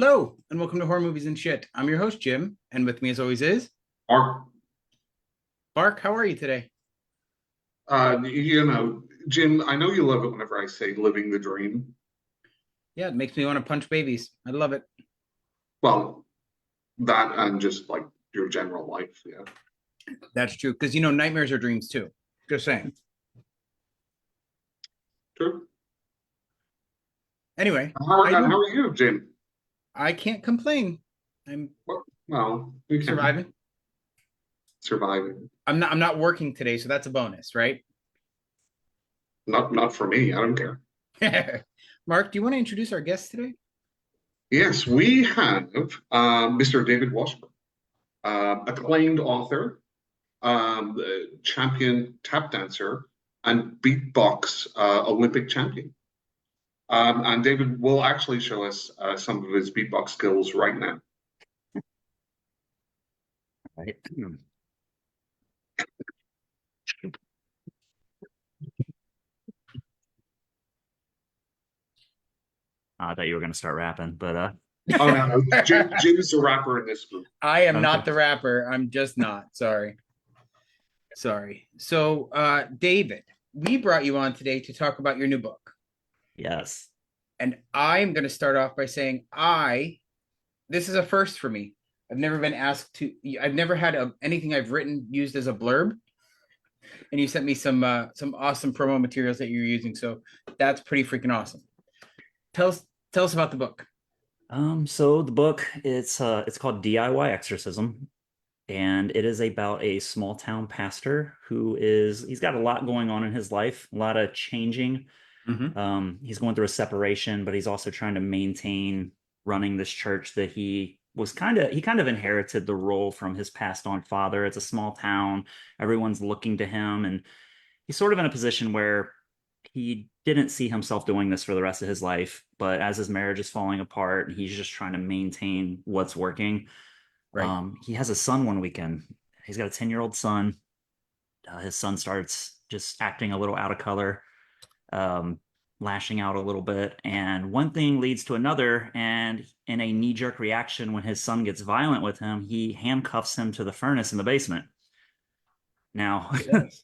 Hello, and welcome to Horror Movies and Shit. I'm your host, Jim, and with me as always is Or, Bark. How are you today? Jim, I know you love it whenever I say living the dream. Yeah, it makes me want to punch babies. I love it. Well, that and just like your general life, yeah. That's true, because nightmares are dreams too. Just saying. True. Anyway, And how are you, Jim? I can't complain. I'm Well, you can surviving. survive. I'm not working today, so that's a bonus, right? Not for me. I don't care. Mark, do you want to introduce our guest today? Yes, we have Mr. David Washburn, acclaimed author, champion tap dancer, and beatbox Olympic champion. And David will actually show us some of his beatbox skills right now. Right. I thought you were going to start rapping, but Oh no, Jim's the rapper in this group. I am Okay. not the rapper. I'm just not. Sorry. Sorry. So, David, we brought you on today to talk about your new book. Yes. And I'm going to start off by saying this is a first for me. I've never been asked to, I've never had anything I've written used as a blurb. And you sent me some awesome promo materials that you're using. So that's pretty freaking awesome. Tell us about the book. So the book it's called DIY Exorcism, and it is about a small town pastor he's got a lot going on in his life, a lot of changing. Mm-hmm. He's going through a separation, but he's also trying to maintain running this church that he kind of inherited the role from his passed on father. It's a small town. Everyone's looking to him, and he's sort of in a position where he didn't see himself doing this for the rest of his life, but as his marriage is falling apart, he's just trying to maintain what's working. Right. He has a son one weekend. He's got a 10-year-old son. His son starts just acting a little out of color, um, lashing out a little bit, and one thing leads to another. And in a knee-jerk reaction, when his son gets violent with him, he handcuffs him to the furnace in the basement. Now, Yes.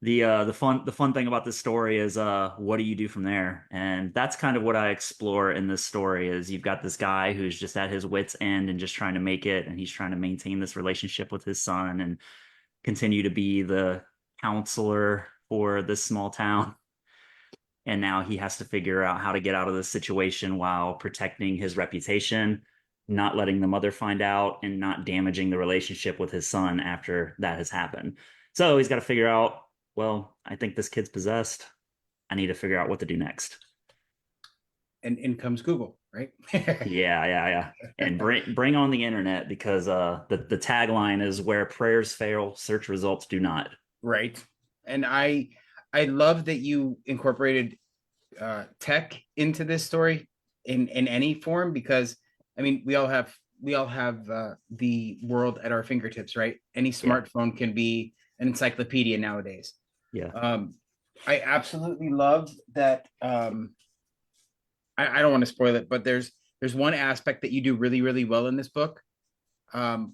the fun thing about this story is what do you do from there? And that's kind of what I explore in this story. Is you've got this guy who's just at his wits end and just trying to make it, and he's trying to maintain this relationship with his son and continue to be the counselor for this small town. And now he has to figure out how to get out of this situation while protecting his reputation, not letting the mother find out, and not damaging the relationship with his son after that has happened. So he's got to figure out, well, I think this kid's possessed. I need to figure out what to do next. And in comes Google, right? Yeah. And bring on the internet, because the tagline is where prayers fail, search results do not. Right. And I love that you incorporated tech into this story in any form, because I mean we all have the world at our fingertips, right? Any Yeah. smartphone can be an encyclopedia nowadays. Yeah. I absolutely love that. I don't want to spoil it, but there's one aspect that you do really, really well in this book,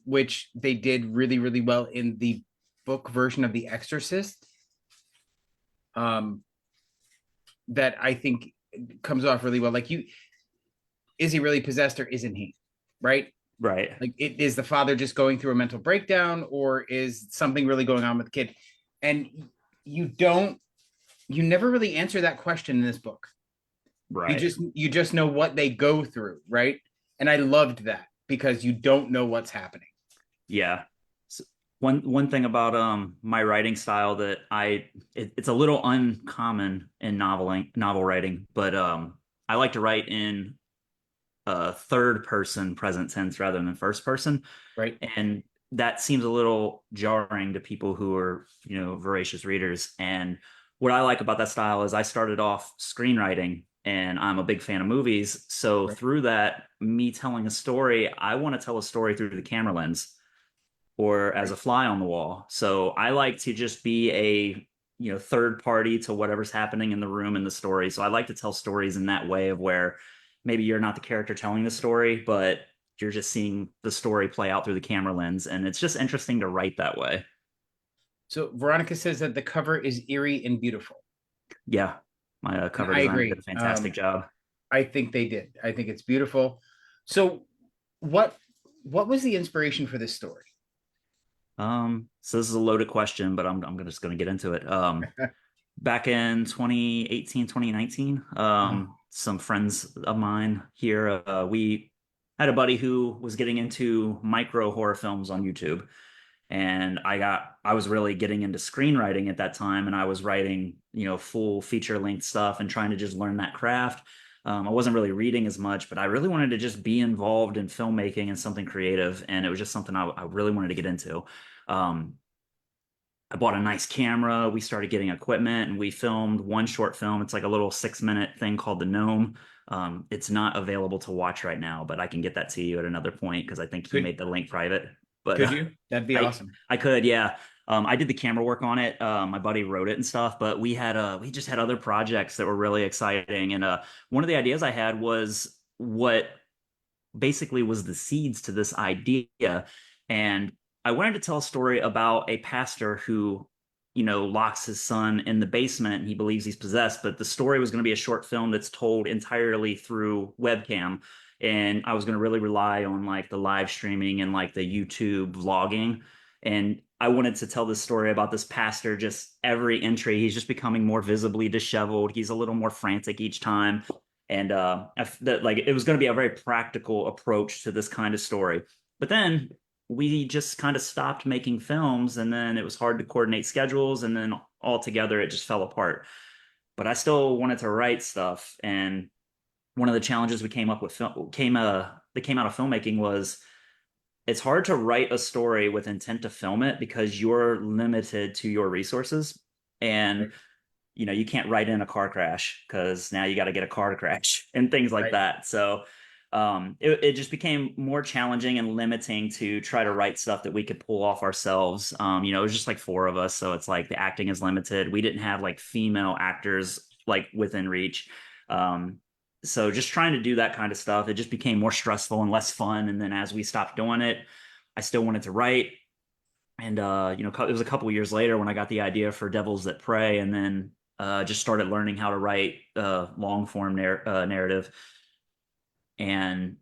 which they did really, really well in the book version of The Exorcist. That I think comes off really well. Like, is he really possessed or isn't he? Right? Right. Like, is the father just going through a mental breakdown, or is something really going on with the kid? And you never really answer that question in this book. Right. You just know what they go through, right? And I loved that, because you don't know what's happening. Yeah. So one thing about my writing style that it's a little uncommon in novel writing, but I like to write in third person present tense rather than first person. Right. And that seems a little jarring to people who are, voracious readers. And what I like about that style is I started off screenwriting, and I'm a big fan of movies. So Right. through that, me telling a story, I want to tell a story through the camera lens or as a fly on the wall. So I like to just be a, third party to whatever's happening in the room in the story. So I like to tell stories in that way, of where maybe you're not the character telling the story, but you're just seeing the story play out through the camera lens, and it's just interesting to write that way. So Veronica says that the cover is eerie and beautiful. Yeah, my And cover I designer did agree. a fantastic job. I think they did. I think it's beautiful. So what what was the inspiration for this story? So this is a loaded question, but I'm just gonna get into it. Back in 2018, 2019, some friends of mine here, we had a buddy who was getting into micro horror films on YouTube. And I was really getting into screenwriting at that time, and I was writing, full feature length stuff and trying to just learn that craft. I wasn't really reading as much, but I really wanted to just be involved in filmmaking and something creative, and it was just something I really wanted to get into. Um, I bought a nice camera. We started getting equipment, and we filmed one short film. It's like a little 6-minute thing called The Gnome. It's not available to watch right now, but I can get that to you at another point because I think he Could made the link private. But could you? That'd be I awesome. I could, yeah. I did the camera work on it. My buddy wrote it and stuff, but we just had other projects that were really exciting. And one of the ideas I had was what basically was the seeds to this idea. And I wanted to tell a story about a pastor who, locks his son in the basement and he believes he's possessed. But the story was going to be a short film that's told entirely through webcam. And I was going to really rely on like the live streaming and like the YouTube vlogging. And I wanted to tell this story about this pastor, just every entry, he's just becoming more visibly disheveled. He's a little more frantic each time. And that like it was going to be a very practical approach to this kind of story. But then we just kind of stopped making films, and then it was hard to coordinate schedules, and then altogether it just fell apart. But I still wanted to write stuff, and one of the challenges we came up with that came out of filmmaking was it's hard to write a story with intent to film it because you're limited to your resources. And Right. you can't write in a car crash because now you got to get a car to crash and things like Right. that. So it just became more challenging and limiting to try to write stuff that we could pull off ourselves. It was just like 4 of us, so it's like the acting is limited. We didn't have like female actors like within reach. Um, so just trying to do that kind of stuff, it just became more stressful and less fun. And then as we stopped doing it, I still wanted to write. And it was a couple of years later when I got the idea for Devils That Pray, and then just started learning how to write long form narrative. And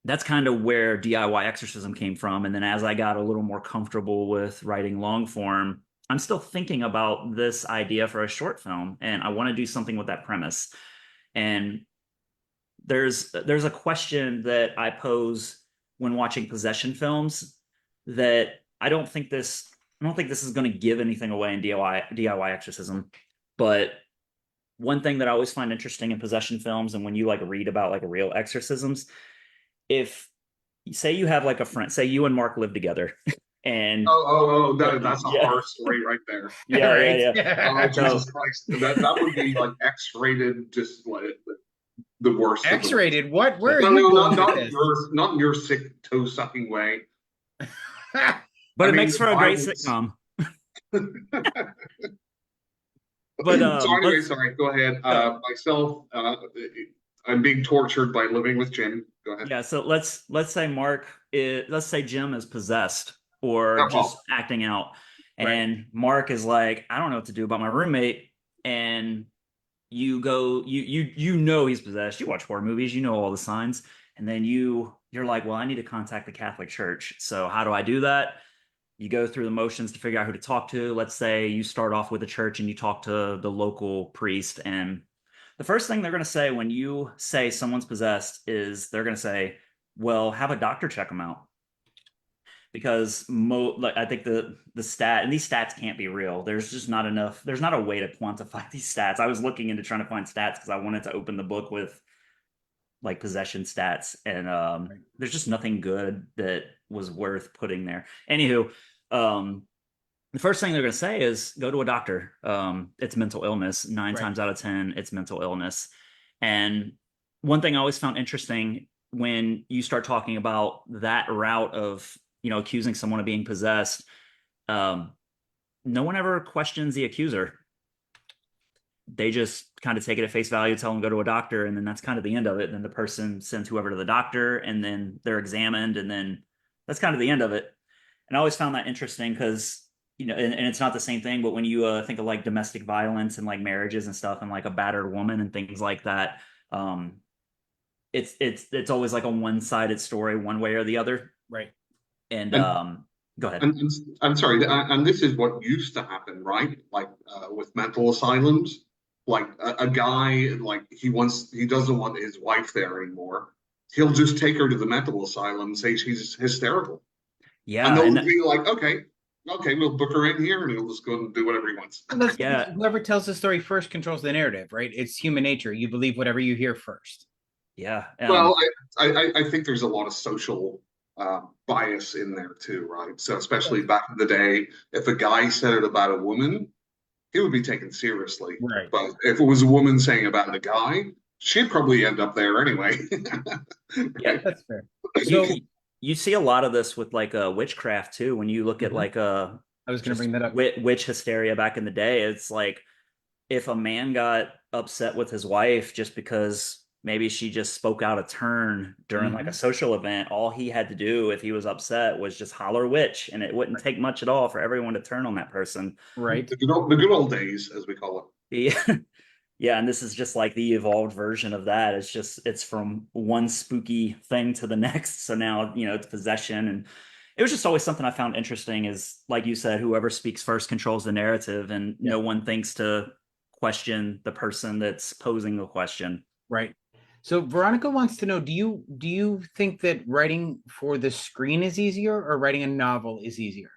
that's kind of where DIY Exorcism came from. And then as I got a little more comfortable with writing long form, I'm still thinking about this idea for a short film, and I want to do something with that premise. And there's a question that I pose when watching possession films that I don't think this is going to give anything away in DIY Exorcism, but one thing that I always find interesting in possession films, and when you like read about like real exorcisms, if say you have like a friend, say you and Mark live together, and That's a yeah, horror story right there. yeah, yeah, Right. yeah. Oh, So Jesus Christ. That would be like X-rated, just like the worst of the worst. X-rated. What? Where are No, you no, going with not this? not in your sick toe sucking way. but I it mean, makes the for a great violence. sitcom. But So anyway, let's sorry, go ahead. uh, Myself, I'm being tortured by living with Jim. Go ahead. yeah, so let's say let's say Jim is possessed or Oh, just well, acting out, Right. and Mark is like, I don't know what to do about my roommate, and you know he's possessed. You watch horror movies, you know all the signs, and then you're like, well, I need to contact the Catholic Church. So how do I do that? You go through the motions to figure out who to talk to. Let's say you start off with a church and you talk to the local priest, and the first thing they're going to say when you say someone's possessed is they're going to say, well, have a doctor check them out. Because like I think the stat, and these stats can't be real. There's just not enough. There's not a way to quantify these stats. I was looking into trying to find stats because I wanted to open the book with like possession stats, and Right. there's just nothing good that was worth putting there. Anywho, um, the first thing they're going to say is go to a doctor. It's mental illness. Nine Right. times out of 10, it's mental illness. And one thing I always found interesting when you start talking about that route of, accusing someone of being possessed, um, no one ever questions the accuser. they just kind of take it at face value, tell them go to a doctor, and then that's kind of the end of it. And then the person sends whoever to the doctor, and then they're examined, and then that's kind of the end of it. And I always found that interesting because, and it's not the same thing, but when you think of like domestic violence and like marriages and stuff, and like a battered woman and things like that, it's always like a one-sided story, one way or the other. Right. And go ahead. And I'm sorry, and this is what used to happen, right? Like with mental asylums, like a guy, like he doesn't want his wife there anymore. He'll just take her to the mental asylum and say she's hysterical. And Yeah, they'll and be like, okay, we'll book her in here, and he'll just go and do whatever he wants. Well, that's yeah, whoever tells the story first controls the narrative, right? It's human nature. You believe whatever you hear first. yeah. Well, I think there's a lot of social bias in there too, right? So especially back in the day, if a guy said it about a woman, he would be taken seriously. Right. But if it was a woman saying about a guy, she'd probably end up there anyway. Yeah, Right? That's fair. you, So you see a lot of this with like witchcraft too. When you look at Mhm. like I was going to just bring that up. witch hysteria back in the day, it's like if a man got upset with his wife just because maybe she just spoke out of turn during like a Mhm. social event, all he had to do if he was upset was just holler witch, and it wouldn't take much at all for everyone to turn on that person. Right. The good old days, as we call it. Yeah. Yeah, and this is just like the evolved version of that. It's from one spooky thing to the next. So now, it's possession. And it was just always something I found interesting is, like you said, whoever speaks first controls the narrative, and Yeah. no one thinks to question the person that's posing the question. Right. So Veronica wants to know, do you think that writing for the screen is easier or writing a novel is easier?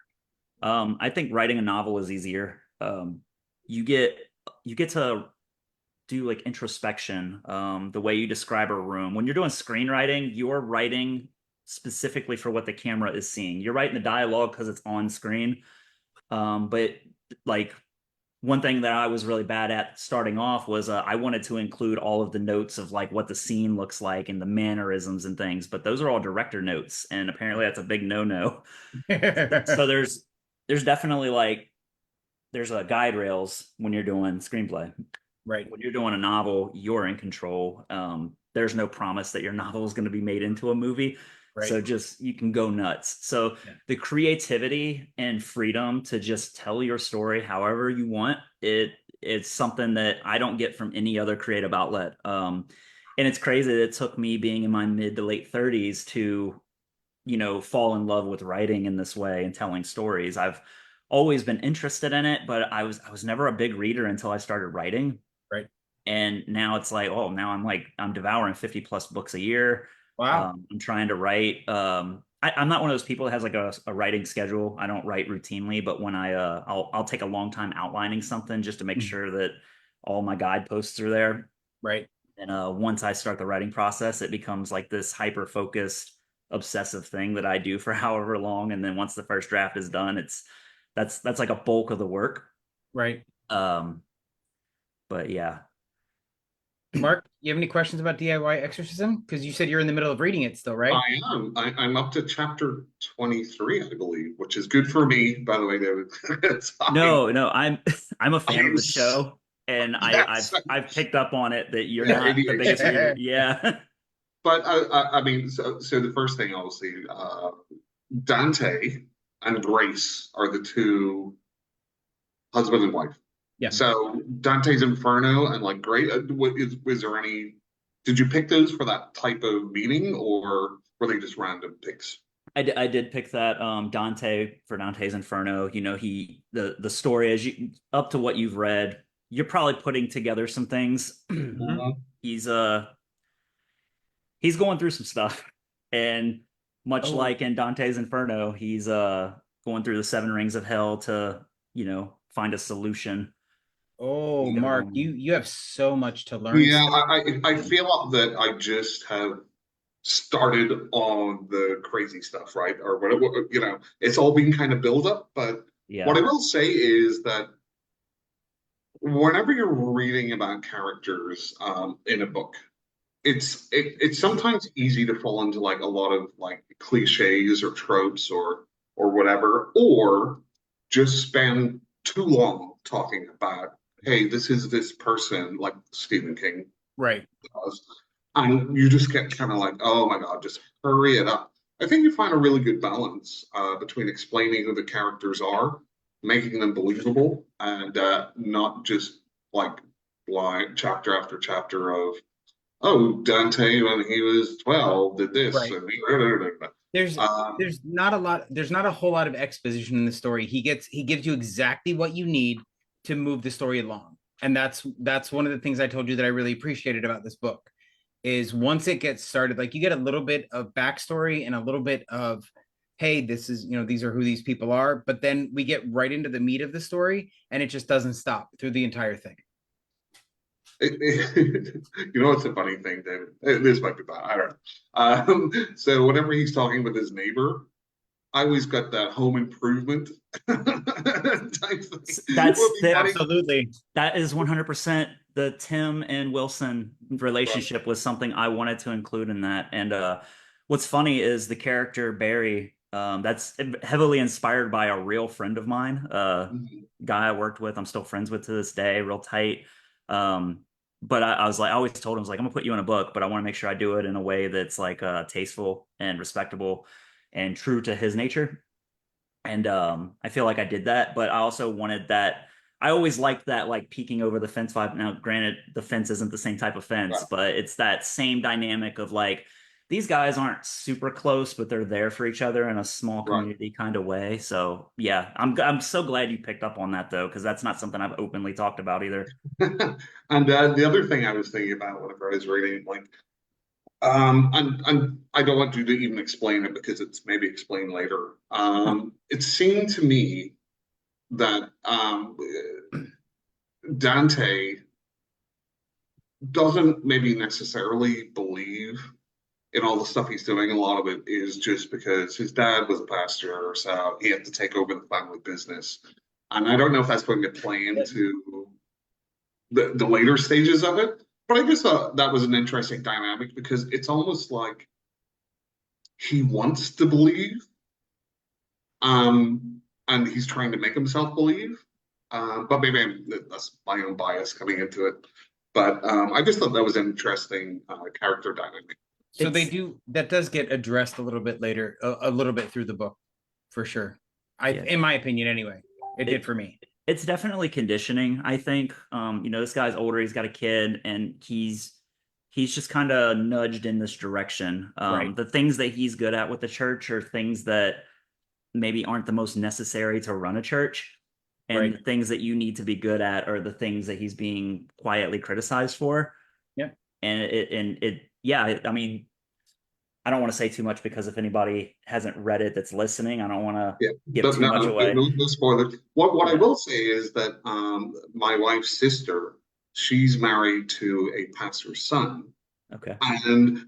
I think writing a novel is easier. You get you get to do like introspection, the way you describe a room. When you're doing screenwriting, you're writing specifically for what the camera is seeing. You're writing the dialogue because it's on screen. But like one thing that I was really bad at starting off was I wanted to include all of the notes of like what the scene looks like and the mannerisms and things, but those are all director notes, and apparently that's a big no-no. So there's definitely like there's a guide rails when you're doing screenplay. Right. When you're doing a novel, you're in control. There's no promise that your novel is going to be made into a movie. Right. So just you can go nuts. So Yeah. the creativity and freedom to just tell your story however you want, it's something that I don't get from any other creative outlet. And it's crazy that it took me being in my mid to late 30s to, fall in love with writing in this way and telling stories. I've always been interested in it, but I was never a big reader until I started writing. Right. And now it's like, oh, now I'm devouring 50 plus books a year. Wow. I'm trying to write. I'm not one of those people that has like a writing schedule. I don't write routinely, but when I'll take a long time outlining something just to make sure that all my guideposts are there. Right. And once I start the writing process, it becomes like this hyper focused, obsessive thing that I do for however long. And then once the first draft is done, that's like a bulk of the work. Right. But yeah. Mark, you have any questions about DIY exorcism? Because you said you're in the middle of reading it still, right? I am. I'm up to chapter 23, I believe, which is good for me, by the way, David. No, I'm a fan of the s- show, and Yes. I've picked up on it that you're Yeah, not the biggest reader. Yeah. But I mean, so the first thing, obviously, Dante and Grace are the two husband and wife. Yeah. So Dante's Inferno and like Grace. Was there any? Did you pick those for that type of meaning, or were they just random picks? I did pick that Dante for Dante's Inferno. The story as you up to what you've read, you're probably putting together some things. Mhm. He's he's going through some stuff, and much Oh, like in Dante's Inferno, he's going through the seven rings of hell to find a solution. oh, Mark, you have so much to learn Yeah, still. I feel that I just have started on the crazy stuff, right? Or whatever, it's all been kind of build up. But what Yeah, I will say is that whenever you're reading about characters in a book, it's sometimes easy to fall into like a lot of like cliches or tropes or whatever, or just spend too long talking about hey, this is this person, like Stephen King Right. does. And you just get kind of like, oh my God, just hurry it up. I think you find a really good balance between explaining who the characters are, making them believable, and not just like blind chapter after chapter of, oh, Dante when he was 12 did this. Right. And There's um, there's not a whole lot of exposition in the story. He gives you exactly what you need to move the story along. And that's one of the things I told you that I really appreciated about this book is once it gets started, like you get a little bit of backstory and a little bit of, hey, this is, these are who these people are, but then we get right into the meat of the story and it just doesn't stop through the entire thing. you know what's a funny thing, David? This might be bad. I don't know. So whenever he's talking with his neighbor, I always got that home improvement type thing. That's Absolutely. That is 100% the Tim and Wilson Right. relationship was something I wanted to include in that. And what's funny is the character Barry, that's heavily inspired by a real friend of mine, Mhm. guy I worked with, I'm still friends with to this day, real tight. But I was like, I always told him, I was like, I'm gonna put you in a book, but I want to make sure I do it in a way that's like tasteful and respectable and true to his nature. And I feel like I did that, but I also wanted that. I always liked that like peeking over the fence vibe. Now, granted, the fence isn't the same type of fence, Right. but it's that same dynamic of like these guys aren't super close, but they're there for each other in a small Right. community kind of way. So yeah, I'm so glad you picked up on that though, because that's not something I've openly talked about either. And the other thing I was thinking about whenever I was reading, like, and I don't want you to even explain it because it's maybe explained later. Huh. It seemed to me that Dante doesn't maybe necessarily believe in all the stuff he's doing. A lot of it is just because his dad was a pastor, so he had to take over the family business. And I don't know if that's going to play into the later stages of it. But I just thought that was an interesting dynamic because it's almost like he wants to believe, and he's trying to make himself believe. But maybe that's my own bias coming into it. But I just thought that was an interesting character dynamic. So It's that does get addressed a little bit later, a little bit through the book, for sure. yeah, In my opinion, anyway, it did it for me. it's definitely conditioning, I think. This guy's older, he's got a kid, and he's just kind of nudged in this direction. Right, The things that he's good at with the church are things that maybe aren't the most necessary to run a church. And right. the things that you need to be good at are the things that he's being quietly criticized for. Yeah. Yeah, I mean, I don't want to say too much because if anybody hasn't read it that's listening, I don't want to Yeah, give but too no, much no, away. no spoilers. What I Yeah. will say is that my wife's sister, she's married to a pastor's son, Okay. and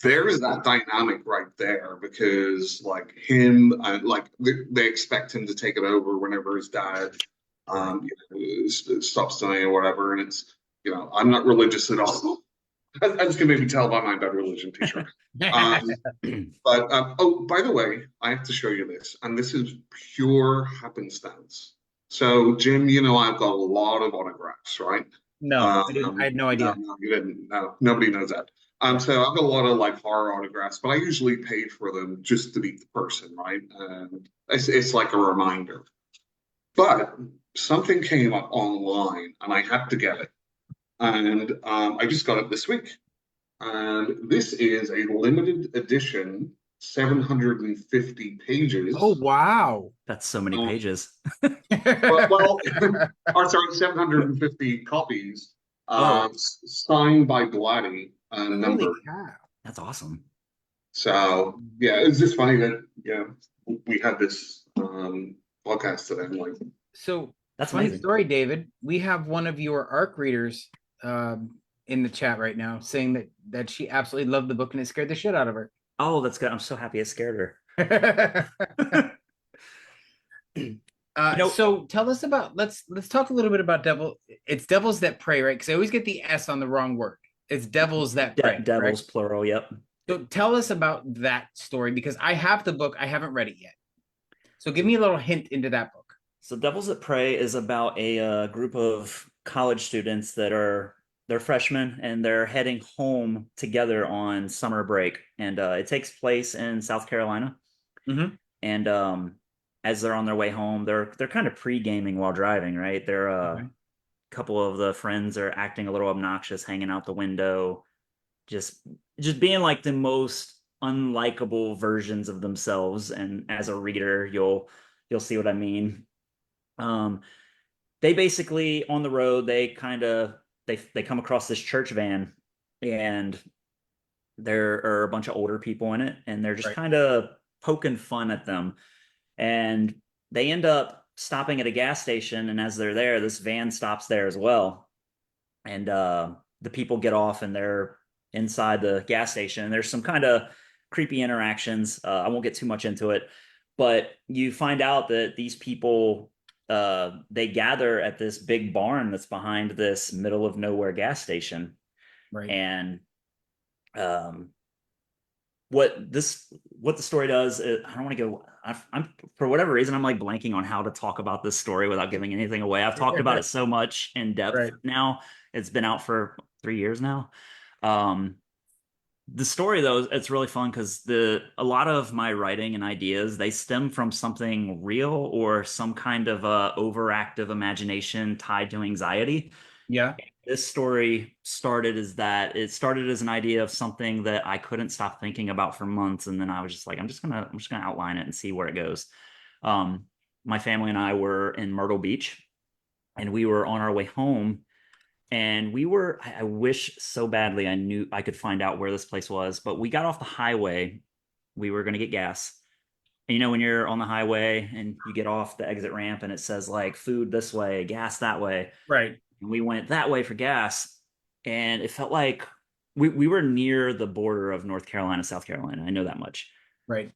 there's that dynamic right there because like him and like they expect him to take it over whenever his dad Right. stops doing it or whatever, and it's I'm not religious at all. As you can maybe tell by my bad religion t-shirt. Um, but oh, by the way, I have to show you this, and this is pure happenstance. So, Jim, I've got a lot of autographs, right? No, I didn't. I had no No, idea. no, you didn't. No, nobody knows that. Yeah. So I've got a lot of like horror autographs, but I usually pay for them just to meet the person, right? And it's like a reminder. But something came up online, and I had to get it, and I just got it this week. And this is a limited edition, 750 Oh pages. wow. That's so many Uh, pages. well, or sorry, 750 copies, Oh, signed by Blatty and Holy numbered. cow. that's awesome. So yeah, it's just funny that we had this podcast today. I'm like, So That's funny amazing. story, David. We have one of your ARC readers in the chat right now saying that she absolutely loved the book and it scared the shit out of her. Oh, that's good. I'm so happy I scared uh, her. You know, so tell us about let's talk a little bit about it's devils that pray, right? Because I always get the S on the wrong word. It's devils that pray, devils correct? plural. Yep. So tell us about that story because I have the book, I haven't read it yet. So give me a little hint into that book. So Devils that Pray is about a group of college students that they're freshmen and they're heading home together on summer break, and it takes place in South Carolina. Hmm. And as they're on their way home, they're kind of pre-gaming while driving, right? They're Okay. couple of the friends are acting a little obnoxious, hanging out the window, just just being like the most unlikable versions of themselves. And as a reader, you'll see what I mean. Um, they basically on the road, they kind of they come across this church van, and there are a bunch of older people in it, and they're just Right. kind of poking fun at them. And they end up stopping at a gas station, and as they're there, this van stops there as well. And the people get off and they're inside the gas station, and there's some kind of creepy interactions. I won't get too much into it, but you find out that these people they gather at this big barn that's behind this middle of nowhere gas station. Right. And um, what the story does, I don't want to go. I'm for whatever reason I'm like blanking on how to talk about this story without giving anything away. I've talked about it so much in depth Right. now. It's been out for 3 years now. Um, the story though, it's really fun because the a lot of my writing and ideas, they stem from something real or some kind of overactive imagination tied to anxiety. Yeah. This story started as that. It started as an idea of something that I couldn't stop thinking about for months, and then I was just like, I'm just gonna outline it and see where it goes. Um, my family and I were in Myrtle Beach, and we were on our way home, and I wish so badly I knew I could find out where this place was, but we got off the highway. We were gonna get gas. And when you're on the highway and you get off the exit ramp and it says like food this way, gas that way, Right. and we went that way for gas, and it felt like we were near the border of North Carolina, South Carolina. I know that much. Right.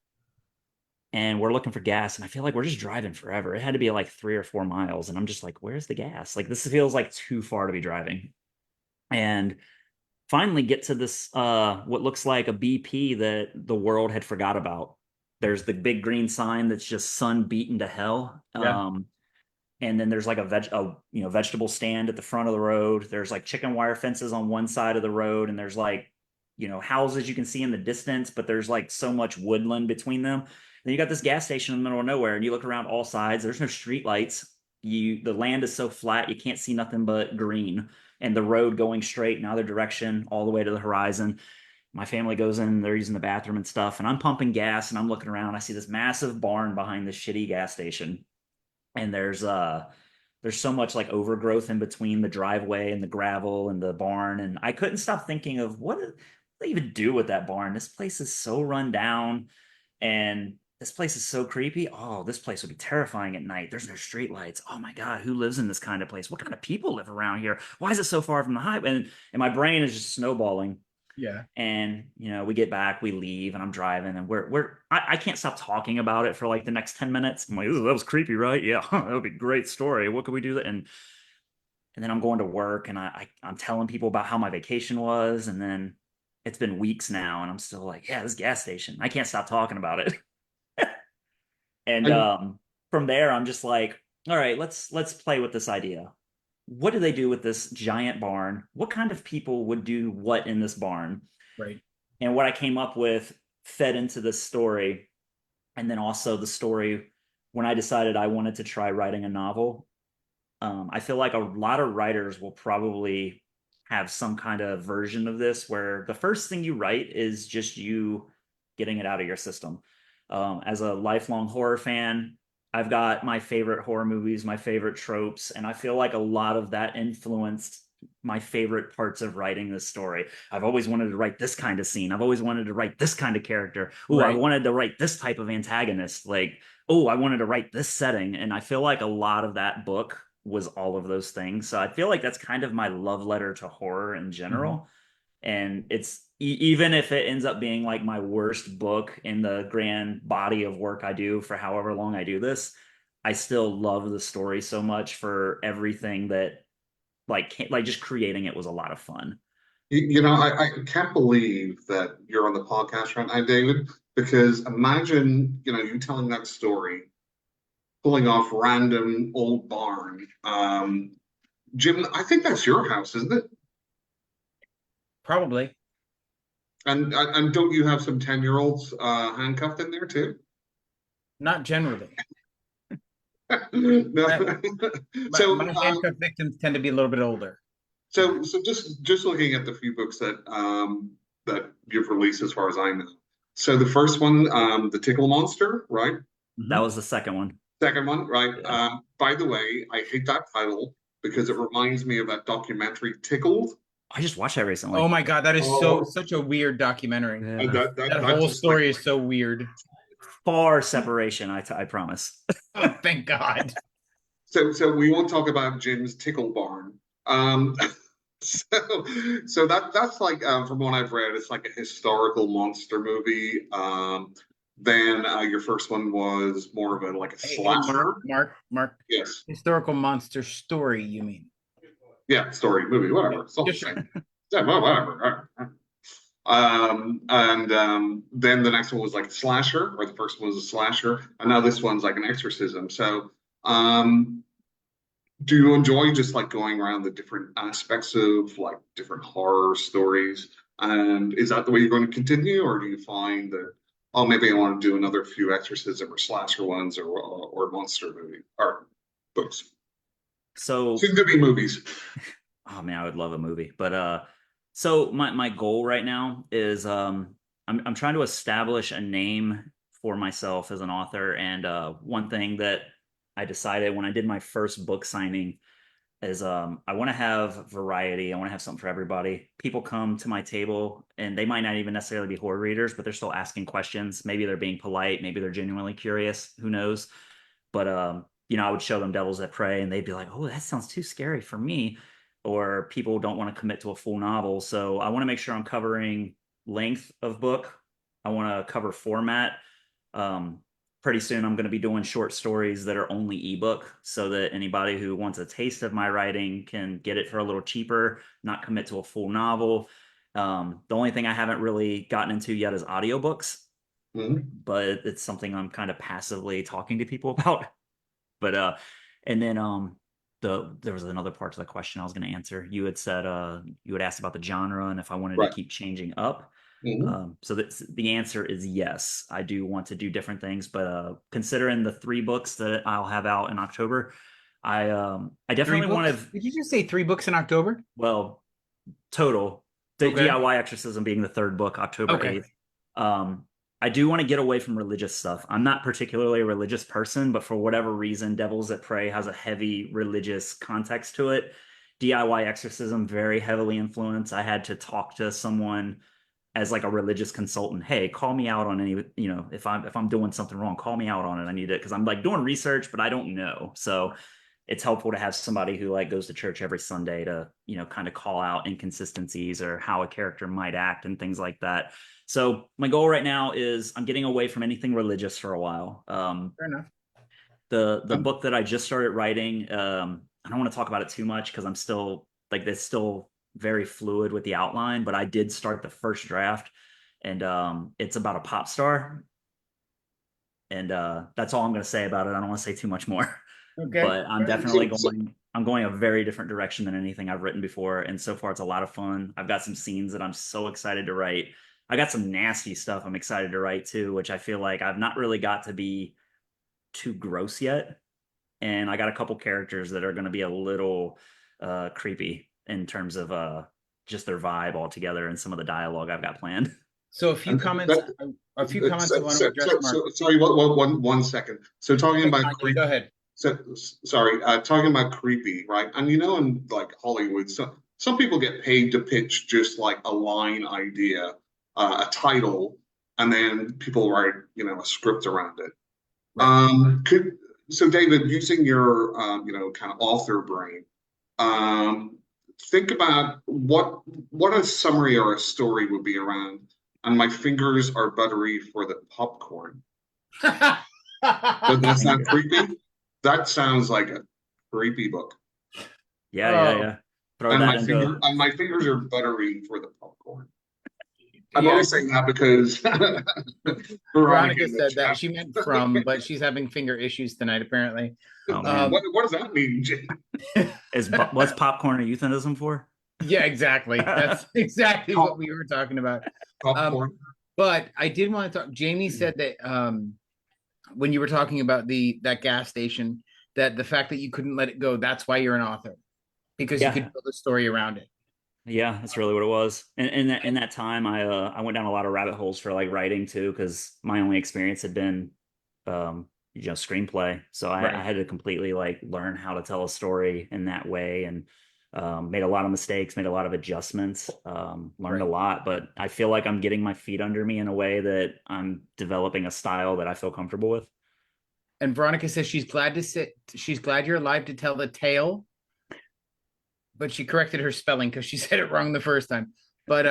And we're looking for gas, and I feel like we're just driving forever. It had to be like 3 or 4 miles, and I'm just like, where's the gas? Like this feels like too far to be driving. And finally get to this what looks like a BP that the world had forgot about. There's the big green sign that's just sun beaten to hell. Yeah. And then there's like a vegetable stand at the front of the road. There's like chicken wire fences on one side of the road, and there's like houses you can see in the distance, but there's like so much woodland between them. Then you got this gas station in the middle of nowhere, and you look around all sides. There's no street lights. The land is so flat you can't see nothing but green, and the road going straight in either direction all the way to the horizon. My family goes in, they're using the bathroom and stuff, and I'm pumping gas and I'm looking around. I see this massive barn behind this shitty gas station, and there's so much like overgrowth in between the driveway and the gravel and the barn. And I couldn't stop thinking of what do they even do with that barn? This place is so run down, and this place is so creepy. Oh, this place would be terrifying at night. There's no street lights. Oh my God, who lives in this kind of place? What kind of people live around here? Why is it so far from the highway? And my brain is just snowballing. Yeah. And we get back, we leave, and I'm driving, and I can't stop talking about it for like the next 10 minutes. I'm like, "Ooh, that was creepy, right? Yeah, that would be a great story. What could we do that?" And then I'm going to work, and I'm telling people about how my vacation was, and then it's been weeks now, and I'm still like, yeah, this gas station. I can't stop talking about it. And I, from there, I'm just like, all right, let's play with this idea. What do they do with this giant barn? What kind of people would do what in this barn? Right. And what I came up with fed into this story. And then also the story when I decided I wanted to try writing a novel. I feel like a lot of writers will probably have some kind of version of this where the first thing you write is just you getting it out of your system. As a lifelong horror fan, I've got my favorite horror movies, my favorite tropes, and I feel like a lot of that influenced my favorite parts of writing this story. I've always wanted to write this kind of scene. I've always wanted to write this kind of character. Oh, I Right. wanted to write this type of antagonist. Like, oh, I wanted to write this setting. And I feel like a lot of that book was all of those things. So I feel like that's kind of my love letter to horror in Mhm. general. And it's even if it ends up being like my worst book in the grand body of work I do for however long I do this, I still love the story so much for everything that like just creating it was a lot of fun. I can't believe that you're on the podcast right now, David, because imagine, you telling that story, pulling off random old barn, Jim, I think that's your house, isn't it? Probably. And don't you have some 10-year-olds handcuffed in there too? Not generally. No. My, So, my handcuff victims tend to be a little bit older. so just looking at the few books that you've released, as far as I know. So the first one, the Tickle Monster, right? That was the second one. Second one, right? Yeah. By the way, I hate that title because it reminds me of that documentary Tickled. I just watched that recently. Oh my God, that is Oh, such a weird documentary. Yeah. That that whole just like story is so weird. Far separation, I promise. Oh, thank God. so we won't talk about Jim's Tickle Barn. So that's like from what I've read, it's like a historical monster movie. Then your first one was more of a like a Hey, slasher. Mark. Yes. Historical monster story, you mean? Yeah, story, movie, whatever. It's all the same. Yeah, well, whatever. And then the next one was like a slasher, or the first one was a slasher, and now this one's like an exorcism. So, do you enjoy just like going around the different aspects of like different horror stories? And is that the way you're going to continue, or do you find that, oh, maybe I want to do another few exorcism or slasher ones or monster movie or books? So, Soon to be movies. oh man, I would love a movie. But so my goal right now is I'm trying to establish a name for myself as an author. And one thing that I decided when I did my first book signing is I want to have variety. I want to have something for everybody. People come to my table and they might not even necessarily be horror readers, but they're still asking questions. Maybe they're being polite, maybe they're genuinely curious, who knows. But you know, I would show them Devils That Pray and they'd be like, "Oh, that sounds too scary for me." Or people don't want to commit to a full novel. So I want to make sure I'm covering length of book. I want to cover format. Um, Pretty soon I'm going to be doing short stories that are only ebook so that anybody who wants a taste of my writing can get it for a little cheaper, not commit to a full novel. The only thing I haven't really gotten into yet is audiobooks, Mhm. but it's something I'm kind of passively talking to people about. But and then there was another part to the question I was going to answer. You had said you had asked about the genre and if I wanted to Right. keep changing up. Mhm. So the answer is yes. I do want to do different things, but considering the 3 books that I'll have out in October, I Three definitely want books? to, Did you just say 3 books in October? well, total. The Okay. DIY Exorcism being the 3rd book, October Okay. 8th. I do want to get away from religious stuff. I'm not particularly a religious person, but for whatever reason, Devils That Pray has a heavy religious context to it. DIY Exorcism, very heavily influenced. I had to talk to someone as like a religious consultant. Hey, call me out on any, you know, if I'm doing something wrong, call me out on it. I need it because I'm like doing research, but I don't know. So it's helpful to have somebody who like goes to church every Sunday to, you know, kind of call out inconsistencies or how a character might act and things like that. So my goal right now is I'm getting away from anything religious for a while. Fair enough. The book that I just started writing, I don't want to talk about it too much because I'm still like it's still very fluid with the outline, but I did start the first draft, and it's about a pop star, and that's all I'm going to say about it. I don't want to say too much more. Okay. But I'm definitely going a very different direction than anything I've written before, and so far it's a lot of fun. I've got some scenes that I'm so excited to write. I got some nasty stuff I'm excited to write too, which I feel like I've not really got to be too gross yet. And I got a couple characters that are going to be a little creepy in terms of just their vibe altogether and some of the dialogue I've got planned. So a few And comments. that, A few comments I want to address, Mark. sorry, one second. So talking about Kanye, go ahead. so sorry, talking about creepy, right? And you know, in like Hollywood, some people get paid to pitch just like a line idea, a title, and then people write, you know, a script around it. Right. Could so David, using your you know, kind of author brain, um, think about what a summary or a story would be around. And my fingers are buttery for the popcorn. But that's not creepy. That sounds like a creepy book. Yeah, yeah, Oh, yeah. Throw that into And my fingers are buttery for the popcorn. I'm Yeah, only saying that because Veronica in the said that chat. she meant from, but she's having finger issues tonight apparently. Oh man, What does that mean, Jim? what's popcorn a euphemism for? Yeah, exactly. That's exactly what we were talking about. Popcorn. But I did want to talk. Jamie said that when you were talking about that gas station, that the fact that you couldn't let it go, that's why you're an author, because you Yeah. could build a story around it. Yeah, that's really what it was. And in that time, I went down a lot of rabbit holes for like writing too, because my only experience had been, screenplay. So Right. I had to completely like learn how to tell a story in that way, and made a lot of mistakes, made a lot of adjustments, learned a lot. But I feel like I'm getting my feet under me in a way that I'm developing a style that I feel comfortable with. And Veronica says she's glad to sit. She's glad you're alive to tell the tale. But she corrected her spelling because she said it wrong the first time. But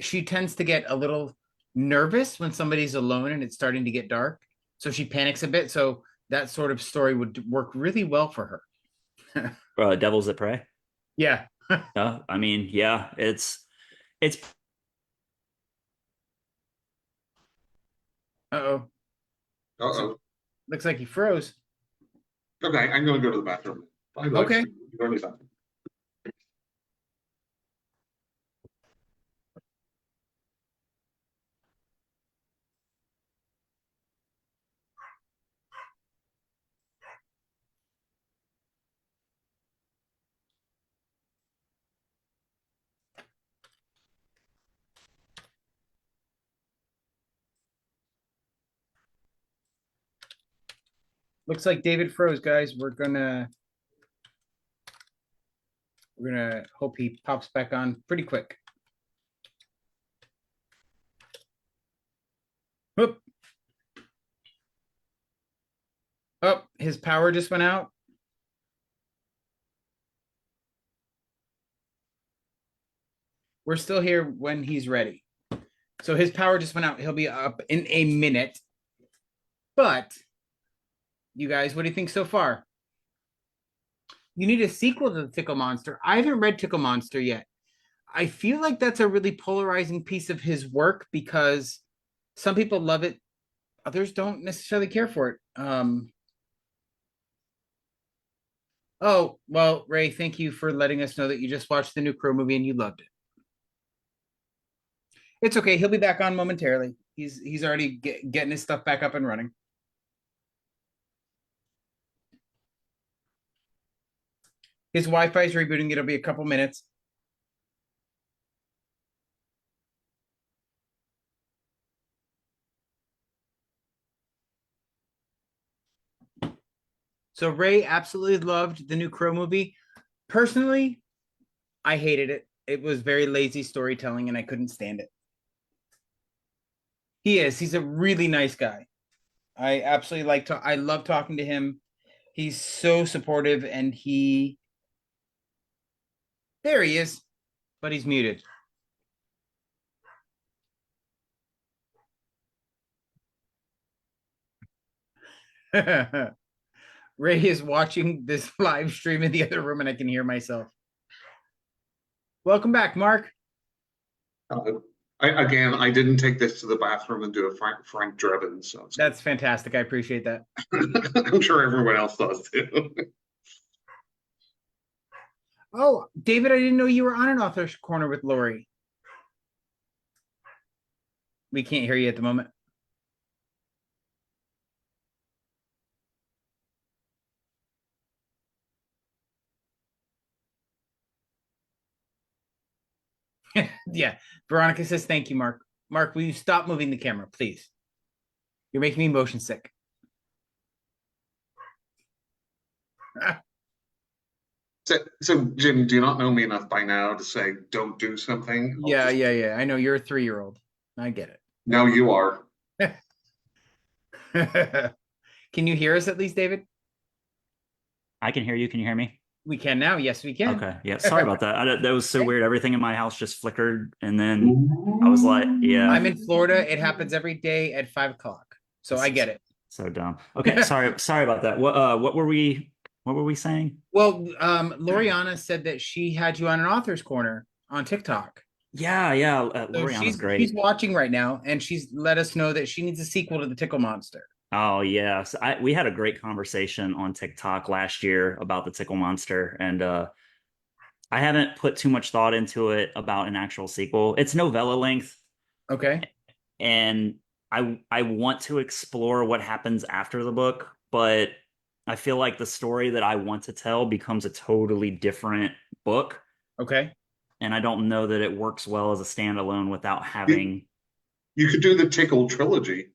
she tends to get a little nervous when somebody's alone and it's starting to get dark. So she panics a bit. So that sort of story would work really well for her. Devils That Prey. Yeah. I mean, yeah, it's Uh-oh. Uh-oh. Looks like he froze. Okay, I'm going to go to the bathroom. Bye, Okay. You don't need that. Looks like David froze, guys. We're gonna hope he pops back on pretty quick. Whoop. Oh, his power just went out. We're still here when he's ready. So his power just went out. He'll be up in a minute. But you guys, what do you think so far? You need a sequel to the Tickle Monster. I haven't read Tickle Monster yet. I feel like that's a really polarizing piece of his work because some people love it, others don't necessarily care for it. Oh, well, Ray, thank you for letting us know that you just watched the new Crow movie and you loved it. It's okay. He'll be back on momentarily. He's already getting his stuff back up and running. His Wi-Fi is rebooting. It'll be a couple minutes. So Ray absolutely loved the new Crow movie. Personally, I hated it. It was very lazy storytelling and I couldn't stand it. He is. He's a really nice guy. I absolutely I love talking to him. He's so supportive and there he is, but he's muted. Ray is watching this live stream in the other room and I can hear myself. Welcome back, Mark. I didn't take this to the bathroom and do a Frank Drebin, so That's fantastic. I appreciate that. I'm sure everyone else does too. Oh, David, I didn't know you were on an author's corner with Lori. We can't hear you at the moment. Yeah, Veronica says thank you, Mark. Mark, will you stop moving the camera, please? You're making me motion sick. So, Jim, do you not know me enough by now to say don't do something? Yeah. I know you're a 3-year-old. I get it. No, you are. Can you hear us at least, David? I can hear you. Can you hear me? We can now. Yes, we can. Okay. Yeah. Sorry about that. That was so weird. Everything in my house just flickered, and then I was like, "Yeah." I'm in Florida. It happens every day at 5 o'clock, so I get it. So dumb. Okay. Sorry about that. What were we saying? Well, Loriana said that she had you on an author's corner on TikTok. Yeah. So Loriana's she's great. watching right now, and she's let us know that she needs a sequel to the Tickle Monster. Oh yeah, so we had a great conversation on TikTok last year about the Tickle Monster, and I haven't put too much thought into it about an actual sequel. It's novella length, Okay. and I want to explore what happens after the book, but I feel like the story that I want to tell becomes a totally different book, Okay. and I don't know that it works well as a standalone without You, having. you could do the Tickle trilogy.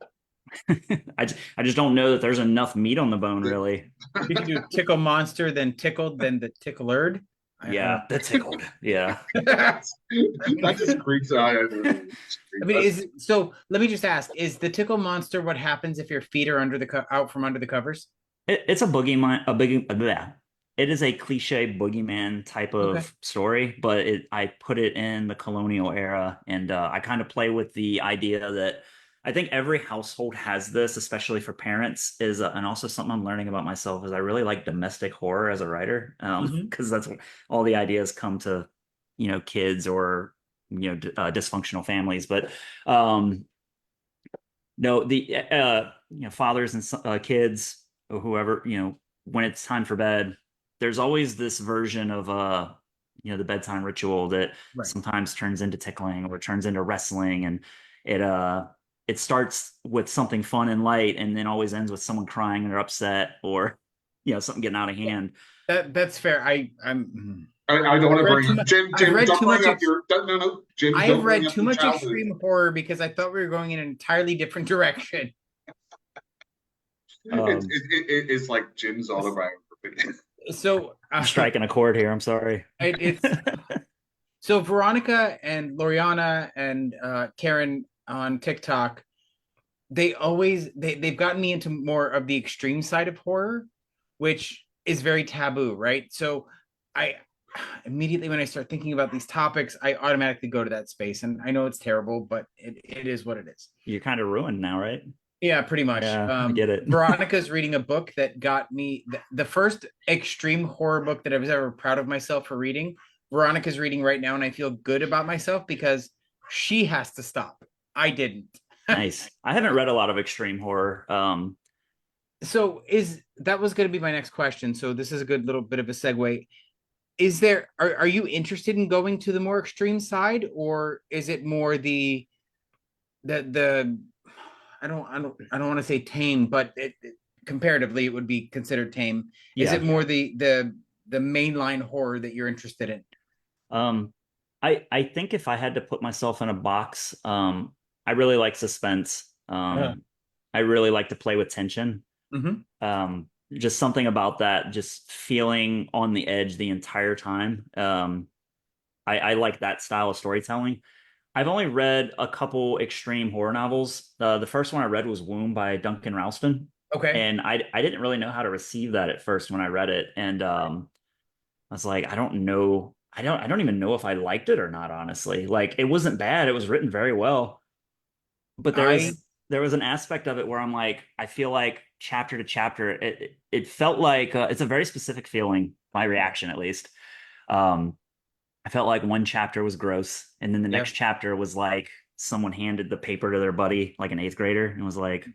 I just don't know that there's enough meat on the bone, really. You can do Tickle Monster, then Tickled, then the Ticklerd. I Yeah, don't the tickled. Yeah. know. That just creeps out. I mean, is so. Let me just ask: is the Tickle Monster what happens if your feet are under the out from under the covers? It's a boogeyman, a big, yeah. It is a cliche boogeyman type Okay. of story, but I put it in the colonial era, and I kind of play with the idea that I think every household has this, especially for parents, is and also something I'm learning about myself is I really like domestic horror as a writer, Hmm. because that's where all the ideas come to, kids or dysfunctional families, but um, no, the fathers and kids or whoever, when it's time for bed, there's always this version of the bedtime ritual that Right. sometimes turns into tickling or turns into wrestling, and it uh it starts with something fun and light and then always ends with someone crying or upset or something getting out of Yeah. hand. That's fair. I'm. I don't want I've to read bring too up much. Jim. I've Jim, read don't too bring much. up your no. Jim, I've don't bring read up too your much childhood. extreme horror because I thought we were going in an entirely different direction. Um, It's like Jim's autobiography. So I'm striking a chord here. I'm sorry. it's so Veronica and Loriana and Karen on TikTok. They've gotten me into more of the extreme side of horror, which is very taboo, right? So I immediately when I start thinking about these topics, I automatically go to that space. And I know it's terrible, but it is what it is. You're kind of ruined now, right? Yeah, pretty much. Yeah, I get it. Veronica's reading a book that got me the first extreme horror book that I was ever proud of myself for reading. Veronica's reading right now, and I feel good about myself because she has to stop. I didn't. Nice. I haven't read a lot of extreme horror. So is that was going to be my next question. So this is a good little bit of a segue. Is there are you interested in going to the more extreme side, or is it more the I don't want to say tame, but comparatively it would be considered tame. Is it Yeah. more the mainline horror that you're interested in? Um, I think if I had to put myself in a box, I really like suspense. Uh, I really like to play with tension. mm-hmm. Just something about that, just feeling on the edge the entire time. I like that style of storytelling. I've only read a couple extreme horror novels. The first one I read was Womb by Duncan Ralston, Okay. and I didn't really know how to receive that at first when I read it, and I was like, I don't know. I don't even know if I liked it or not, honestly. Like it wasn't bad. It was written very well. But there I was there was an aspect of it where I'm like, I feel like chapter to chapter, it felt like it's a very specific feeling, my reaction at least. Um, I felt like one chapter was gross, and then the yeah, next chapter was like someone handed the paper to their buddy, like an eighth grader, and was like,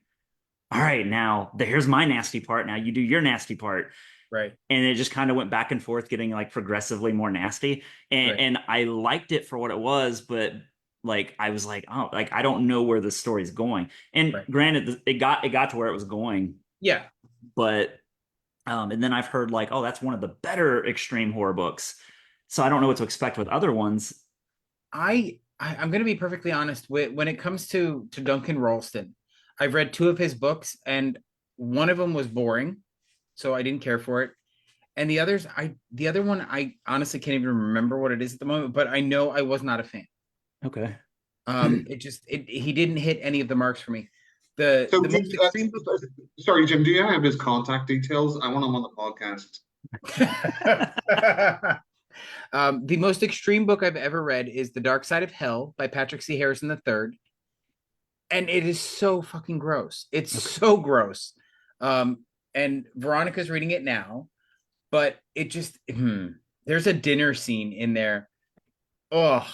"All right, now here's my nasty part. Now you do your nasty part." right, And it just kind of went back and forth, getting like progressively more nasty. And right, and I liked it for what it was, but like I was like, oh, like I don't know where the story's going. And right. granted, it got to where it was going, Yeah. but and then I've heard like, oh, that's one of the better extreme horror books. So I don't know what to expect with other ones. I'm going to be perfectly honest with when it comes to Duncan Ralston. I've read two of his books, and one of them was boring, so I didn't care for it. And the other one, I honestly can't even remember what it is at the moment, but I know I was not a fan. Okay. He didn't hit any of the marks for me. The So, the most extreme book. sorry, Jim, do you have his contact details? I want him on the podcast. The most extreme book I've ever read is The Dark Side of Hell by Patrick C. Harrison III, and it is so fucking gross. It's Okay. so gross. Um, and Veronica's reading it now, but it just there's a dinner scene in there. Oh,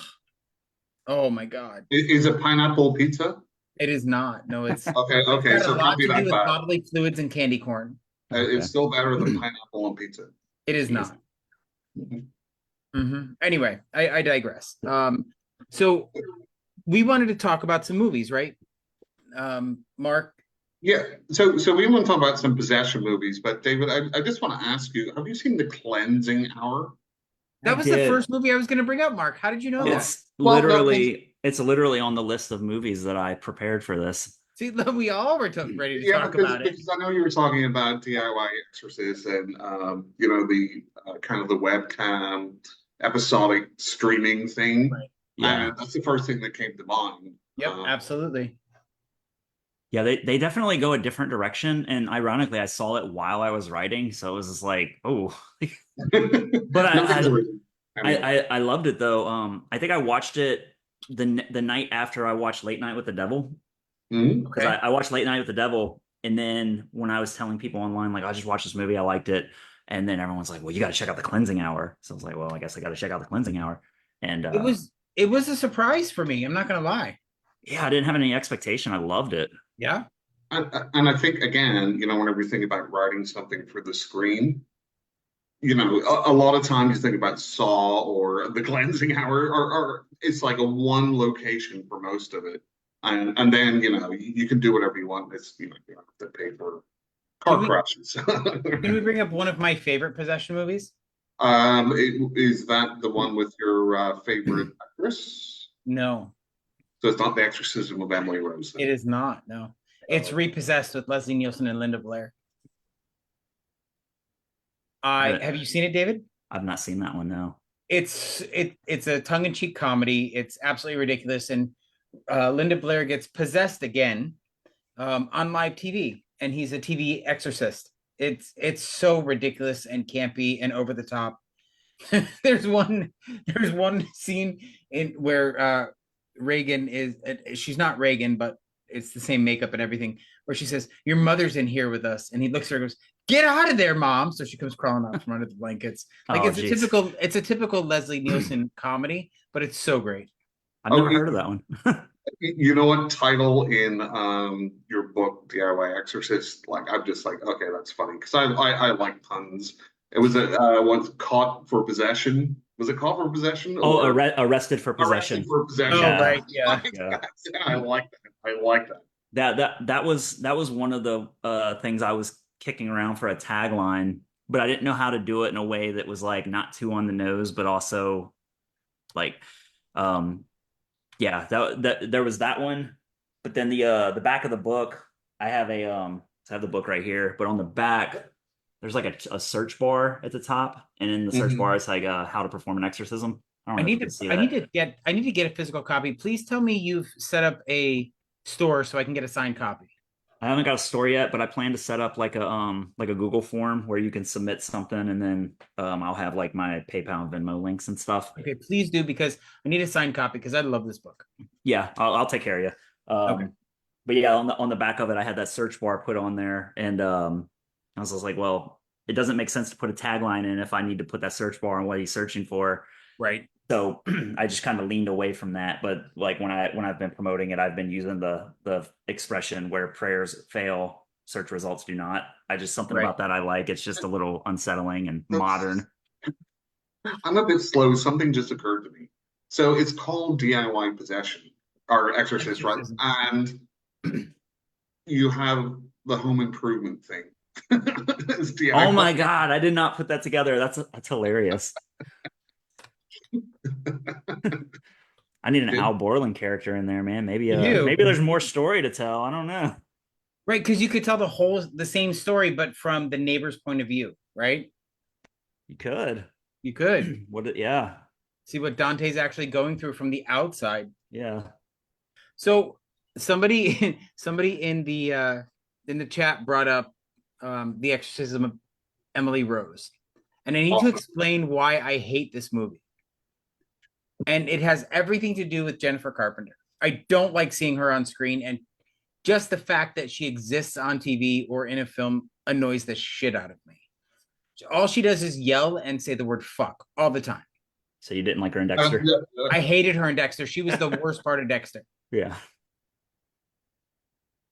Oh my God. Is it pineapple pizza? It is not. No, Okay, it's okay, got so a it can't lot be to do that with bad. bodily fluids and candy corn. Okay. It's still better than pineapple on pizza. It is Jeez. not. Anyway, I digress. So we wanted to talk about some movies, right? Mark, Yeah, so we want to talk about some possession movies, but David, I just want to ask you, have you seen The Cleansing Hour? I that was the did. first movie I was going to bring up. Mark, how did you know that? Well, no, It's literally on the list of movies that I prepared for this. See, look, we all were ready to yeah, talk about it. because I know you were talking about DIY Exorcist and you know the kind of the webcam episodic streaming thing, Right. Yeah. and that's the first thing that came to mind. Yep, absolutely. Yeah, they definitely go a different direction. And ironically, I saw it while I was writing. So it was just like, oh. But Nothing's written. Anyway. I loved it though. I think I watched it the night after I watched Late Night with the Devil. Mhm. Because Okay. I watched Late Night with the Devil, and then when I was telling people online, like, I just watched this movie, I liked it, and then everyone's like, well, you got to check out The Cleansing Hour. So I was like, well, I guess I got to check out The Cleansing Hour. And It was a surprise for me. I'm not going to lie. yeah, I didn't have any expectation. I loved it. Yeah. And I think again, you know, whenever you think about writing something for the screen, you know, a lot of times you think about Saw or The Cleansing Hour, or it's like a one location for most of it, and then you know you can do whatever you want. It's you know you don't have to pay for Can car we crashes. can we bring up one of my favorite possession movies? Is that the one with your favorite actress? No, So it's not the Exorcism of Emily Rose it then. is not. No. It's Repossessed with Leslie Nielsen and Linda Blair. I I, have you seen it, David? I've not seen that one, no. It's a tongue-in-cheek comedy. It's absolutely ridiculous, and Linda Blair gets possessed again on live TV, and he's a TV exorcist. It's so ridiculous and campy and over the top. there's one there's one scene in where Reagan is she's not Reagan, but it's the same makeup and everything, where she says, "Your mother's in here with us," and he looks at her and goes, "Get out of there, mom!" So she comes crawling out from under the blankets. Like Oh, geez. it's a typical Leslie Nielsen comedy, but it's so great. I've Oh, never heard of that one. you know what title in your book DIY Exorcist? Like I'm just like, okay, that's funny because I like puns. It was a once caught for possession. Was it caught for possession Oh, or Arrested for arrested Possession. for possession? Oh, Yeah, right, yeah. Like, yeah. I like that. I like that. That was one of the things I was kicking around for a tagline, but I didn't know how to do it in a way that was like not too on the nose, but also like um yeah, that there was that one. But then the back of the book, I have I have the book right here, but on the back there's like a search bar at the top, and in the search bar Mhm. it's like how to perform an exorcism. I don't I know if need you can to see I need that. to get I need to get a physical copy. Please tell me you've set up a store so I can get a signed copy. I haven't got a store yet, but I plan to set up like a Google form where you can submit something, and then I'll have like my PayPal and Venmo links and stuff. Okay, please do, because I need a signed copy because I love this book. Yeah, I'll take care of you. Okay. But yeah, on the back of it, I had that search bar put on there, and I was just like, well, it doesn't make sense to put a tagline in if I need to put that search bar on what he's searching for. Right. So I just kind of leaned away from that. But like when I've been promoting it, I've been using the expression where prayers fail, search results do not. I just something Right. about that I like. It's just a little unsettling and That's- modern. I'm a bit slow. Something just occurred to me. So it's called DIY possession or exorcist, right? Exorcism. And you have the home improvement thing. It's Oh my DIY. God, I did not put that together. That's hilarious. I need an Al Borland character in there, man. You do. Maybe there's more story to tell. I don't know. Right, because you could tell the same story, but from the neighbor's point of view, right? You could. You could Yeah. see what Dante's actually going through from the outside. Yeah. So somebody in the chat brought up the Exorcism of Emily Rose. And I need to Awesome. explain why I hate this movie. And it has everything to do with Jennifer Carpenter. I don't like seeing her on screen, and just the fact that she exists on TV or in a film annoys the shit out of me. All she does is yell and say the word fuck all the time. So you didn't like her in Uh, Dexter? I hated her in Dexter. She was the worst part of Dexter. Yeah.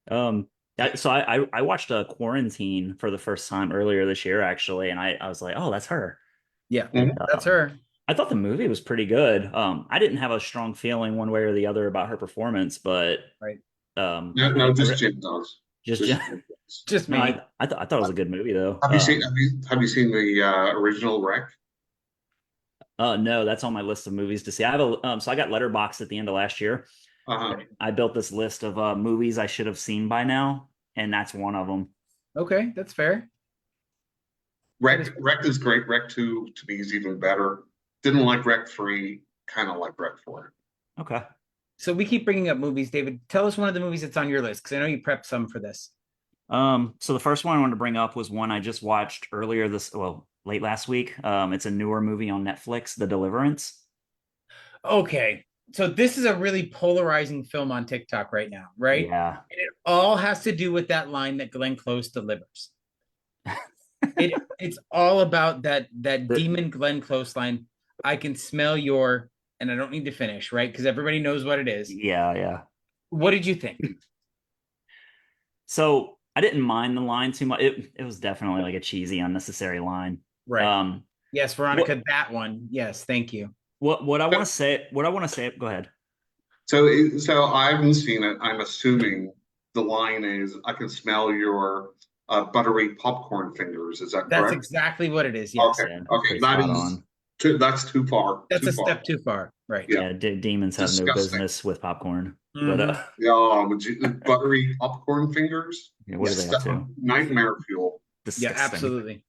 Um, so I watched a Quarantine for the first time earlier this year, actually, and I was like, oh, that's her. Yeah, And that's her. I thought the movie was pretty good. I didn't have a strong feeling one way or the other about her performance, but Right. no, I no, just Jim does. just Just Jim does. Just no, me. I thought it was a good movie though. Have you seen the original Wreck? No, that's on my list of movies to see. I have so I got Letterboxd at the end of last year. Uh-huh. I built this list of movies I should have seen by now, and that's one of them. Okay, that's fair. That is Wreck is great. Wreck 2 to me is even better. Didn't like Wreck 3, kind of like Wreck 4. Okay. So we keep bringing up movies, David. Tell us one of the movies that's on your list because I know you prepped some for this. So the first one I wanted to bring up was one I just watched earlier late last week. It's a newer movie on Netflix, The Deliverance. Okay, so this is a really polarizing film on TikTok right now, right? Yeah. And it all has to do with that line that Glenn Close delivers. It's all about that The- demon Glenn Close line. I can smell your, and I don't need to finish, right? Because everybody knows what it is. yeah, yeah. What did you think? So I didn't mind the line too much. It was definitely like a cheesy, unnecessary line. Right. Um, Yes, what Veronica, that one. Yes, thank you. what I want to say, go ahead. So I haven't seen it. I'm assuming the line is, "I can smell your buttery popcorn fingers." Is that That's correct? exactly what it is. Yes. Okay. Yeah, Okay. pretty That spot is on. that's too far. That's Too a far. step too far. Right. Yeah. Yeah, demons have no Disgusting. business with popcorn. But Mhm. Yeah, buttery popcorn fingers. yeah, what are they up to? Nightmare fuel. Yeah, Disgusting. absolutely.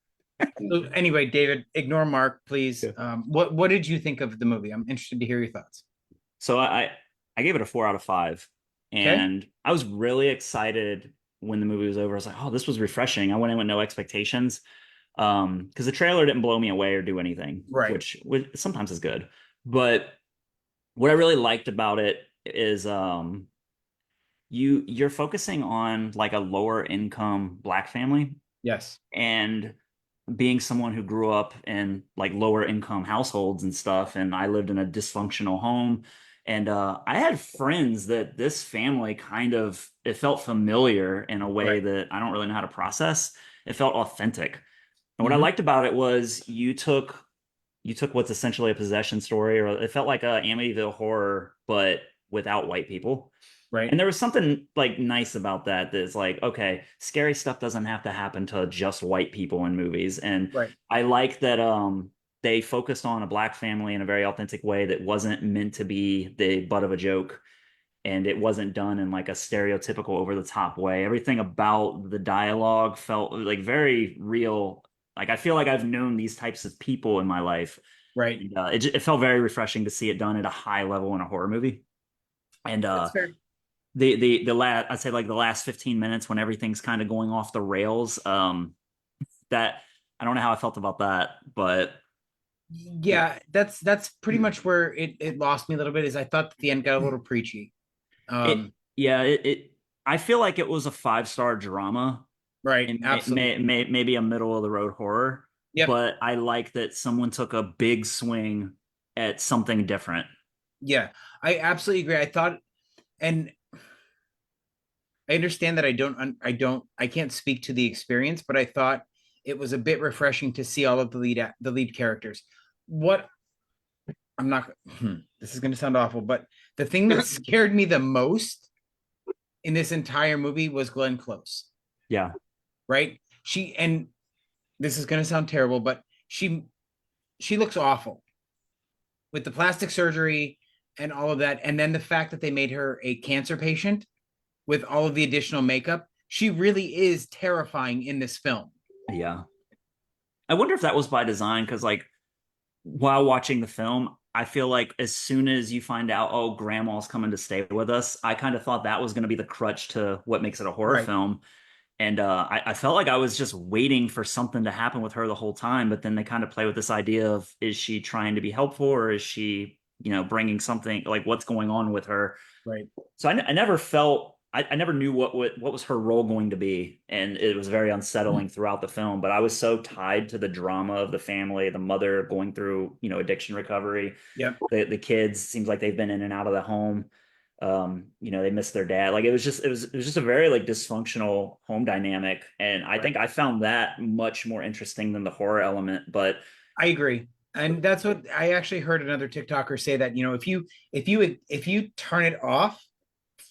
So anyway, David, ignore Mark, please. Yeah. What did you think of the movie? I'm interested to hear your thoughts. So I gave it a 4 out of 5, Okay. and I was really excited when the movie was over. I was like, oh, this was refreshing. I went in with no expectations, because the trailer didn't blow me away or do anything, Right. which sometimes is good. But what I really liked about it is you're focusing on like a lower income black family, Yes. and being someone who grew up in like lower income households and stuff, and I lived in a dysfunctional home, and I had friends that this family kind of, it felt familiar in a way Right. that I don't really know how to process. It felt authentic. And what I Mhm. liked about it was you took what's essentially a possession story, or it felt like a Amityville horror, but without white people. Right. And there was something like nice about that. That's like, okay, scary stuff doesn't have to happen to just white people in movies. And Right. I like that they focused on a black family in a very authentic way that wasn't meant to be the butt of a joke. And it wasn't done in like a stereotypical over the top way. Everything about the dialogue felt like very real. Like I feel like I've known these types of people in my life. Right. And, it felt very refreshing to see it done at a high level in a horror movie. And That's fair. the last, I'd say like the last 15 minutes when everything's kind of going off the rails, that I don't know how I felt about that, but Yeah, that's pretty much where it lost me a little bit. Is I thought that the end got a little preachy. it yeah, it I feel like it was a 5-star drama Right. and Absolutely. maybe a middle of the road horror, Yep. but I like that someone took a big swing at something different. Yeah, I absolutely agree. I thought, and I understand that I can't speak to the experience, but I thought it was a bit refreshing to see all of the lead characters. What I'm not, this is going to sound awful, but the thing that scared me the most in this entire movie was Glenn Close, Yeah. right? And this is going to sound terrible, but she looks awful with the plastic surgery and all of that. And then the fact that they made her a cancer patient with all of the additional makeup, she really is terrifying in this film. Yeah. I wonder if that was by design, because like while watching the film, I feel like as soon as you find out, oh, grandma's coming to stay with us, I kind of thought that was going to be the crutch to what makes it a horror Right. film. And I felt like I was just waiting for something to happen with her the whole time. But then they kind of play with this idea of, is she trying to be helpful, or is she, bringing something, like what's going on with her? Right. So I never felt I never knew what was her role going to be, and it was very unsettling throughout the film. But I was so tied to the drama of the family, the mother going through, addiction recovery, Yep. the kids seems like they've been in and out of the home. They miss their dad. Like it was just a very like dysfunctional home dynamic, and I think I found that much more interesting than the horror element. But I agree. And that's what I actually heard another TikToker say, that, if you turn it off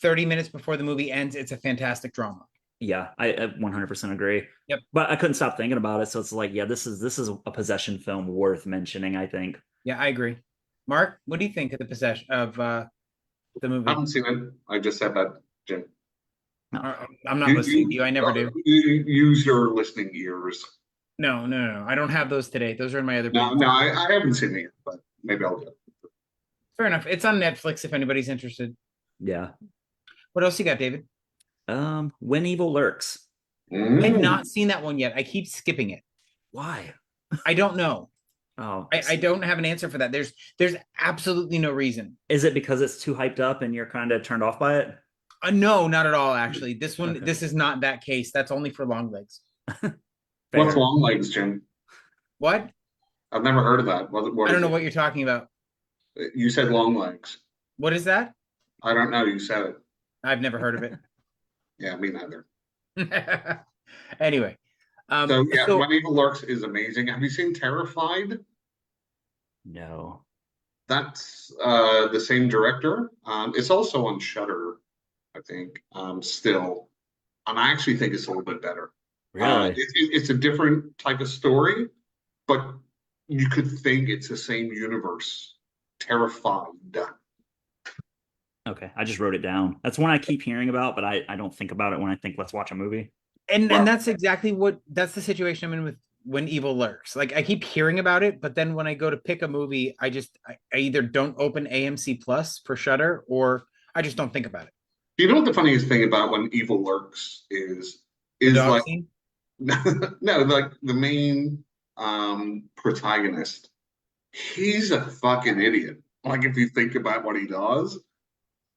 30 minutes before the movie ends, it's a fantastic drama. yeah, I 100% agree. Yep. But I couldn't stop thinking about it, so it's like, yeah, this is a possession film worth mentioning, I think. Yeah, I agree. Mark, what do you think of the possession of the I movie? haven't seen it. I just said that, Jim. I'm not You, listening to you. I never do. you use your listening ears. No, no, no, no. I don't have those today. Those are in my other No, booth. no, I haven't seen it yet, but maybe I'll do it. Fair enough. It's on Netflix if anybody's interested. Yeah. What else you got, David? When Evil Lurks. I've not seen that one yet. I keep skipping it. Why? I don't know. Oh, I don't have an answer for that. There's absolutely no reason. is it because it's too hyped up and you're kind of turned off by it? No, not at all. Actually, this one, Okay. this is not that case. That's only for long legs. What's Fair. long legs, Jim? What? I've never heard of that. What I don't is know it? what you're talking about. You said long legs. What is that? I don't know. You said it. I've never heard of Yeah, me neither. it. Anyway, So yeah, so When Evil Lurks is amazing. Have you seen Terrified? No. That's the same director. It's also on Shudder, I think. Still, and I actually think it's a little bit better. Really? It's a different type of story, but you could think it's the same universe. Terrified. Okay, I just wrote it down. That's one I keep hearing about, but I don't think about it when I think let's watch a movie. and Well, that's exactly that's the situation I'm in with When Evil Lurks. Like, I keep hearing about it, but then when I go to pick a movie, I either don't open AMC Plus for Shudder, or I just don't think about it. you know what the funniest thing about When Evil Lurks is? The Is dog like scene. no, like the main protagonist, he's a fucking idiot. Like if you think about what he does,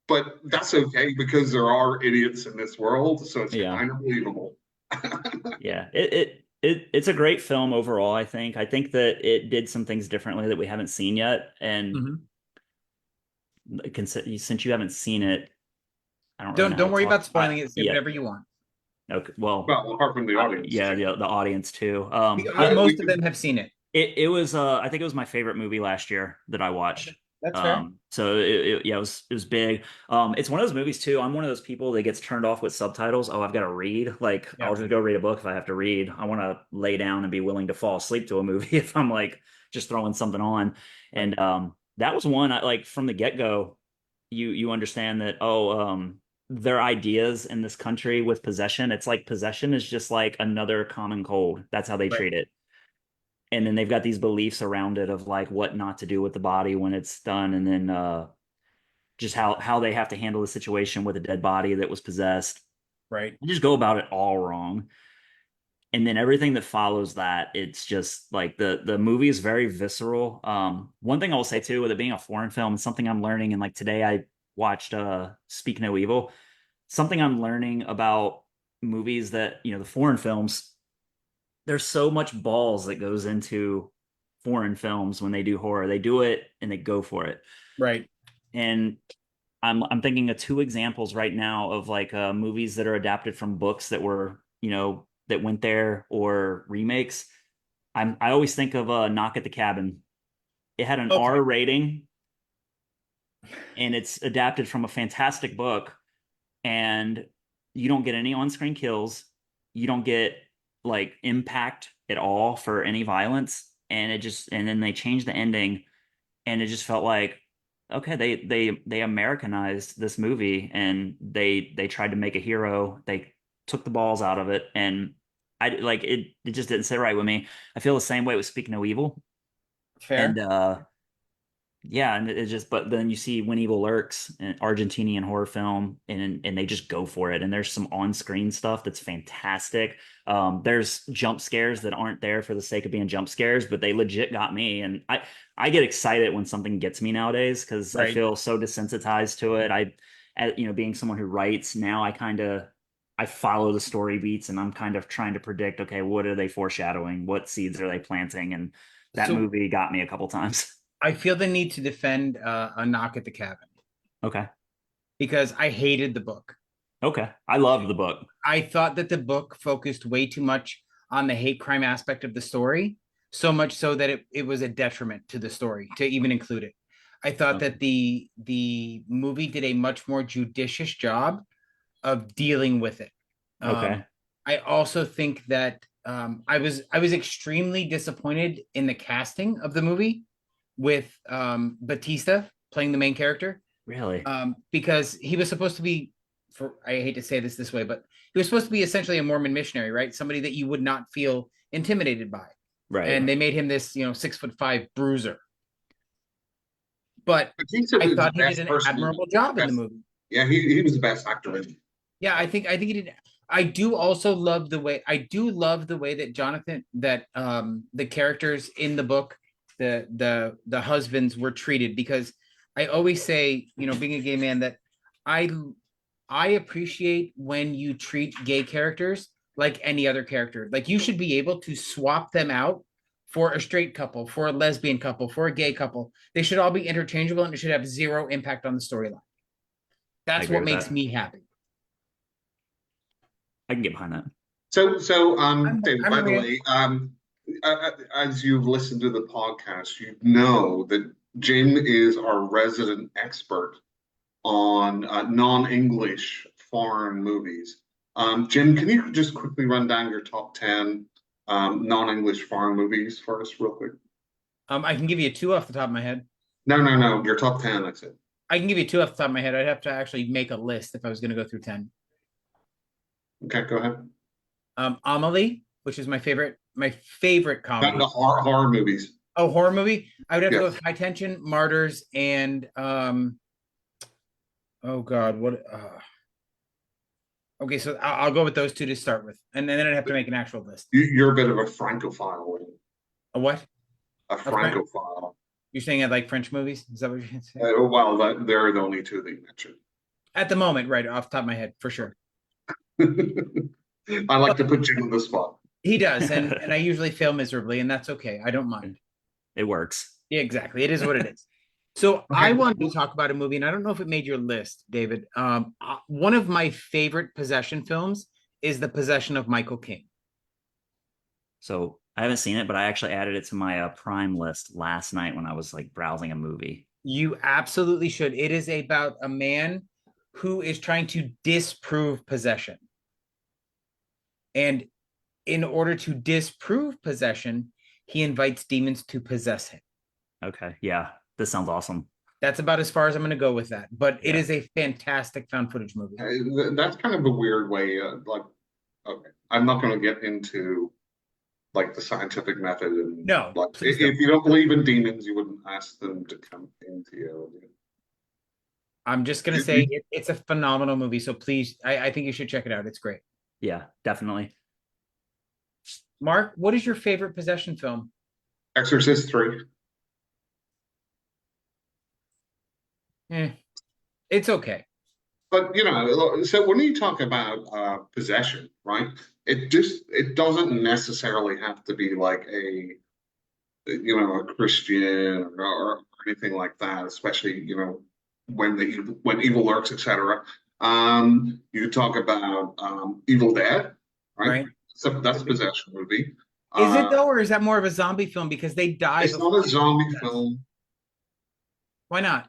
but that's okay because there are idiots in this world, so it's Yeah. kind of believable. Yeah. It's a great film overall, I think. I think that it did some things differently that we haven't seen yet. And since you haven't seen it, I don't really know Don't how worry to about talk. spoiling it. Say Yeah. whatever you want. Okay. Well, Well, apart from the audience, yeah, the audience too. Most of them have seen it. It was I think it was my favorite movie last year that I watched. That's fair. So yeah, it was big. It's one of those movies too. I'm one of those people that gets turned off with subtitles. Oh, I've got to read. Like Yeah. I'll just go read a book if I have to read. I want to lay down and be willing to fall asleep to a movie if I'm like just throwing something on. And that was one I like from the get-go. You understand that their ideas in this country with possession, it's like possession is just like another common cold. That's how they Right. treat it. And then they've got these beliefs around it of like what not to do with the body when it's done, and then just how they have to handle the situation with a dead body that was possessed. Right. They just go about it all wrong. And then everything that follows that, it's just like the movie is very visceral. One thing I will say too, with it being a foreign film, it's something I'm learning. And like today I watched Speak No Evil. Something I'm learning about movies that, the foreign films, there's so much balls that goes into foreign films when they do horror. They do it and they go for it. Right. And I'm thinking of two examples right now of like movies that are adapted from books that were, that went there, or remakes. I always think of Knock at the Cabin. It had an Okay. R rating, and it's adapted from a fantastic book, and you don't get any on-screen kills. You don't get like impact at all for any violence, and then they changed the ending, and it just felt like, okay, they Americanized this movie, and they tried to make a hero. They took the balls out of it, and I like it just didn't sit right with me. I feel the same way with Speak No Evil. Fair. And yeah, and it just, but then you see When Evil Lurks, an Argentinian horror film, and they just go for it. And there's some on-screen stuff that's fantastic. There's jump scares that aren't there for the sake of being jump scares, but they legit got me. And I get excited when something gets me nowadays because I Right. feel so desensitized to it. being someone who writes now, I follow the story beats, and I'm kind of trying to predict, okay, what are they foreshadowing? What seeds are they planting? And that So movie got me a couple times. I feel the need to defend A Knock at the Cabin Okay. because I hated the book. Okay. I loved the book. I thought that the book focused way too much on the hate crime aspect of the story, so much so that it was a detriment to the story to even include it. I thought Okay. that the movie did a much more judicious job of dealing with it. Okay. I also think that I was extremely disappointed in the casting of the movie with Batista playing the main character, Really? because he was supposed to be, for I hate to say this way, but he was supposed to be essentially a Mormon missionary, right? Somebody that you would not feel intimidated by, Right. and they made him this 6'5" bruiser. But Batista I was the thought he did best an person. admirable job in the Best, movie. yeah, he was the best actor in it. Yeah, I think he did. I do also love the way that Jonathan, that the characters in the book, the husbands were treated, because I always say, being a gay man, that I I appreciate when you treat gay characters like any other character. Like, you should be able to swap them out for a straight couple, for a lesbian couple, for a gay couple. They should all be interchangeable, and it should have zero impact on the storyline. I That's agree what with makes that. me happy. I can get behind that. So, I'm, David, I'm by the Maria. way, as you've listened to the podcast, you know that Jim is our resident expert on non-English foreign movies. Jim, can you just quickly run down your top 10 non-English foreign movies for us, real quick? I can give you two off the top of my head. No, your top 10, that's it. I can give you two off the top of my head. I'd have to actually make a list if I was going to go through 10. Okay, go ahead. Amelie, which is my favorite comedy. The horror movies. Oh, horror movie. I would have to go Yes. with High Tension, Martyrs, and oh God, what? Okay, so I'll go with those two to start with, and then I'd have to make an actual list. You're a bit of a Francophile, A what? a Francophile. You're saying I like French movies? Is that what you're saying? Well, they're the only two that you mentioned. At the moment, right off the top of my head, for sure. I like to put Jim on the spot. He does, and I usually fail miserably, and that's okay. I don't mind. It works. Yeah, exactly. It is what it is. So I wanted to talk about a movie, and I don't know if it made your list, David. One of my favorite possession films is The Possession of Michael King. So I haven't seen it, but I actually added it to my Prime list last night when I was like browsing a movie. You absolutely should. It is about a man who is trying to disprove possession. And in order to disprove possession, he invites demons to possess him. Okay. Yeah. This sounds awesome. That's about as far as I'm going to go with that. But it Yeah. is a fantastic found footage movie. That's kind of a weird way. Okay, I'm not going to get into like the scientific method and No, like please if don't. you don't believe in demons, you wouldn't ask them to come into you. I'm just going to say it's a phenomenal movie. So please, I think you should check it out. It's great. Yeah, definitely. Mark, what is your favorite possession film? Exorcist 3. It's okay. But so when you talk about possession, right? It doesn't necessarily have to be like a Christian or anything like that, especially when evil lurks, etc. You talk about Evil Dead, right? Right. So that's a possession movie. Is it though, or is that more of a zombie film because they die? It's not a zombie film Why not?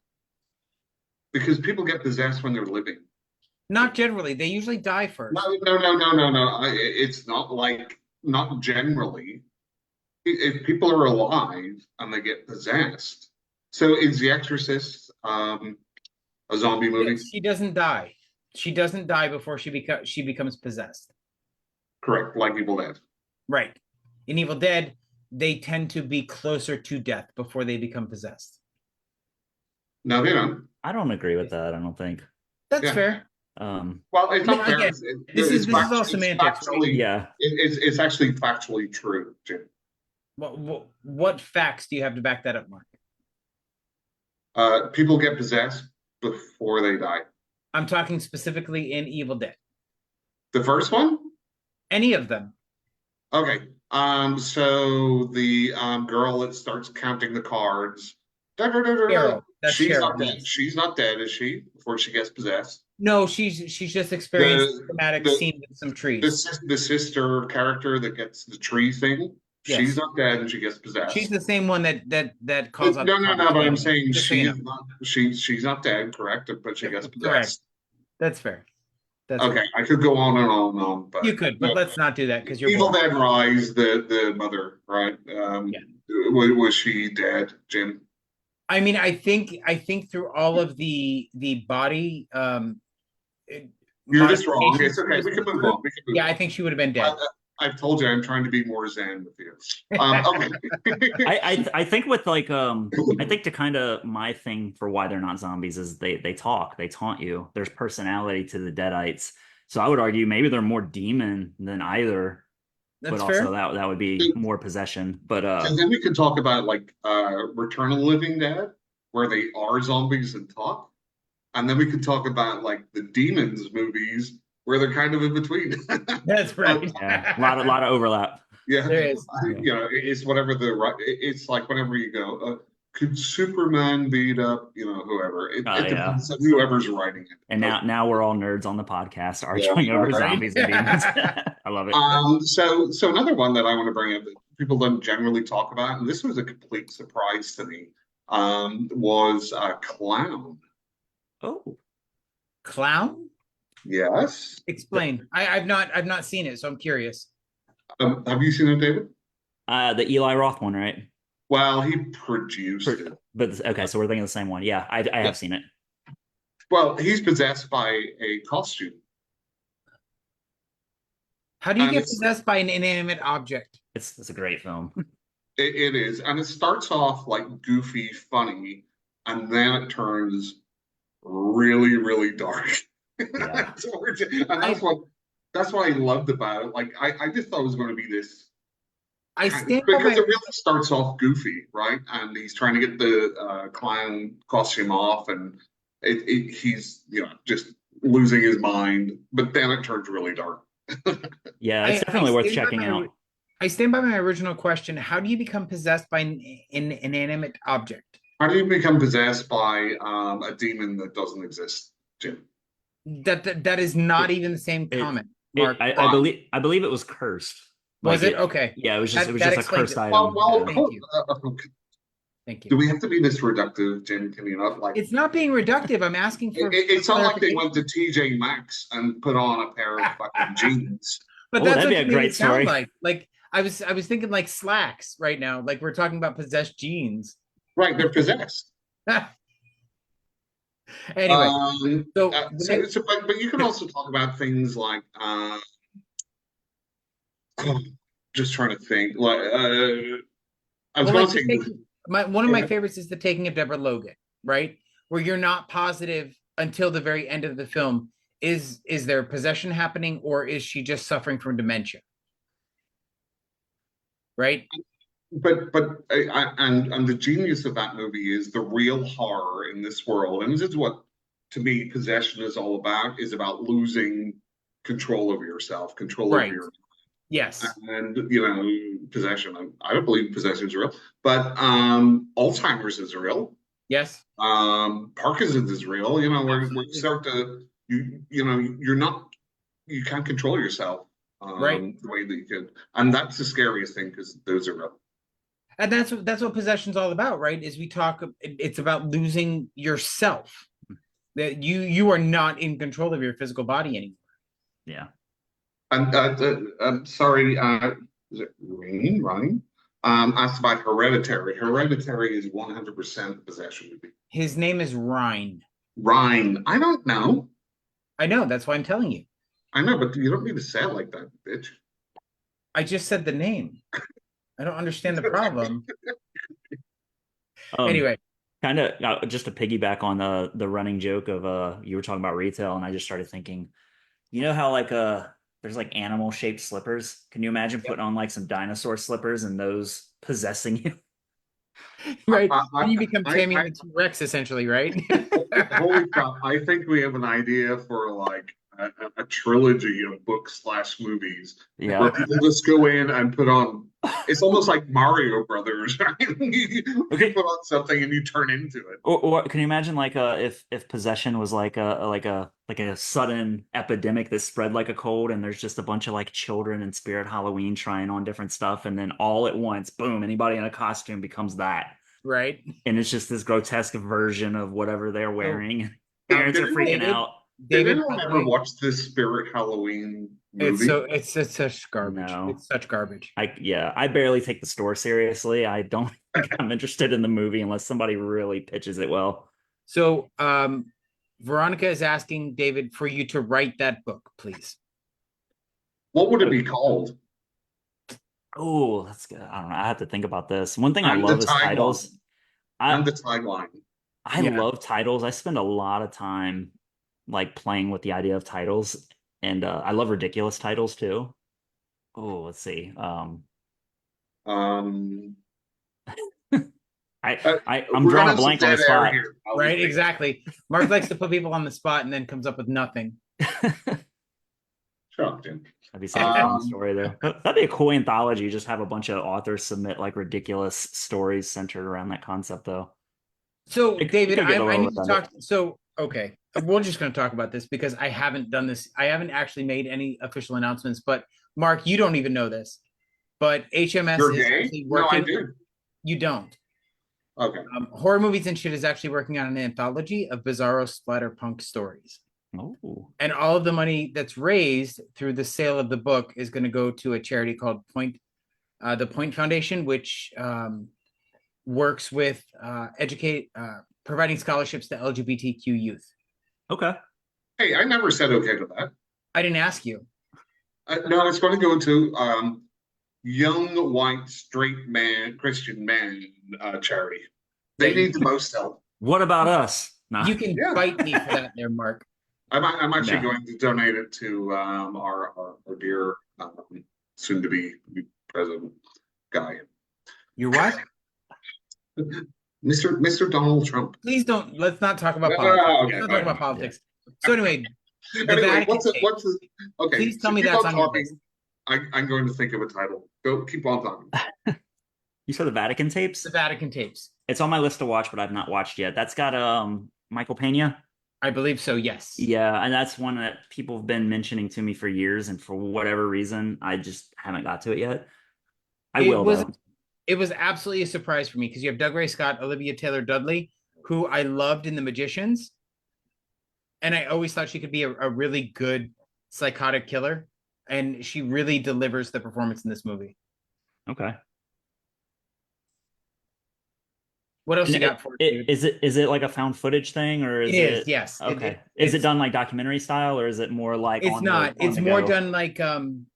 because people get possessed when they're living. Not generally. They usually die first. No. It's not generally. If people are alive and they get possessed, so is The Exorcist a zombie movie? She doesn't die. She doesn't die before she becomes possessed. Correct, like Evil Dead. Right. In Evil Dead, they tend to be closer to death before they become possessed. No, they don't. I don't agree with that. I don't think. That's Yeah. fair. Well, it's not fair. Again, this is all it's semantics, right? Yeah. It's actually factually true, Jim. What facts do you have to back that up, Mark? People get possessed before they die. I'm talking specifically in Evil Dead. The first one? Any of them. Okay. So the girl that starts counting the cards. Da, da, da, da, da. Cheryl. That's She's Cheryl. not dead. Yes. She's not dead, is she? Before she gets possessed. No, she's just experienced a The traumatic the scene with some the, trees. the sister character that gets the tree thing. She's Yes. not dead, and she gets She's possessed. the same one that calls out No, the no, no. cards, But by I'm the way. saying Just so you know. she's not dead, correct? But she Yep, gets correct. possessed. That's fair. That's Okay, fair. I could go on and on and on, You but could, but let's not do that because you're Evil boring. Dead Rise, the mother, right? Yeah. Was she dead, Jim? I mean, I think through all of the body You're just wrong. modifications It's she okay. was We can put move through, on. We can move yeah, I on. think she would have been I, dead. I've told you I'm trying to be more zen with you. Okay. I think with like I think to kind of my thing for why they're not zombies is they talk, they taunt you. There's personality to the Deadites. So I would argue maybe they're more demon than either, but That's also fair. that would be more possession. But And then we can talk about like Return of the Living Dead, where they are zombies and talk. And then we could talk about like the Demons movies, where they're kind of in between. That's right. yeah, a lot of overlap. Yeah, There is. it's whatever the right. It's like whenever you go, could Superman beat up, whoever? It Yeah. depends on whoever's writing it. And now we're all nerds on the podcast Yeah, arguing over right. zombies and demons. I love it. So another one that I want to bring up that people don't generally talk about, and this was a complete surprise to me, was Clown. Oh, Clown? Yes. Explain. I've not seen it, so I'm curious. Have you seen it, David? the Eli Roth one, right? Well, he produced it. But okay, so we're thinking the same one. Yeah, I have seen it. Well, he's possessed by a costume. How do you And get it's- possessed by an inanimate object? It's a great film. It is, and it starts off like goofy, funny, and then it turns really, really dark. Yeah. And that's what I loved about it. Like I just thought it was going to be this I stand by because my it really starts off goofy, right? And he's trying to get the clown costume off, and he's just losing his mind. But then it turns really dark. Yeah, it's I definitely worth stand by checking out. I stand by my original question. How do you become possessed by an inanimate object? How do you become possessed by a demon that doesn't exist, Jim? That is not even the same comment, Mark. I believe it was cursed. Was Like it? Okay. Yeah, it was just That a explains cursed it. item. Well, Thank you. Thank do you. we have to be this reductive, Jim? Can you not like? It's not being reductive. I'm asking for. It's not like they clarification. went to TJ Maxx and put on a pair of fucking jeans. But Oh, that's that'd what be a you made great it sound story. like. Like I was thinking like slacks right now. Like we're talking about possessed jeans. Right, they're possessed. Anyway, But you can also talk about things like just trying to think like I was going to say one of my favorites is the taking of Deborah Logan, right? Where you're not positive until the very end of the film. Is there possession happening, or is she just suffering from dementia? Right. And the genius of that movie is the real horror in this world, and this is what to me possession is all about. Is about losing control of yourself, control of Right. your. Yes. And possession. I don't believe possession is real, but Alzheimer's is real. Yes. Parkinson's is real. Where Absolutely. you start to you can't control yourself Right. the way that you could, and that's the scariest thing because those are real. And that's what possession's all about, right? Is it's about losing yourself. That you are not in control of your physical body anymore. Yeah. And I'm sorry, is it Ryan? Asked about Hereditary. Hereditary is 100% possession movie. His name is Ryan. Ryan, I don't know. I know, that's why I'm telling you. I know, but you don't need to say it like that, bitch. I just said the name. I don't understand the problem. Anyway, kind of just to piggyback on the running joke of you were talking about retail, and I just started thinking, how like there's like animal shaped slippers. Can you imagine putting on like some dinosaur slippers and those possessing you? Right? I, Then you become I, Tammy I, the T-Rex, essentially, right? Holy crap! I think we have an idea for like a trilogy of books slash movies where Yeah. people just go in and put on. It's almost like Mario Brothers, right? You Okay. put on something and you turn into it. Or can you imagine like if possession was like a sudden epidemic that spread like a cold, and there's just a bunch of like children in Spirit Halloween trying on different stuff, and then all at once, boom, anybody in a costume becomes that, Right. and it's just this grotesque version of whatever they're So, wearing. Parents Did are freaking anyone, David, out. did David, anyone by the ever way, watch this Spirit Halloween it's movie? so it's such garbage. No. It's such garbage. I barely take the store seriously. I don't think I'm interested in the movie unless somebody really pitches it well. So, Veronica is asking David for you to write that book, please. What would it be called? Oh, that's good. I don't know. I have to think about this. One thing I And the love is tagline. titles. I And the tagline. I Yeah. love titles. I spend a lot of time like playing with the idea of titles, and I love ridiculous titles too. Oh, let's see. Um, I uh, I'm we're drawing gonna a have some blank on the dead air spot. here. I'll Right, just say that. exactly. Mark likes to put people on the spot and then comes up with nothing. Shut up, Jim. That'd be such a fun Um, story, though. That'd be a cool anthology. Just have a bunch of authors submit like ridiculous stories centered around that concept, though. So, It David, could get a I little need to redundant. talk. So, okay, we're just going to talk about this because I haven't done this. I haven't actually made any official announcements. But Mark, you don't even know this, but HMS you're is gay? actually No, I working. do. You don't. Okay. Horror Movies and Shit is actually working on an anthology of bizarro splatterpunk stories. Oh, And all of the money that's raised through the sale of the book is going to go to a charity called the Point Foundation, which works with providing scholarships to LGBTQ youth. okay. Hey, I never said okay to that. I didn't ask you. No, it's going to go to young white straight man Christian man charity. They Yeah, need the most help. What about us? No, you can Yeah, bite me for that, there, Mark. I'm actually no. going to donate it to our dear soon to be president guy, You're what? Mr. Donald Trump. Please don't. Let's not talk about No, politics. okay, Let's not talk okay. about politics. So anyway, the Anyway, Vatican tape. okay? Please So tell me keep that's on on your talking. list. I'm going to think of a title. Go, keep on talking. You saw the Vatican tapes? The Vatican tapes. It's on my list to watch, but I've not watched yet. That's got Michael Pena. I believe so. Yes. Yeah, and that's one that people have been mentioning to me for years, and for whatever reason, I just haven't got to it yet. I It will was though. it was absolutely a surprise for me because you have Doug Ray Scott, Olivia Taylor Dudley, who I loved in The Magicians, and I always thought she could be a really good psychotic killer, and she really delivers the performance in this movie. Okay. What else And you got for it, David? is it like a found footage thing, or is It is, it yes. okay? Is it done like documentary style, or is it more like It's not. on It's the more go? done like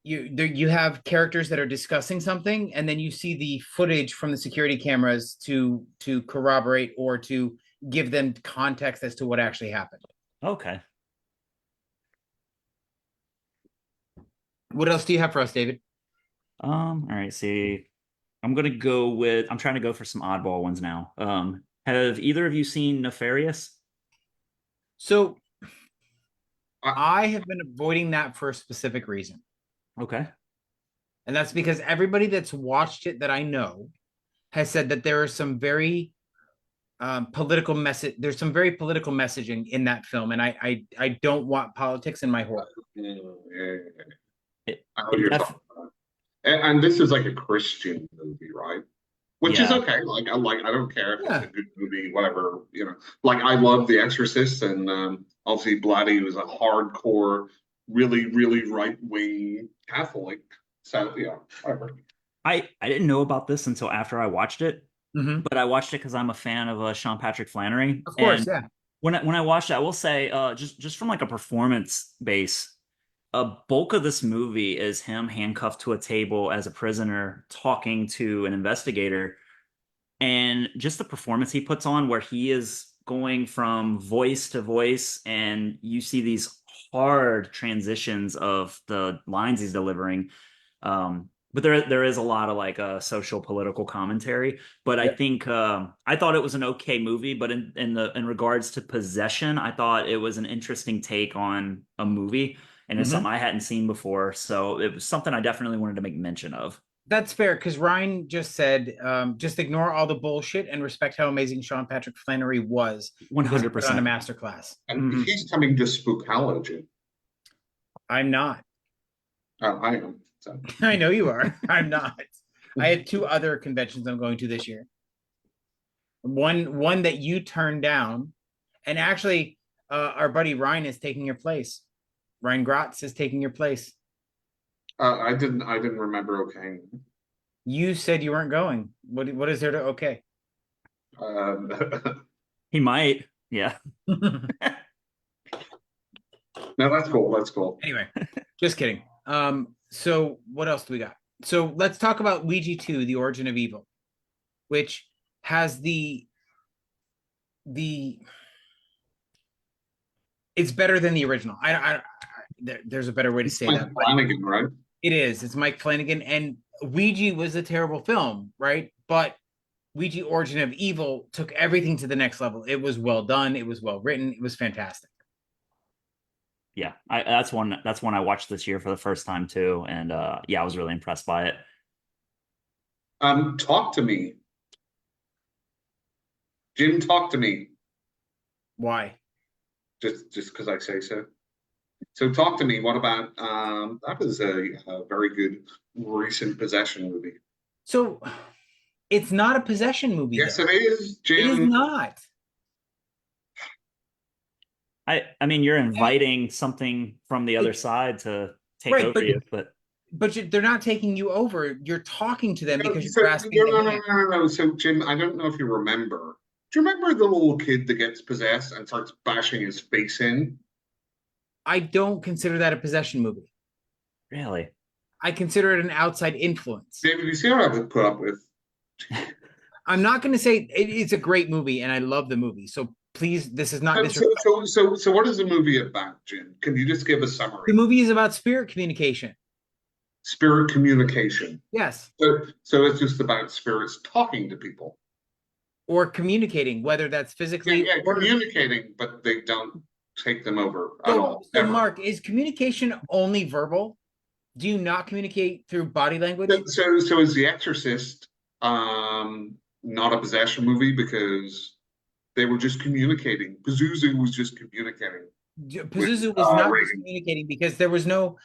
you have characters that are discussing something, and then you see the footage from the security cameras to corroborate or to give them context as to what actually happened. Okay. What else do you have for us, David? All right, see. I'm trying to go for some oddball ones now. Have either of you seen Nefarious? So I, I have been avoiding that for a specific reason. Okay. And that's because everybody that's watched it that I know has said that there are some very political message. There's some very political messaging in that film, and I don't want politics in my horror. yeah, yeah, It, I know what it you're def talking about. And this is like a Christian movie, right? Which is yeah. okay. I don't care if it's Yeah. a good movie, whatever, you know. Like I love The Exorcist, and obviously Blatty was a hardcore, really, really right wing Catholic. So yeah, whatever. I didn't know about this until after I watched it, Mhm. but I watched it because I'm a fan of Sean Patrick Flannery. Of course, And yeah. when I watched it, I will say, just from like a performance base, a bulk of this movie is him handcuffed to a table as a prisoner talking to an investigator, and just the performance he puts on where he is going from voice to voice, and you see these hard transitions of the lines he's delivering. but there is a lot of like social political commentary. But I Yep. think I thought it was an okay movie. But in regards to possession, I thought it was an interesting take on a movie, and it's Mhm. something I hadn't seen before. So it was something I definitely wanted to make mention of. That's fair because Ryan just said, just ignore all the bullshit and respect how amazing Sean Patrick Flannery was One because he hundred put on a percent. masterclass. And Mhm. he's coming to Spookology. I'm not. I am. So. I know you are. I'm not. I had two other conventions I'm going to this year. One that you turned down, and actually, our buddy Ryan is taking your place. Ryan Gratz is taking your place. I didn't remember okaying. You said you weren't going. What is there to okay? Um, He might. Yeah. no, that's cool. That's cool. Anyway, just kidding. So what else do we got? So let's talk about Ouija 2, The Origin of Evil, which has the it's better than the original. There's a better way to It's say Mike that, but Flanagan, right? it is. It's Mike Flanagan, and Ouija was a terrible film, right? But Ouija Origin of Evil took everything to the next level. It was well done. It was well written. It was fantastic. Yeah. That's one I watched this year for the first time too. And yeah, I was really impressed by it. Talk to me, Jim. Talk to me, Why? just because I say so. So talk to me. What about that was a very good recent possession movie. So it's not a possession movie, Yes, though. it is, It is Jim. not. I mean, you're inviting something from the other side to take Right, over you, but they're not taking you over. You're talking to them No, because so, you're grasping no, the no, no, hand. no, no, no. So, Jim, I don't know if you remember. Do you remember the little kid that gets possessed and starts bashing his face in? I don't consider that a possession movie. really. I consider it an outside influence. David, you see what I would put up with? I'm not going to say it's a great movie, and I love the movie. So please, this is not So, disrespectful. what is the movie about, Jim? Can you just give a summary? The movie is about spirit communication. Spirit communication. Yes, So it's just about spirits talking to people. or communicating, whether that's Yeah, physically yeah, or. communicating, but they don't take them over at So, all. so Ever. Mark, is communication only verbal? Do you not communicate through body language? So is The Exorcist not a possession movie because they were just communicating? Pazuzu was just communicating with Pazuzu was not just Reagan. communicating because there was no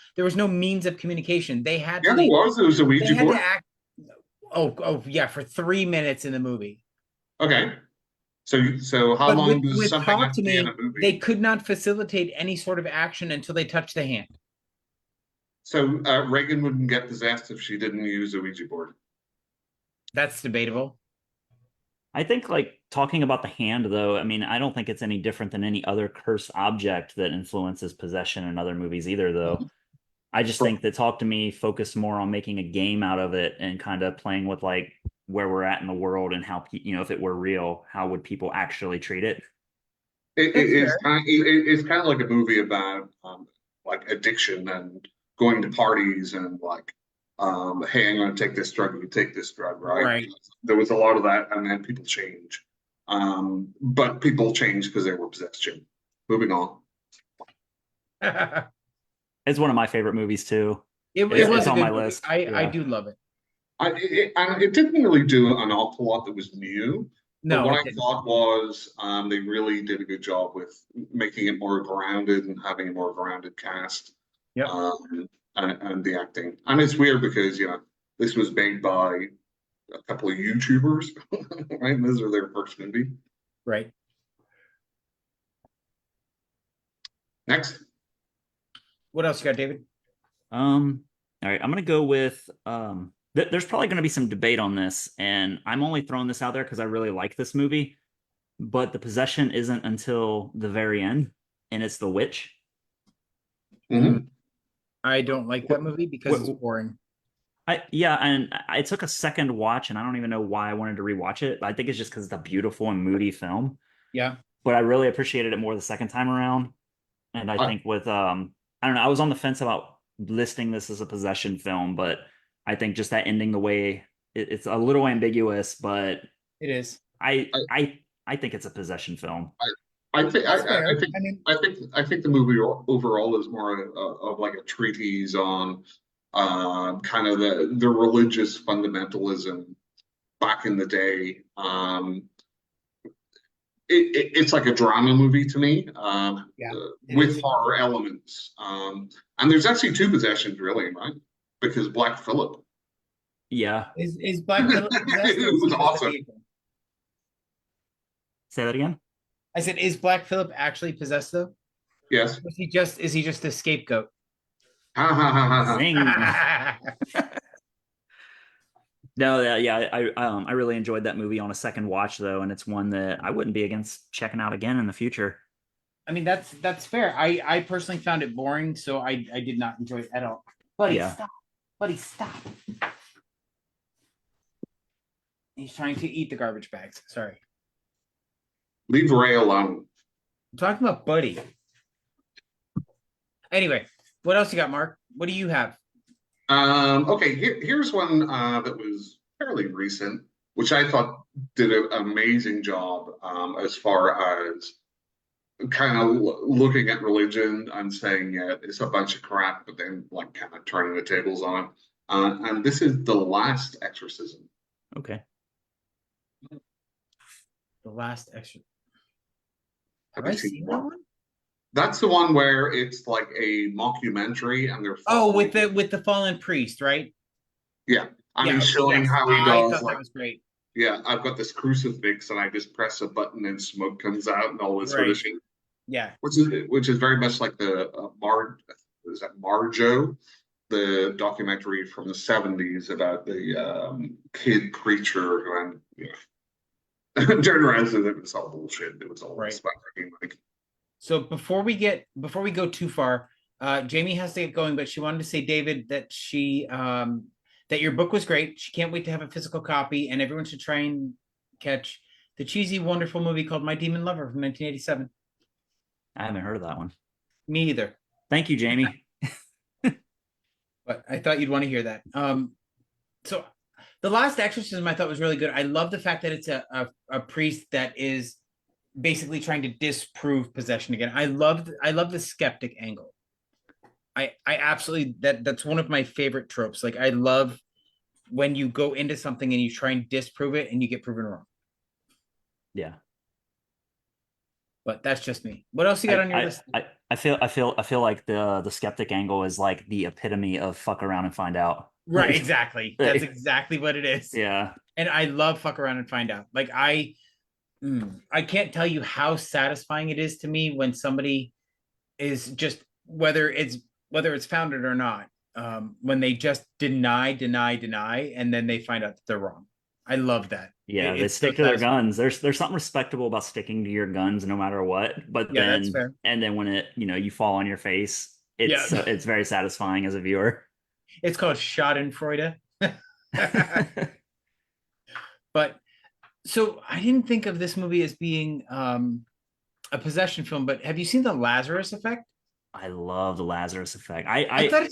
means of communication. They had Yeah, to there was a they Ouija had to board. act. Oh yeah, for 3 minutes in the movie. Okay. So how But long does with something Talk have to to be in a Me, movie? they could not facilitate any sort of action until they touched the hand. So Reagan wouldn't get possessed if she didn't use a Ouija board. That's debatable. I think like talking about the hand though, I mean, I don't think it's any different than any other cursed object that influences possession in other movies either though. I just think that Talk to Me focused more on making a game out of it and kind of playing with like where we're at in the world and how if it were real, how would people actually treat it? That's fair. It's kind of like a movie about like addiction and going to parties and like hey, I'm going to take this drug, you take this drug, right? Right. There was a lot of that, and then people change. But people change because they were possessed. Jim. Moving on. It's one of my favorite movies too. It It's was a on good my movie. list. I Yeah. do love it. And it didn't really do an awful lot that was new. But No, what it I didn't. thought was they really did a good job with making it more grounded and having a more grounded cast. Yep. And the acting. And it's weird because, this was made by a couple of YouTubers, right? And those are their first movie. Right. Next. What else you got, David? All right, I'm gonna go with there's probably gonna be some debate on this, and I'm only throwing this out there because I really like this movie, but the possession isn't until the very end, and it's The Witch. Mhm. I don't like that movie because it's boring. I took a second watch, and I don't even know why I wanted to rewatch it. I think it's just because it's a beautiful and moody film. Yeah. But I really appreciated it more the second time around. And I think with I don't know, I was on the fence about listing this as a possession film, but I think just that ending the way it's a little ambiguous, but It is. I I, I I think it's a possession film. I think That's fair. I mean, I think the movie overall is more of like a treatise on kind of the religious fundamentalism back in the day. It's like a drama movie to me, yeah, it with is. horror elements. And there's actually two possessions, really, right? Because Black Phillip, Yeah. Is Black Phillip possessed, or it is he was just a awesome. vehicle? Say that again. I said, is Black Phillip actually possessed though? Yes. Or is he just a scapegoat? Ha ha ha ha ha. Zing. No, yeah, I really enjoyed that movie on a second watch though, and it's one that I wouldn't be against checking out again in the future. I mean, that's fair. I personally found it boring, so I did not enjoy it at all. Buddy, Yeah. stop. Buddy, stop. He's trying to eat the garbage bags. Sorry. Leave Ray alone. I'm talking about Buddy. Anyway, what else you got, Mark? What do you have? Okay, here's one that was fairly recent, which I thought did an amazing job as far as kind of looking at religion and saying, yeah, it's a bunch of crap, but then like kind of turning the tables on it. And this is The Last Exorcism. Okay. The Last Extra. Have Have you I seen seen that that one? one? That's the one where it's like a mockumentary and they're Oh, following. with the fallen priest, right? Yeah. And Yeah, he's showing yes. how he I does thought like, that was great. yeah, I've got this crucifix and I just press a button and smoke comes out and all this sort of Right. shit. Yeah. Which is very much like the is that Marjo, the documentary from the 70s about the kid preacher who and turned around and said it was all bullshit. It was all Right. like So before we go too far, Jamie has to get going, but she wanted to say, David, that she that your book was great. She can't wait to have a physical copy, and everyone should try and catch the cheesy, wonderful movie called My Demon Lover from 1987. I haven't heard of that one. Me either, Thank you, Jamie. but I thought you'd want to hear that. So The Last Exorcism I thought was really good. I love the fact that it's a priest that is basically trying to disprove possession again. I love the skeptic angle. I absolutely that's one of my favorite tropes. Like I love when you go into something and you try and disprove it and you get proven wrong. Yeah. But that's just me. What else you got on your list? I feel like the skeptic angle is like the epitome of fuck around and find out. Right, Like, exactly. That's exactly what it is. yeah. And I love fuck around and find out. Like I can't tell you how satisfying it is to me when somebody is just whether it's founded or not, when they just deny, and then they find out that they're wrong. I love that. Yeah, they It's stick so to their satisfying. guns. There's something respectable about sticking to your guns no matter what. But Yeah, then that's fair. and then when you fall on your face, Yeah. it's very satisfying as a viewer. It's called Schadenfreude. But so I didn't think of this movie as being a possession film, but have you seen The Lazarus Effect? I love the Lazarus Effect. I thought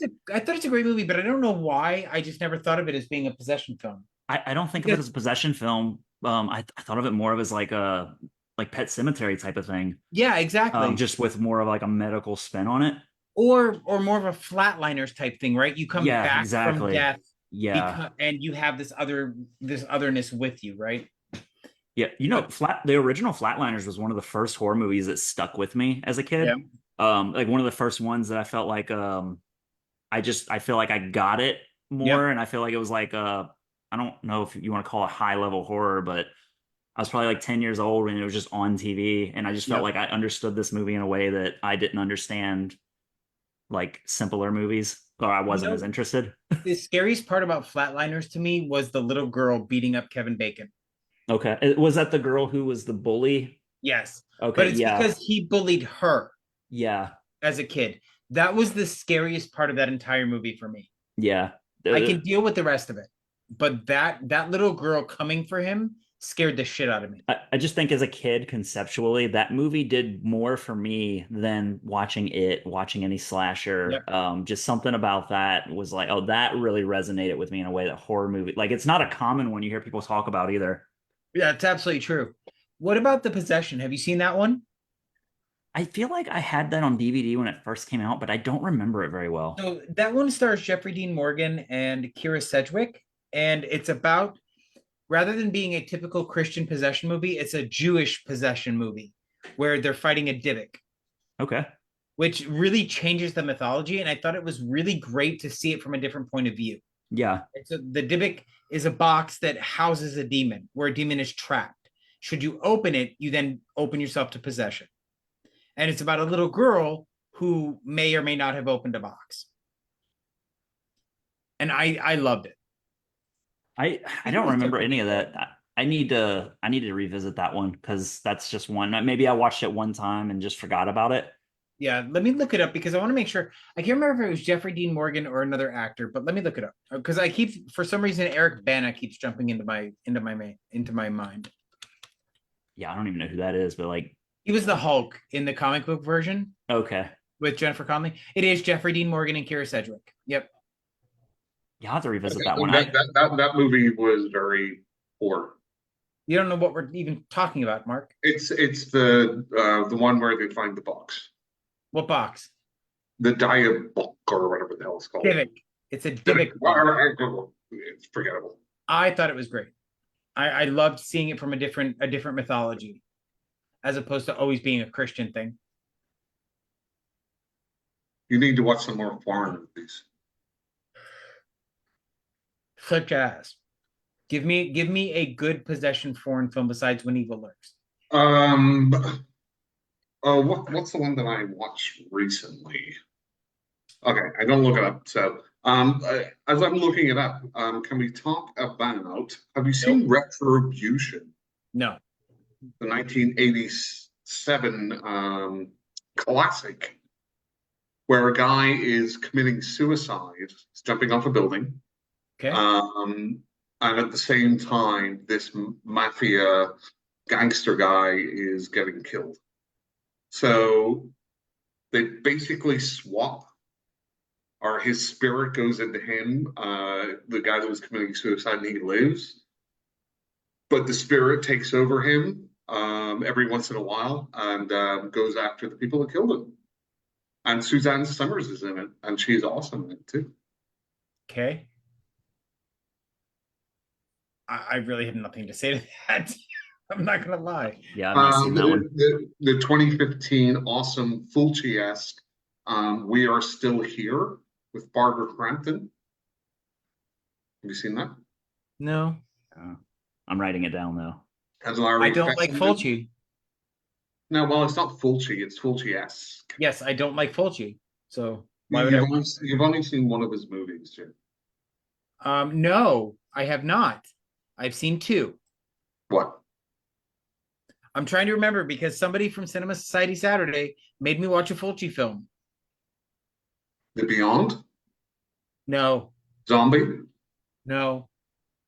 it's a great movie, but I don't know why I just never thought of it as being a possession film. I don't think of it as a possession film. I thought of it more of as like a Pet Cemetery type of thing. Yeah, exactly. Just with more of like a medical spin on it. Or more of a flatliners type thing, right? You come Yeah, back from exactly. death, Yeah. and you have this otherness with you, right? Yeah, the original Flatliners was one of the first horror movies that stuck with me as a kid. Yeah. Like one of the first ones that I felt like I feel like I got it more, and I feel like it was like I don't know if you want to call it high level horror, but I was probably like 10 years old when it was just on TV, and I just felt like I understood this movie in a way that I didn't understand like simpler movies, or I wasn't as interested. The scariest part about Flatliners to me was the little girl beating up Kevin Bacon. Okay, was that the girl who was the bully? Yes. Okay, but it's because he bullied her. Yeah. As a kid. That was the scariest part of that entire movie for me. Yeah. I can deal with the rest of it. But that little girl coming for him scared the shit out of me. I just think as a kid, conceptually, that movie did more for me than watching any slasher. Yep. Just something about that was like, oh, that really resonated with me in a way that horror movie, like it's not a common one you hear people talk about either. Yeah, it's absolutely true. What about The Possession? Have you seen that one? I feel like I had that on DVD when it first came out, but I don't remember it very well. So that one stars Jeffrey Dean Morgan and Kira Sedgwick, and it's about, rather than being a typical Christian possession movie, it's a Jewish possession movie where they're fighting a Dybbuk, Okay. which really changes the mythology. And I thought it was really great to see it from a different point of view. Yeah. And so the Dybbuk is a box that houses a demon, where a demon is trapped. Should you open it, you then open yourself to possession. And it's about a little girl who may or may not have opened a box. And I loved it. I don't remember any of that. I need to revisit that one because that's just one. Maybe I watched it one time and just forgot about it. Yeah, let me look it up because I want to make sure. I can't remember if it was Jeffrey Dean Morgan or another actor, but let me look it up because I keep, for some reason, Eric Bana keeps jumping into my mind. Yeah, I don't even know who that is, but like, He was the Hulk in the comic book version okay. with Jennifer Connelly. It is Jeffrey Dean Morgan and Kira Sedgwick. Yep. Yeah, I'll have to revisit that one. That movie was very poor. You don't know what we're even talking about, Mark. It's the one where they find the box, What box? the diabook or whatever the hell it's called. Dybbuk. It's a Dybbuk box. It's forgettable. I thought it was great. I loved seeing it from a different mythology, as opposed to always being a Christian thing. You need to watch some more foreign movies. Such as, give me a good possession foreign film besides When Evil Lurks. Um, what's the one that I watched recently? Okay, I don't look it up. So, as I'm looking it up, can we talk about? Have you seen Retribution, No. the 1987 classic, where a guy is committing suicide, he's jumping off a building, Okay. and at the same time, this mafia gangster guy is getting killed. So they basically swap, or his spirit goes into him, the guy that was committing suicide, and he lives. But the spirit takes over him every once in a while and goes after the people that killed him. And Suzanne Summers is in it, and she's awesome in it too. Okay. I really have nothing to say to that. I'm not gonna lie. Yeah, I've not seen that one. The 2015 awesome Fulci-esque We Are Still Here with Barbara Crampton. Have you seen that? No. I'm writing it down though. Has Larry I don't like Fessenden? Fulci. No, well, it's not Fulci, it's Fulci-esque. Yes, I don't like Fulci. So why would I? You've only seen one of his movies, Jim. No, I have not. I've seen two. What? I'm trying to remember because somebody from Cinema Society Saturday made me watch a Fulci film. The Beyond? No, Zombie? no,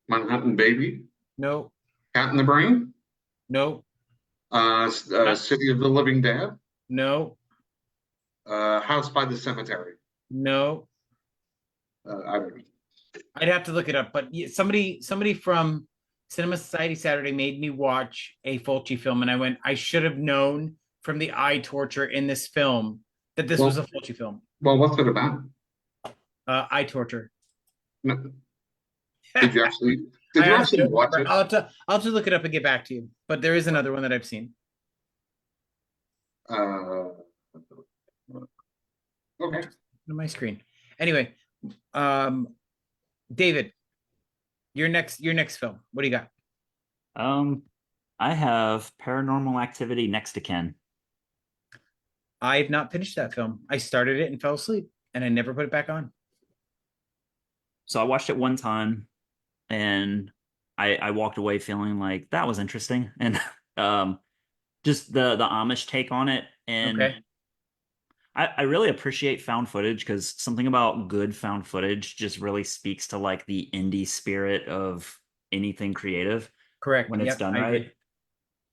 Manhattan Baby? no, Cat in the Brain? no, City of the Living Dead? no, House by the Cemetery? no. I don't know. I'd have to look it up, but somebody from Cinema Society Saturday made me watch a Fulci film, and I went, I should have known from the eye torture in this film that this was a Fulci film. Well, what's it about? Eye torture. No. Did you actually watch it? I'll have to look it up and get back to you. But there is another one that I've seen. Okay. On my screen. Anyway, David, your next film. What do you got? I have Paranormal Activity Next to Ken. I've not finished that film. I started it and fell asleep, and I never put it back on. So I watched it one time, and I walked away feeling like that was interesting, and just the Amish take on it, and Okay. I really appreciate found footage because something about good found footage just really speaks to like the indie spirit of anything creative. Correct. when it's Yep, done I right. agree.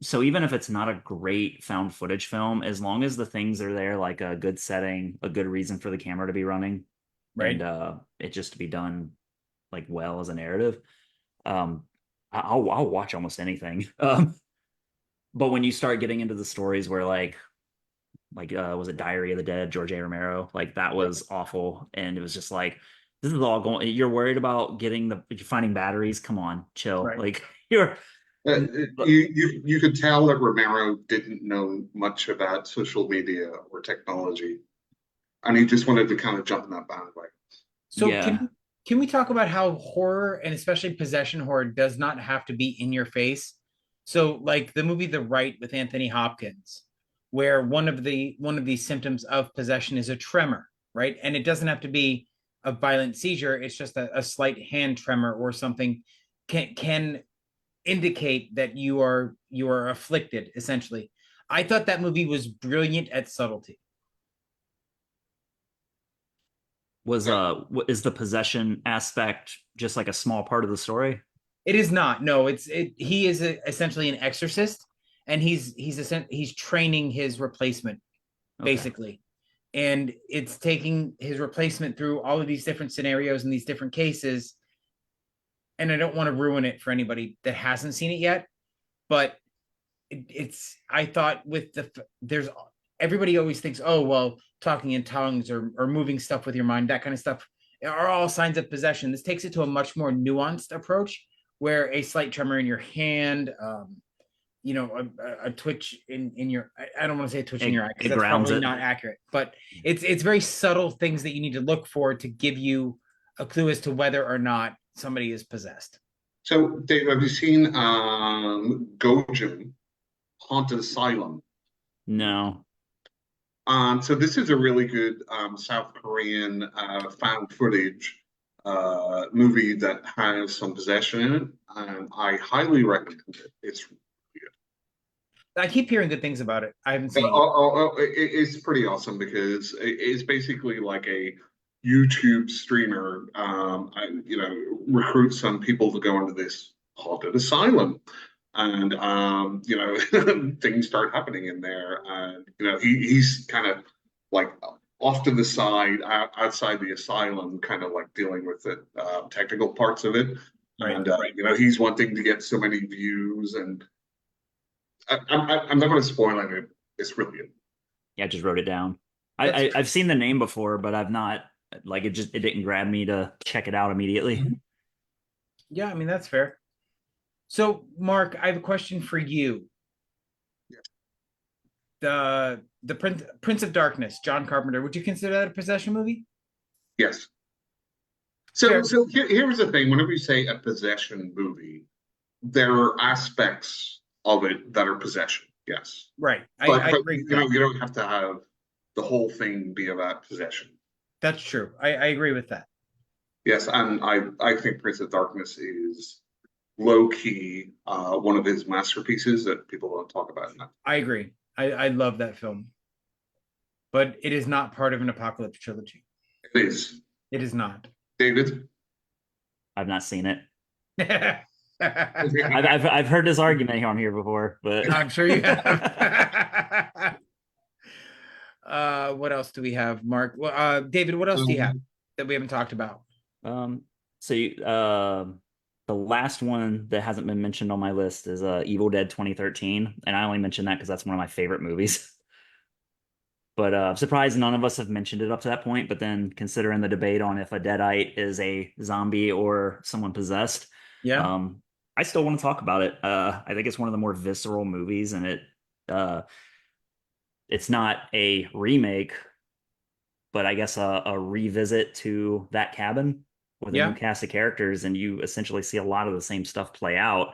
So even if it's not a great found footage film, as long as the things are there, like a good setting, a good reason for the camera to be running, and Right. it just to be done like well as a narrative, um, I'll watch almost anything. But when you start getting into the stories where was it Diary of the Dead, George A. Romero, like that was awful, and it was just like this is all going. You're worried about you're finding batteries. Come on, chill. Right. Like you're. You could tell that Romero didn't know much about social media or technology, and he just wanted to kind of jump in that bandwagon. So Yeah. can we talk about how horror and especially possession horror does not have to be in your face? So like the movie The Rite with Anthony Hopkins, where one of these symptoms of possession is a tremor, right? And it doesn't have to be a violent seizure, it's just a slight hand tremor or something can indicate that you are afflicted essentially. I thought that movie was brilliant at subtlety. Is the possession aspect just like a small part of the story? It is not. No, he is essentially an exorcist, and he's training his replacement Okay. basically, and it's taking his replacement through all of these different scenarios and these different cases. And I don't want to ruin it for anybody that hasn't seen it yet, but it's. I thought with there's everybody always thinks, oh well, talking in tongues or moving stuff with your mind, that kind of stuff are all signs of possession. This takes it to a much more nuanced approach where a slight tremor in your hand, a twitch in your, I don't want to say a twitch in your eye because It that's grounds probably it. not accurate, but it's very subtle things that you need to look for to give you a clue as to whether or not somebody is possessed. So, Dave, have you seen Gojim, Haunted Asylum? No. So this is a really good South Korean found footage movie that has some possession in it, and I highly recommend it. It's I keep hearing good things about it. I haven't seen it yet. it's pretty awesome because it's basically like a YouTube streamer, recruits some people to go into this haunted asylum, and things start happening in there, and he's kind of like off to the side, outside the asylum, kind of like dealing with the technical parts of it, Right. and he's wanting to get so many views, and I'm not going to spoil it. It's really good. Yeah, I just wrote it down. I've seen the name before, but I've not like it didn't grab me to check it out immediately. Yeah, I mean that's fair. So, Mark, I have a question for you. The Prince of Darkness, John Carpenter. Would you consider that a possession movie? Yes. Fair. So here's the thing. Whenever you say a possession movie, there are aspects of it that are possession. Yes. Right. But I agree. you don't have to have the whole thing be about possession. That's true. I agree with that. Yes, and I think Prince of Darkness is low key one of his masterpieces that people don't talk about enough. I agree. I love that film, but it is not part of an apocalypse trilogy. It is. It is not. David? I've not seen it. I'm I've heard this argument on here before, but sure you have. What else do we have, Mark? Well, David, what else do you have that we haven't talked about? The last one that hasn't been mentioned on my list is Evil Dead 2013, and I only mention that because that's one of my favorite movies. But I'm surprised none of us have mentioned it up to that point. But then considering the debate on if a deadite is a zombie or someone possessed, Yeah. I still want to talk about it. I think it's one of the more visceral movies, and it's not a remake, but I guess a revisit to that cabin with a new cast of characters, and you essentially see a lot of the same stuff play out.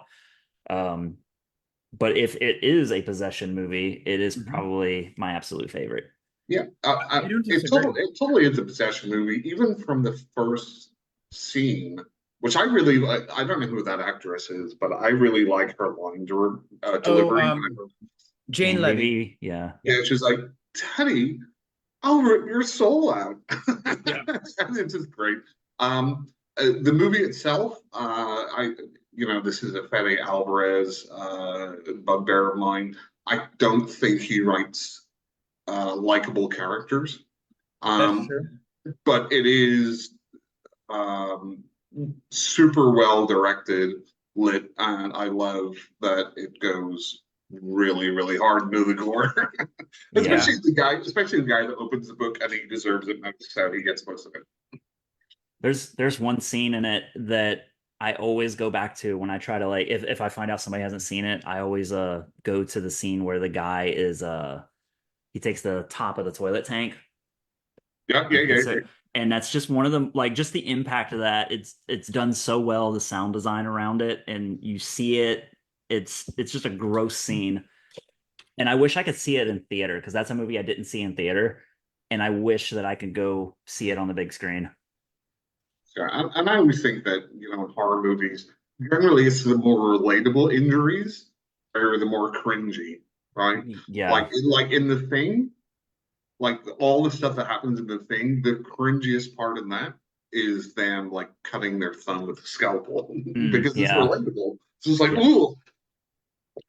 But if it is a possession movie, it is probably my absolute favorite. Yeah, it totally is a possession movie, even from the first scene, which I really like. I don't know who that actress is, but I really like her line delivery. Jane Levy. Yeah. Yeah, she's like, Teddy, I'll rip your soul out. Yeah. It's just great. The movie itself, this is a Fede Alvarez bugbear of mine. I don't think he writes likable characters. That's true. But it is um, super well directed, lit, and I love that it goes really, really hard into the gore. Yeah. Especially the guy that opens the book and he deserves it, so he gets most of it. There's one scene in it that I always go back to when I try to like if I find out somebody hasn't seen it, I always go to the scene where the guy is he takes the top of the toilet tank. Yeah. And that's just one of them, like just the impact of that. It's done so well, the sound design around it, and you see it. It's just a gross scene. And I wish I could see it in theater because that's a movie I didn't see in theater. And I wish that I could go see it on the big screen. Yeah, and I always think that, in horror movies, generally it's the more relatable injuries or the more cringy, right? Yeah. Like in The Thing, like all the stuff that happens in The Thing, the cringiest part in that is them like cutting their thumb with a scalpel because it's yeah. relatable. So it's like, Yeah. ooh.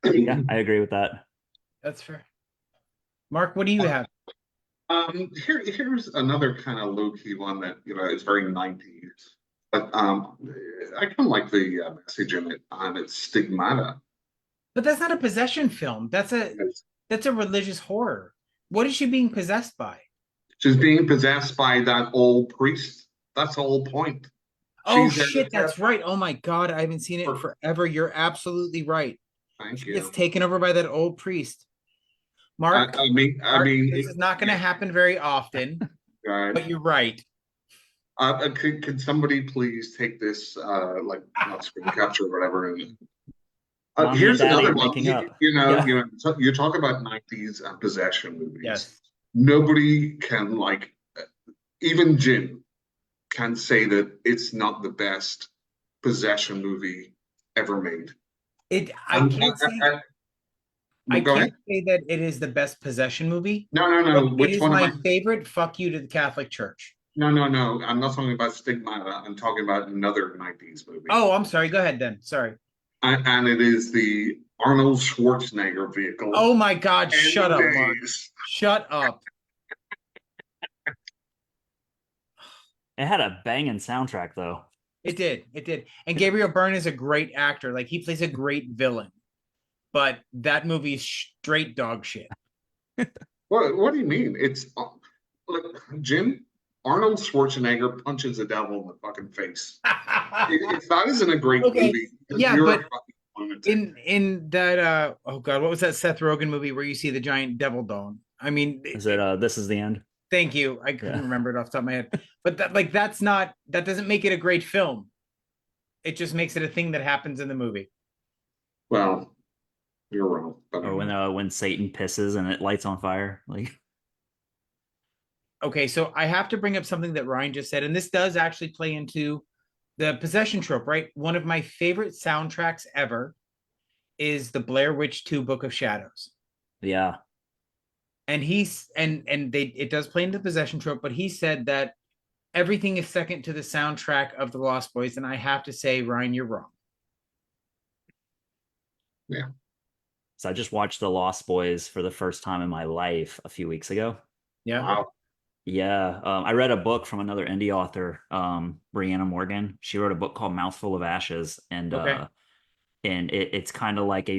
Yeah, I agree with that. That's fair. Mark, what do you have? Here's another kind of low-key one that is very 90s, but I kind of like the message in it, and it's Stigmata. But that's not a possession film. That's a religious horror. What is she being possessed by? She's being possessed by that old priest. That's the whole point. Oh She's shit, that's right. Oh my god, I haven't seen it in forever. You're absolutely right. Thank She you. gets taken over by that old priest. Mark, I mean, this is not going to happen very often, but you're right. Could somebody please take this, like, not screen capture or whatever? Here's another one. You talk about 90s possession movies. Yes. Nobody can, like, even Jin can say that it's not the best possession movie ever made. I can't say that it is the best possession movie. No. Which one? It is my favorite. Fuck you to the Catholic Church. No. I'm not talking about Stigmata. I'm talking about another 90s movie. Oh, I'm sorry. Go ahead then. Sorry. And it is the Arnold Schwarzenegger vehicle. Oh my God! Shut up, Mark. Shut up. It had a banging soundtrack, though. It did. And Gabriel Byrne is a great actor. Like, he plays a great villain. But that movie is straight dog shit. What do you mean? It's Jim, Arnold Schwarzenegger punches the devil in the fucking face. If that isn't a great movie, yeah, but in that oh god, what was that Seth Rogen movie where you see the giant devil dome? I mean, is it This Is the End? Thank you. I couldn't remember it off the top of my head. But that that doesn't make it a great film. It just makes it a thing that happens in the movie. Well, you're wrong. Or when Satan pisses and it lights on fire, like. Okay, so I have to bring up something that Ryan just said, and this does actually play into the possession trope, right? One of my favorite soundtracks ever is the Blair Witch 2 Book of Shadows. Yeah. And it does play into the possession trope, but he said that everything is second to the soundtrack of The Lost Boys, and I have to say, Ryan, you're wrong. Yeah. So I just watched The Lost Boys for the first time in my life a few weeks ago. Yeah. Wow. Yeah. I read a book from another indie author, Brianna Morgan. She wrote a book called Mouthful of Ashes, and it's kind of like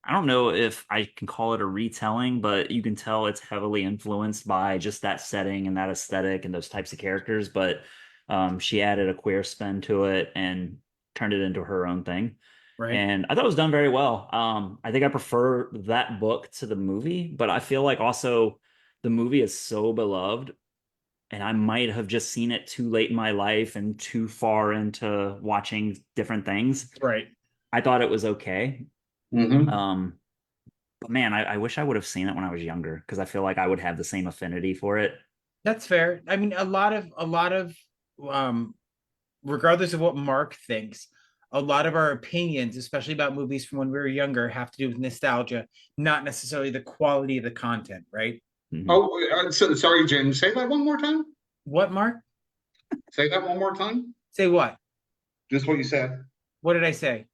I don't know if I can call it a retelling, but you can tell it's heavily influenced by just that setting and that aesthetic and those types of characters. But she added a queer spin to it and turned it into her own thing. Right. And I thought it was done very well. I think I prefer that book to the movie, but I feel like also the movie is so beloved, and I might have just seen it too late in my life and too far into watching different things. Right. I thought it was okay. Mm-hmm. But man, I wish I would have seen it when I was younger, because I feel like I would have the same affinity for it. That's fair. I mean, a lot of regardless of what Mark thinks, a lot of our opinions, especially about movies from when we were younger, have to do with nostalgia, not necessarily the quality of the content, right? Mm-hmm. Oh, sorry, Jim. Say that one more time. What, Mark? Say that one more time. Say what? Just what you said. What did I say?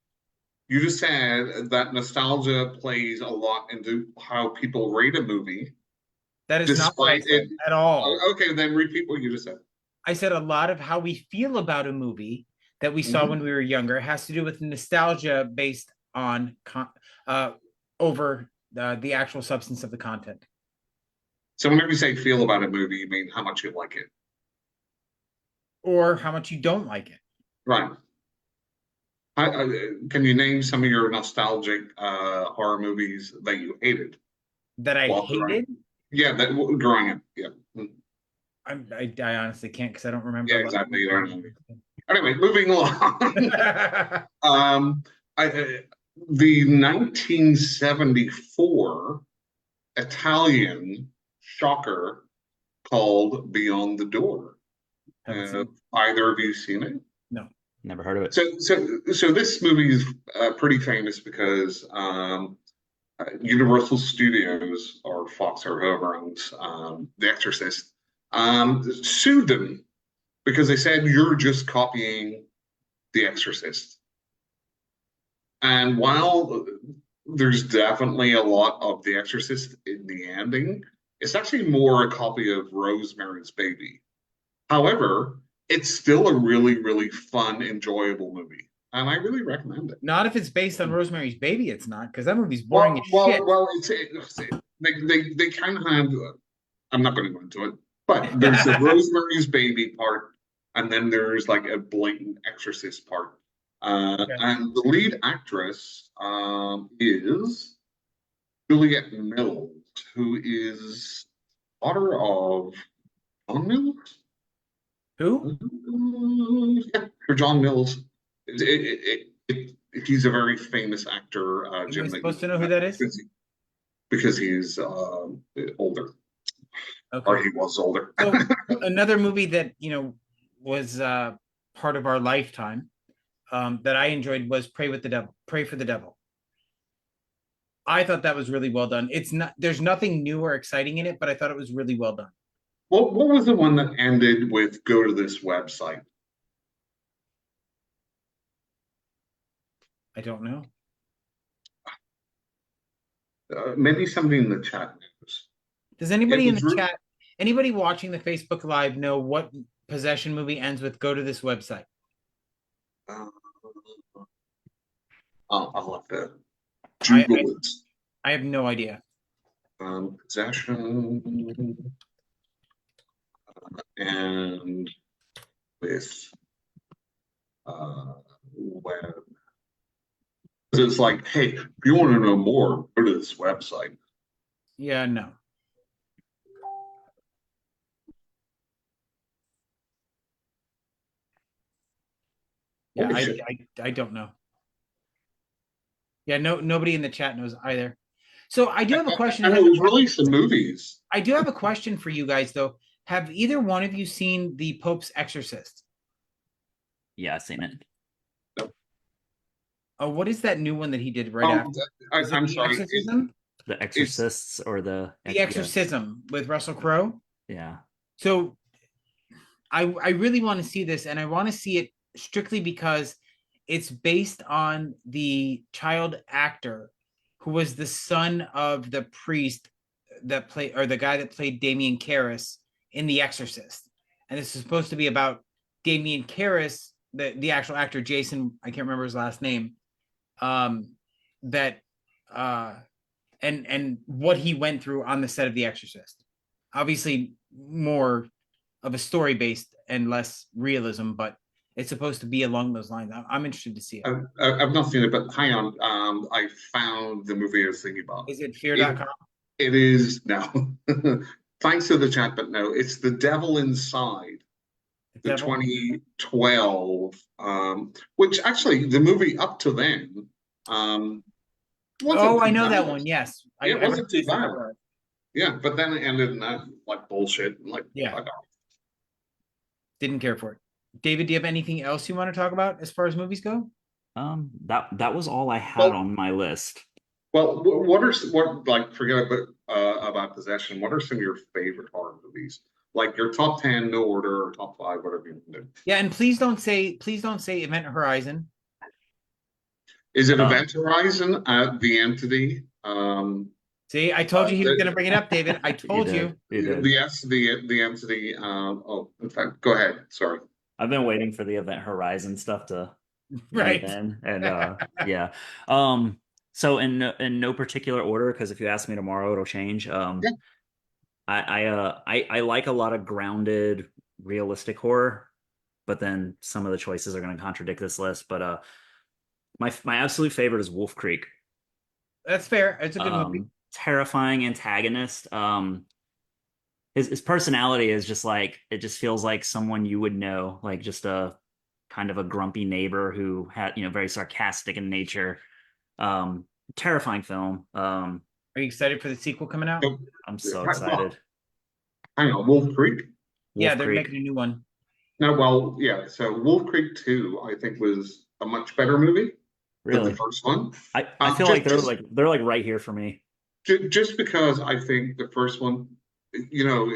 You just said that nostalgia plays a lot into how people rate a movie, That is not what I despite it. said at all. Okay, then repeat what you just said. I said a lot of how we feel about a movie that we saw Mhm. when we were younger has to do with nostalgia based on over the actual substance of the content, So whenever you say feel about a movie, you mean how much you like it. or how much you don't like it. Right. Can you name some of your nostalgic horror movies that you hated That I while growing? hated. Yeah, that growing up. Yeah. I honestly can't because I don't remember. Yeah, a lot of exactly. You don't know. movies. Anyway, moving along. The 1974 Italian shocker called Beyond the Door. Haven't seen it. Either of you seen it? No. Never heard of it. So this movie is pretty famous because Universal Studios or Fox or whoever owns The Exorcist sued them because they said you're just copying The Exorcist. And while there's definitely a lot of The Exorcist in the ending, it's actually more a copy of Rosemary's Baby. However, it's still a really, really fun, enjoyable movie. And I really recommend it. Not if it's based on Rosemary's Baby, it's not, because that movie's boring as shit. They kind of have, I'm not going to go into it, but there's the Rosemary's Baby part, and then there's like a blatant Exorcist part. Okay. And the lead actress is Juliette Mills, who is daughter of John Mills. Who? Yeah, or John Mills. He's a very famous actor. Am I supposed to know who that is? Because he's older, Okay. or he was older. So another movie that was part of our lifetime that I enjoyed was Pray for the Devil. I thought that was really well done. It's not, there's nothing new or exciting in it, but I thought it was really well done. What was the one that ended with "Go to this website"? I don't know. Maybe somebody in the chat knows. Does anybody in the chat, anybody watching the Facebook Live know what possession movie ends with "Go to this website"? I'll have to Google it. I have no idea. Possession and with web. It's like, hey, if you want to know more, go to this website. Yeah, no. Yeah, I don't know. Yeah, nobody in the chat knows either. So I do have a question. I know it was released in movies. I do have a question for you guys, though. Have either one of you seen The Pope's Exorcist? Yeah, I've seen it. Nope. Oh, what is that new one that he did right after? I'm sorry. Exorcism? The Exorcists or the Exorcism with Russell Crowe? Yeah. So I really want to see this, and I want to see it strictly because it's based on the child actor who was the son of the priest that played, or the guy that played Damien Karras in The Exorcist. And this is supposed to be about Damien Karras, the actual actor, Jason, I can't remember his last name, and what he went through on the set of The Exorcist. Obviously more of a story based and less realism, but it's supposed to be along those lines. I'm interested to see it. I've not seen it, but hang on. I found the movie I was thinking about. Is it fear.com? It is now. Thanks to the chat, but no, it's The Devil Inside. The 2012, which actually the movie up to then, I know that one. Yes, it wasn't too bad. Yeah, but then it ended in that like bullshit. Like, yeah, didn't care for it. David, do you have anything else you want to talk about as far as movies go? That was all I had on my list. Well, forget about Possession. What are some of your favorite horror movies? Like your top 10, no order, or top 5, whatever you want to do. Yeah, and please don't say Event Horizon. Is it Um, Event Horizon? The Entity? See, I told you he was going to The bring it up, David. I you told did, you. you did. the Entity. Oh, in fact, go ahead. Sorry. I've been waiting for the Event Horizon stuff to weave Right. in, and yeah. Um, so in no particular order, because if you ask me tomorrow, it'll change. Yeah. I like a lot of grounded, realistic horror, but then some of the choices are going to contradict this list. But my absolute favorite is Wolf Creek. That's fair. It's a good movie. Terrifying antagonist. His personality is just like, it just feels like someone you would know, like just a kind of a grumpy neighbor who had, very sarcastic in nature. Um, Terrifying film. Are you excited for the sequel coming out? So, I'm so well, excited. hang on, Wolf Creek. Yeah, Wolf they're Creek. making a new one. No, well, yeah. So Wolf Creek 2, I think, was a much better movie than the Really? first one. I feel like Just just they're like right here for me. just because I think the first one, you know,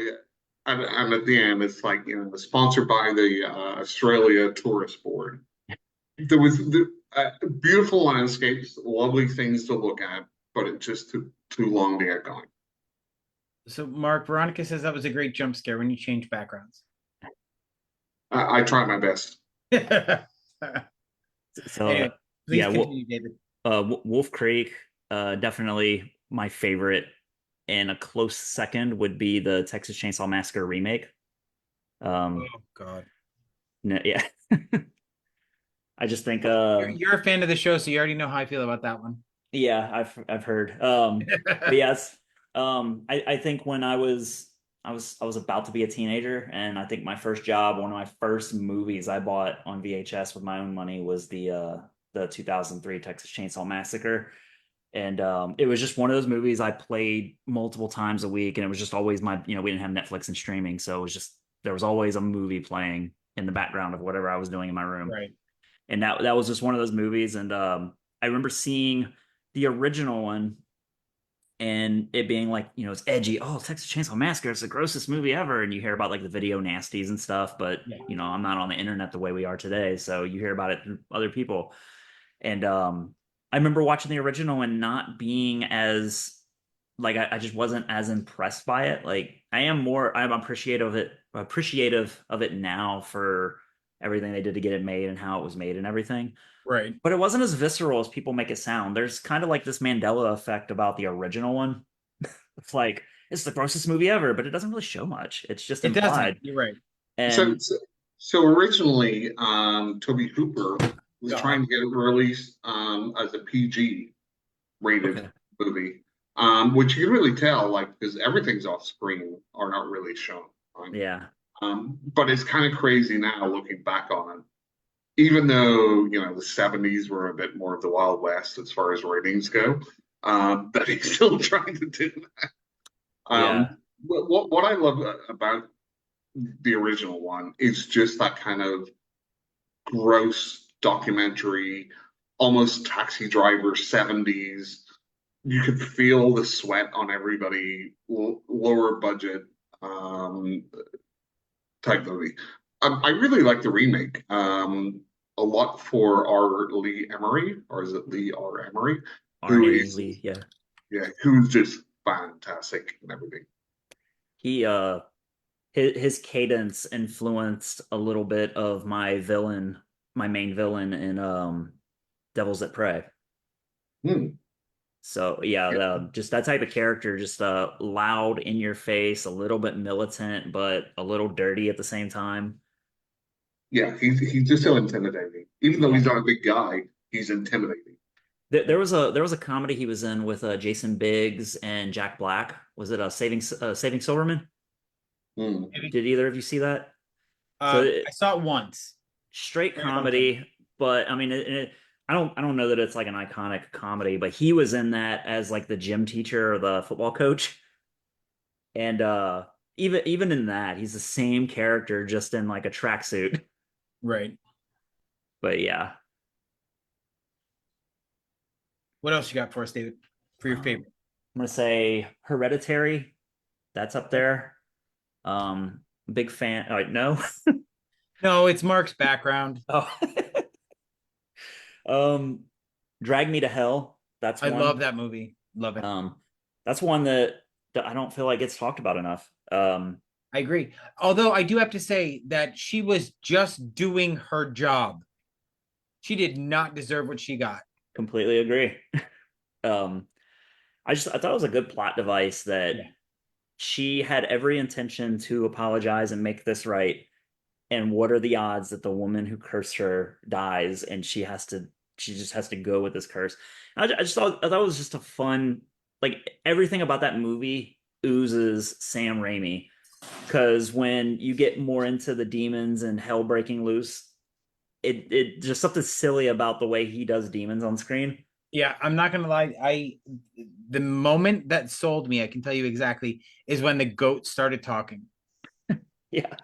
and at the end, it's like, sponsored by the Australia Tourist Board. There was beautiful landscapes, lovely things to look at, but it just took too long to get going. So, Mark, Veronica says that was a great jump scare when you change backgrounds. I tried my best. So Anyway, please yeah, continue, David. Wolf Creek, definitely my favorite. And a close second would be the Texas Chainsaw Massacre remake. Oh, Um, God. yeah, I just think, You're a fan of the show, so you already know how I feel about that one. yeah, I've heard. But yes, I think when I was about to be a teenager, and I think my first job, one of my first movies I bought on VHS with my own money was the 2003 Texas Chainsaw Massacre. And it was just one of those movies I played multiple times a week, and it was just always we didn't have Netflix and streaming, so it was just, there was always a movie playing in the background of whatever I was doing in my room. Right. And that was just one of those movies. And I remember seeing the original one and it being like, it's edgy. Oh, Texas Chainsaw Massacre, it's the grossest movie ever. And you hear about like the video nasties and stuff, but Yeah. I'm not on the internet the way we are today, so you hear about it through other people. And I remember watching the original and not being as, like, I just wasn't as impressed by it. Like, I'm appreciative of it now for everything they did to get it made and how it was made and everything. Right. But it wasn't as visceral as people make it sound. There's kind of like this Mandela effect about the original one. It's like, it's the grossest movie ever, but it doesn't really show much. It's just It doesn't. implied. You're right. So, And so, so originally, Toby Hooper was God. trying to get it released as a PG rated okay. movie, which you can really tell, like, because everything's off screen or not really shown. Right? Yeah. But it's kind of crazy now looking back on it. Even though, the 70s were a bit more of the Wild West as far as ratings go, that he's still trying to do that. Yeah. What I love about the original one is just that kind of gross documentary, almost Taxi Driver 70s. You could feel the sweat on everybody, lower budget um, type movie. I really like the remake a lot for R. Lee Emery, or is it Lee R. Emery, who Arnie is, Lee, yeah. yeah, who's just fantastic and everything. He his cadence influenced a little bit of my main villain in Devils that Pray. Hmm. So yeah, Yeah, just that type of character, just loud, in your face, a little bit militant, but a little dirty at the same time. yeah, he's just so intimidating. Even though Yeah. he's not a big guy, he's intimidating. There was a comedy he was in with Jason Biggs and Jack Black. Was it Saving Silverman? Hmm. Maybe. Did either of you see that? So I saw it once. straight Very long time. comedy, but I mean, I don't know that it's like an iconic comedy, but he was in that as like the gym teacher or the football coach, and even in that, he's the same character, just in like a tracksuit. Right. But yeah, What else you got for us, David? For your I'm favorite? gonna say Hereditary. That's up there. Big fan. Oh, no. No, it's Mark's background. Oh. um Drag Me to Hell. That's I one. love that movie. Love it. Um, that's one that I don't feel like gets talked about enough. I agree. Although I do have to say that she was just doing her job. She did not deserve what she got. Completely agree. Um, I thought it was a good plot device that Yeah. she had every intention to apologize and make this right. And what are the odds that the woman who cursed her dies and she just has to go with this curse? I thought it was just a fun, like everything about that movie oozes Sam Raimi. Because when you get more into the demons and hell breaking loose, it just something silly about the way he does demons on screen. Yeah, I'm not gonna lie. The moment that sold me, I can tell you exactly, is when the goat started talking. Yeah.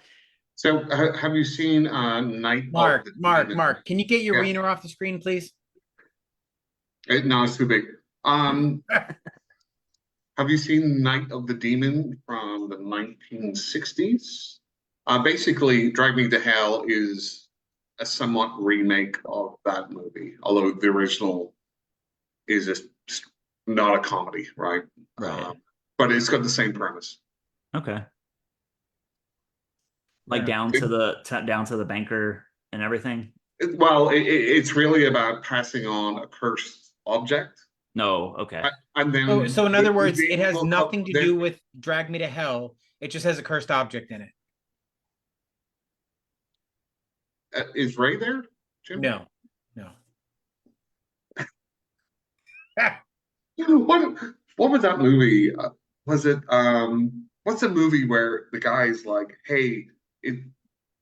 So have you seen Night of the Demon? Mark, can you get your Yeah, wiener off the screen, please? no, it's too big. Um, have you seen Night of the Demon from the 1960s? Basically, Drag Me to Hell is a somewhat remake of that movie, although the original is just not a comedy, right? Right. But it's got the same premise. Okay. Fair Like enough. down to the banker and everything. Well, it's really about passing on a cursed object. No, okay. And So then in other the words, it demon has will come. nothing to do with Drag Me to Hell. It just has a cursed object in it. Is Ray there, Jim? No, no. What what was that movie? Was it what's a movie where the guy's like, hey, it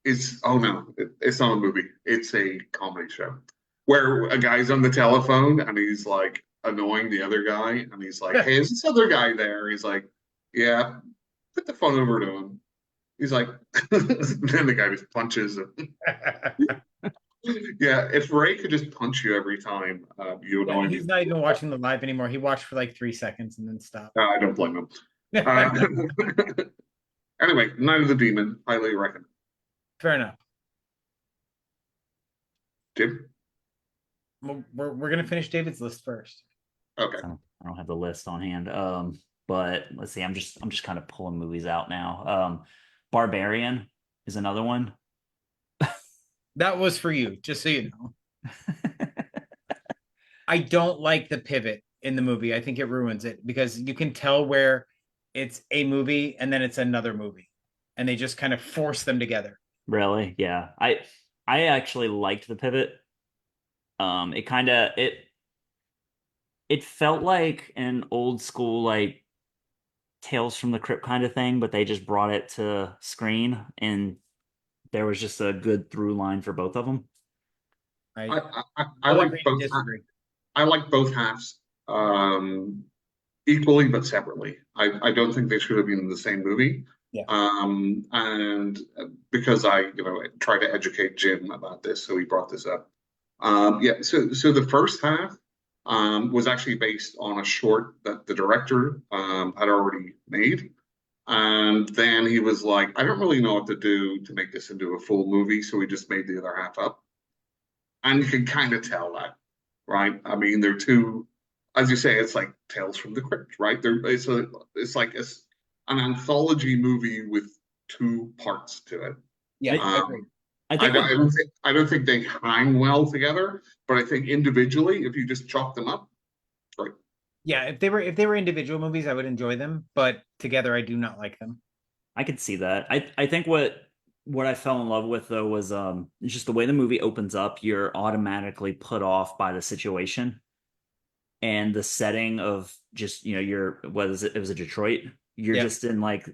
is oh no, it's not a movie. It's a comedy show where a guy's on the telephone and he's like annoying the other guy and he's like, hey, is this other guy there? He's like, yeah, put the phone over to him. He's like, then the guy just punches him. Yeah, if Ray could just punch you every time you Yeah, annoy me, he's not even watching the live anymore. He watched for like 3 seconds and then stopped. I don't blame him. Uh, anyway, Night of the Demon, highly recommend. Fair enough. Jim? We're gonna finish David's list first. Okay. I don't have the list on hand. But let's see. I'm just kind of pulling movies out now. Barbarian is another one. That was for you, just so you know. I don't like the pivot in the movie. I think it ruins it because you can tell where it's a movie and then it's another movie, and they just kind of force them together. Really? Yeah. I actually liked the pivot. It kind of it felt like an old school like Tales from the Crypt kind of thing, but they just brought it to screen and there was just a good through line for both of them. I I will like agree both. to disagree. I like both halves equally but separately. I don't think they should have been in the same movie. Yeah. And because I try to educate Jim about this, so he brought this up. Yeah. So the first half was actually based on a short that the director had already made. And then he was like, I don't really know what to do to make this into a full movie, so he just made the other half up. And you can kind of tell that, right? I mean, they're two, as you say, it's like Tales from the Crypt, right? It's like an anthology movie with two parts to it. Yeah, I, agreed. I think what I don't think they hang well together, but I think individually, if you just chop them up, great. Yeah, if they were individual movies, I would enjoy them, but together I do not like them. I could see that. I think what I fell in love with though was just the way the movie opens up, you're automatically put off by the situation and the setting of just, you're what is it? It was a Detroit. You're Yeah. just in like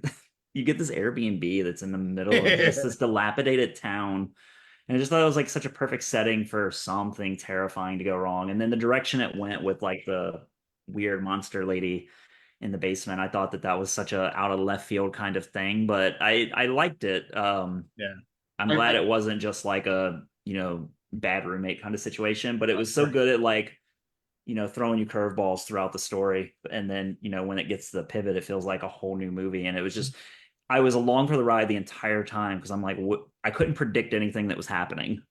you get this Airbnb that's in the middle of just this dilapidated town. And I just thought it was like such a perfect setting for something terrifying to go wrong. And then the direction it went with like the weird monster lady in the basement, I thought that that was such a out of left field kind of thing, but I liked it. Yeah. I'm I, glad I, it wasn't just like a bad roommate kind of situation, but it was so Right. good at like throwing you curveballs throughout the story, and then when it gets to the pivot, it feels like a whole new movie, and it was just I was along for the ride the entire time because I'm like I couldn't predict anything that was happening,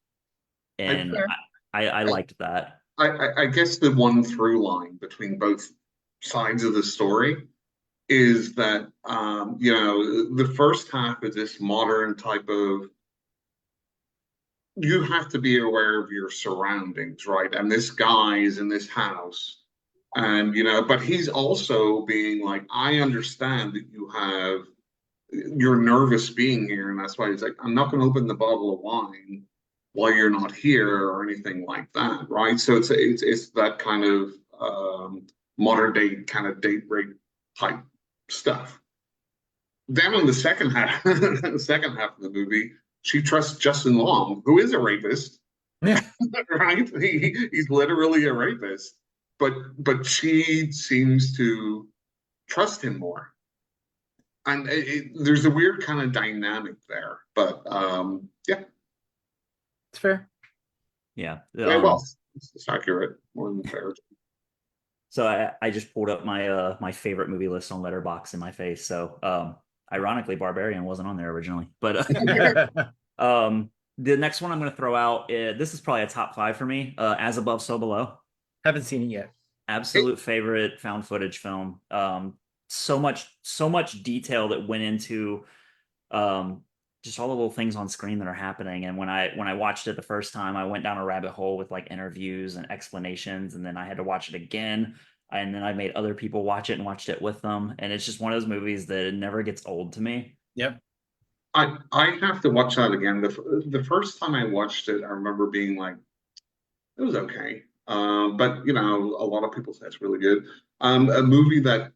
I, and Fair. I I, liked that. I guess the one through line between both sides of the story is that the first half is this modern type of, you have to be aware of your surroundings, right? And this guy is in this house, and but he's also being like, I understand that you're nervous being here, and that's why he's like, I'm not going to open the bottle of wine while you're not here or anything like that, right? So it's that kind of modern day kind of date rape type stuff. Then in the second half, the second half of the movie, she trusts Justin Long, who is a rapist, Yeah. right? He's literally a rapist, but she seems to trust him more, and there's a weird kind of dynamic there. But yeah, It's fair. Yeah. well, it's accurate, more than fair. So I just pulled up my favorite movie list on Letterboxd in my face. So ironically, Barbarian wasn't on there originally, but the next one I'm going to throw out, this is probably a top 5 for me. As Above, So Below. Haven't seen it yet. Absolute favorite found footage film. So much detail that went into just all the little things on screen that are happening. And when I watched it the first time, I went down a rabbit hole with like interviews and explanations, and then I had to watch it again. And then I made other people watch it and watched it with them. And it's just one of those movies that it never gets old to me. Yep. I have to watch that again. The first time I watched it, I remember being like, it was okay. But a lot of people say it's really good. A movie that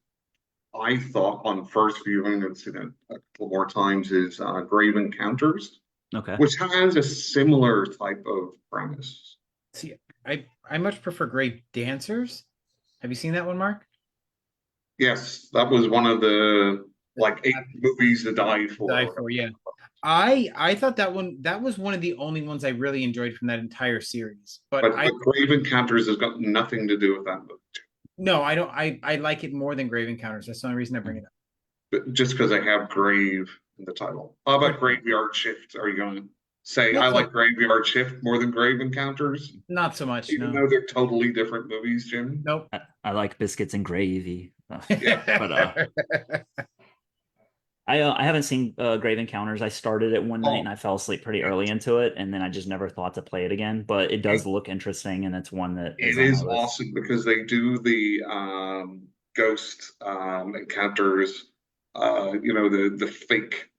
I thought on first viewing, I've seen it a couple more times, is Grave Encounters, Okay. which has a similar type of premise. See, I much prefer Grave Dancers. Have you seen that one, Mark? Yes, that was one of the like 8 movies to die for. Die for, yeah. I thought that was one of the only ones I really enjoyed from that entire series. But Grave Encounters has got nothing to do with that movie. No, I don't. I like it more than Grave Encounters. That's the only reason I bring it up. But just because I have grave in the title. How about Graveyard Shift? Are you going to say That's I like Graveyard Shift more than Grave Encounters? Not so much. Even No. though they're totally different movies, Jim. Nope. I like Biscuits and Gravy. Yeah. But I haven't seen Grave Encounters. I started it one night and I fell asleep pretty early into it, and then I just never thought to play it again. But it does look interesting, and it's one that it is awesome because they do the ghost encounters, the fake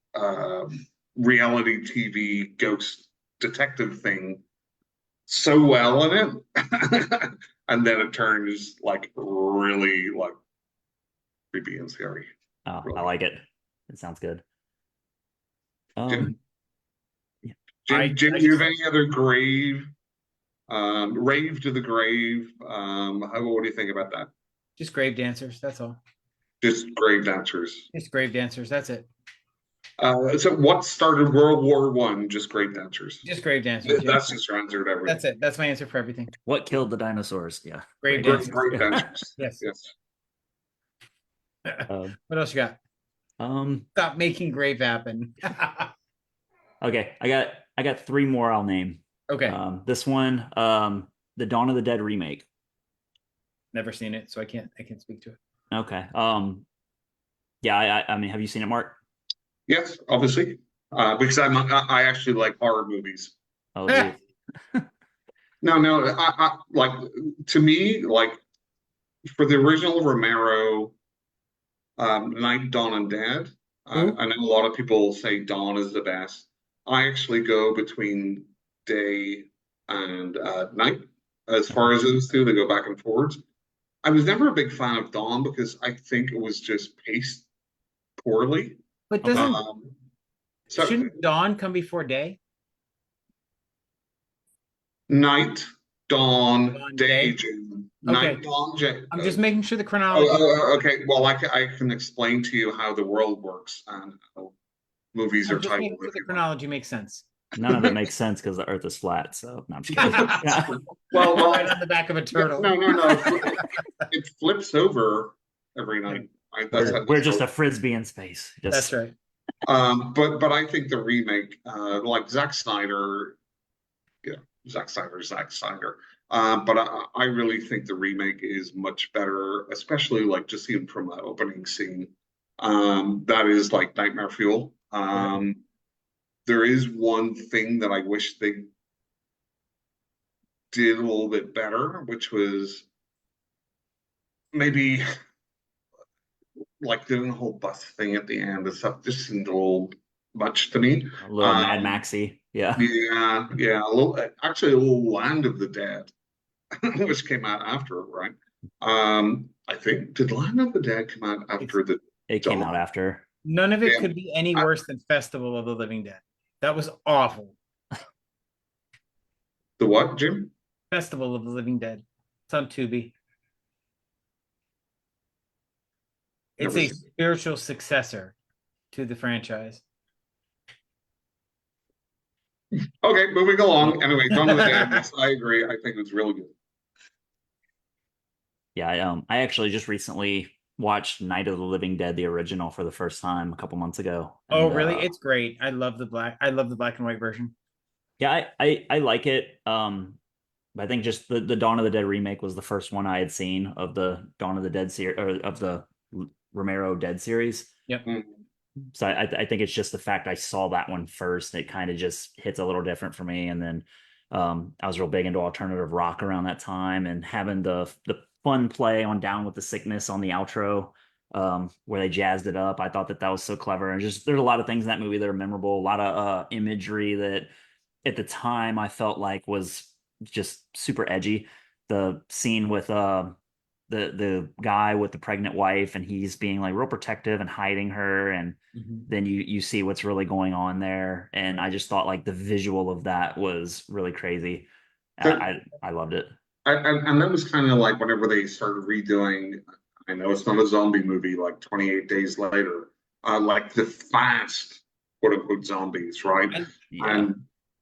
reality TV ghost detective thing so well in it, and then it turns like really like creepy and scary. Oh, really. I like it. It sounds good. Jim, yeah. Jim, do you have any other grave, rave to the grave? What do you think about that? Just Grave Dancers. That's all. Just grave dancers. Just Grave Dancers. That's it. So what started World War I? Just grave dancers. Just Grave Dancers. That's just your answer to everything. That's it. That's my answer for everything. What killed the dinosaurs? Yeah. Grave Dancers. Grave dancers. Yes. Yes. What else you got? Stop making grave happen. Okay, I got 3 more I'll name. Okay. This one, the Dawn of the Dead remake. Never seen it, so I can't speak to it. Okay. Yeah, I mean, have you seen it, Mark? Yes, obviously. Because I actually like horror movies. Oh, geez. No, I like, to me, like, for the original Romero, Night, Dawn, and Dead. I know a lot of people say Dawn is the best. I actually go between day and night as far as those two. They go back and forwards. I was never a big fan of Dawn because I think it was just paced poorly. But shouldn't dawn come before day? Night, dawn, day, day? night, Okay. dawn, day. I'm just making sure the chronology. Okay. Well, I can explain to you how the world works and how movies are titled. Sure the chronology makes sense. None of it makes sense because the Earth is flat. So no, I'm just kidding. Well, right on the back of a turtle. No. It flips over every night. We're just a frisbee in space. That's right. But I think the remake, like Zack Snyder. Zack Snyder. But I really think the remake is much better, especially like just even from the opening scene. That is like nightmare fuel. There is one thing that I wish they did a little bit better, which was maybe like doing the whole bus thing at the end and stuff. Just seemed a little much to me. A little Mad Maxy. Yeah. Yeah, a little, actually a little Land of the Dead, which came out after, right? I think did Land of the Dead come out after the It came out after. None of it Yeah. could be any worse than Festival of the Living Dead. That was awful. The what, Jim? Festival of the Living Dead. It's on Tubi. It's Never a spiritual successor to the franchise. Okay, moving along. Anyway, Dawn of the Dead, yes, I agree. I think it was really good. Yeah, I actually just recently watched Night of the Living Dead, the original, for the first time a couple months ago. Oh, And, really? It's great. I love the black and white version. yeah, I like it. But I think just the Dawn of the Dead remake was the first one I had seen of the Dawn of the Dead series, or of the Romero Dead series. Yep. So I think it's just the fact I saw that one first. It kind of just hits a little different for me. And then I was real big into alternative rock around that time, and having the fun play on Down with the Sickness on the outro, where they jazzed it up. I thought that was so clever. And just there's a lot of things in that movie that are memorable. A lot of imagery that at the time I felt like was just super edgy. The scene with the guy with the pregnant wife, and he's being like real protective and hiding her, and then you see what's really going on there. And I just thought like the visual of that was really crazy. I loved it. And that was kind of like whenever they started redoing, I know it's not a zombie movie, like 28 Days Later, like the fast, quote unquote, zombies, right? Yeah.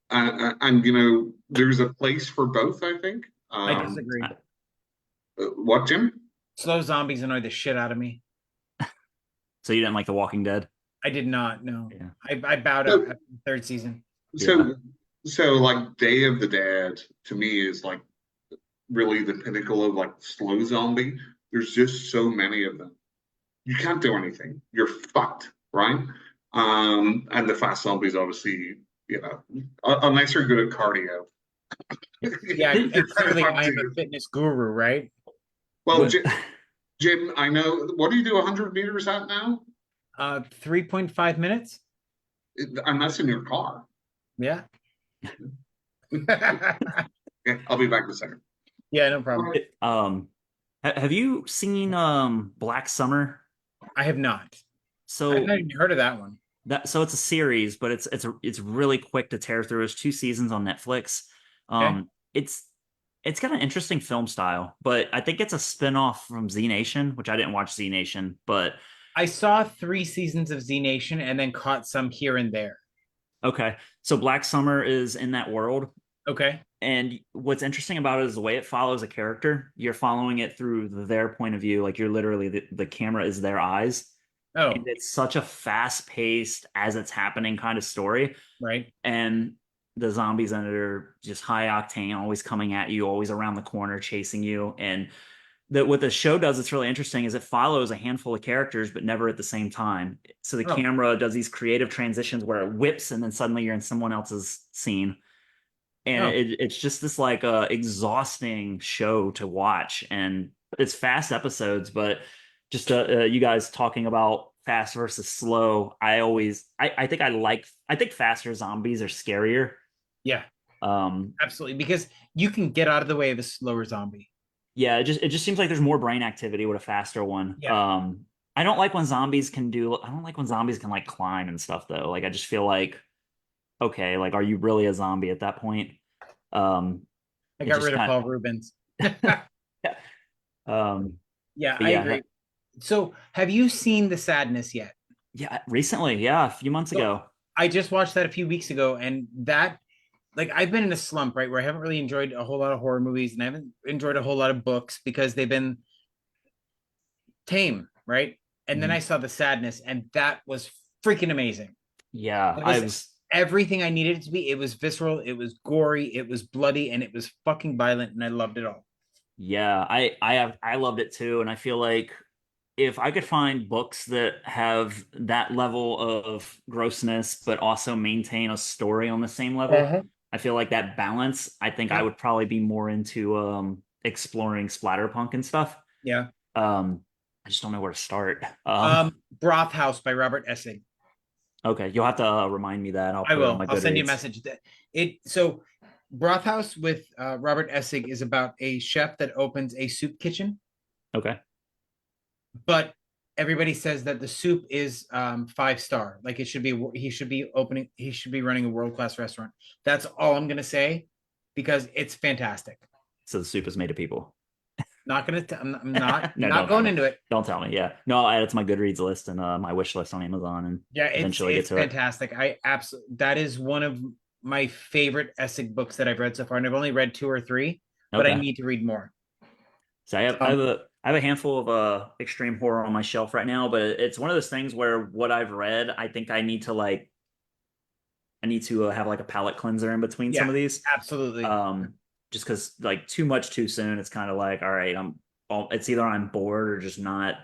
And you know, there's a place for both, I think. I disagree. What, Jim? Slow zombies annoy the shit out of me. So you didn't like The Walking Dead? I did not. No. Yeah. I bowed out after the third season. So like Day of the Dead to me is like really the pinnacle of like slow zombie. There's just so many of them. You can't do anything. You're fucked, right? And the fast zombies, obviously, you know, unless you're good at cardio. Yeah, clearly I am a fitness guru, right? Well, Jim, I know. What do you do 100 meters at now? 3.5 minutes. And that's in your car. Yeah. Okay, I'll be back in a second. Yeah, no problem. Have you seen Black Summer? I have not. So I've not even heard of that one. So it's a series, but it's really quick to tear through. It's 2 seasons on Netflix. Okay. It's got an interesting film style, but I think it's a spinoff from Z Nation, which I didn't watch Z Nation, but I saw 3 seasons of Z Nation and then caught some here and there. okay. So Black Summer is in that world. Okay. And what's interesting about it is the way it follows a character. You're following it through their point of view. Like you're literally, the camera is their eyes. Oh, And it's such a fast-paced, as it's happening kind of story. right. And the zombies in it are just high octane, always coming at you, always around the corner, chasing you. And what the show does that's really interesting is it follows a handful of characters, but never at the same time. So the camera does these creative transitions where it whips, and then suddenly you're in someone else's scene. And it's just this like exhausting show to watch. And it's fast episodes, but just you guys talking about fast versus slow. I think faster zombies are scarier. Yeah. Absolutely, because you can get out of the way of a slower zombie. Yeah, it just seems like there's more brain activity with a faster one. Yeah. I don't like when zombies can like climb and stuff though. Like I just feel like, okay, like are you really a zombie at that point? I got rid of Paul Rubens. Yeah, I agree. So have you seen The Sadness yet? Yeah, recently. Yeah, a few months ago. I just watched that a few weeks ago, and that, like, I've been in a slump, right, where I haven't really enjoyed a whole lot of horror movies, and I haven't enjoyed a whole lot of books because they've been tame, right? And then I saw The Sadness, and that was freaking amazing. Yeah, everything I needed it to be. It was visceral, it was gory, it was bloody, and it was fucking violent, and I loved it all. Yeah, I loved it too, and I feel like if I could find books that have that level of grossness but also maintain a story on the same level, Uh-huh. I feel like that balance, I think I Yeah. would probably be more into exploring splatterpunk and stuff. Yeah. Um I just don't know where to start. Broth House by Robert Essig. Okay, you'll have to remind me that. I'll I put it on will. my I'll send you a Goodreads. message. That it so Broth House with Robert Essig is about a chef that opens a soup kitchen, Okay. but everybody says that the soup is 5 star. Like it should be. He should be opening. He should be running a world class restaurant. That's all I'm gonna say, because it's fantastic. So the soup is made of people. Not gonna. I'm not. No, Not don't tell going me. into it. Don't tell me. Yeah. No, I, it's my Goodreads list and my wish list on Amazon and Yeah, eventually get it's to it. fantastic. I absolutely, that is one of my favorite Essig books that I've read so far, and I've only read 2 or 3, but I Okay. need to read more. So Um, I have a handful of extreme horror on my shelf right now, but it's one of those things where what I've read, I think I need to have like a palate cleanser in between some yeah, of these. absolutely. Um, just because like too much too soon, it's kind of like, all right, it's either I'm bored or just not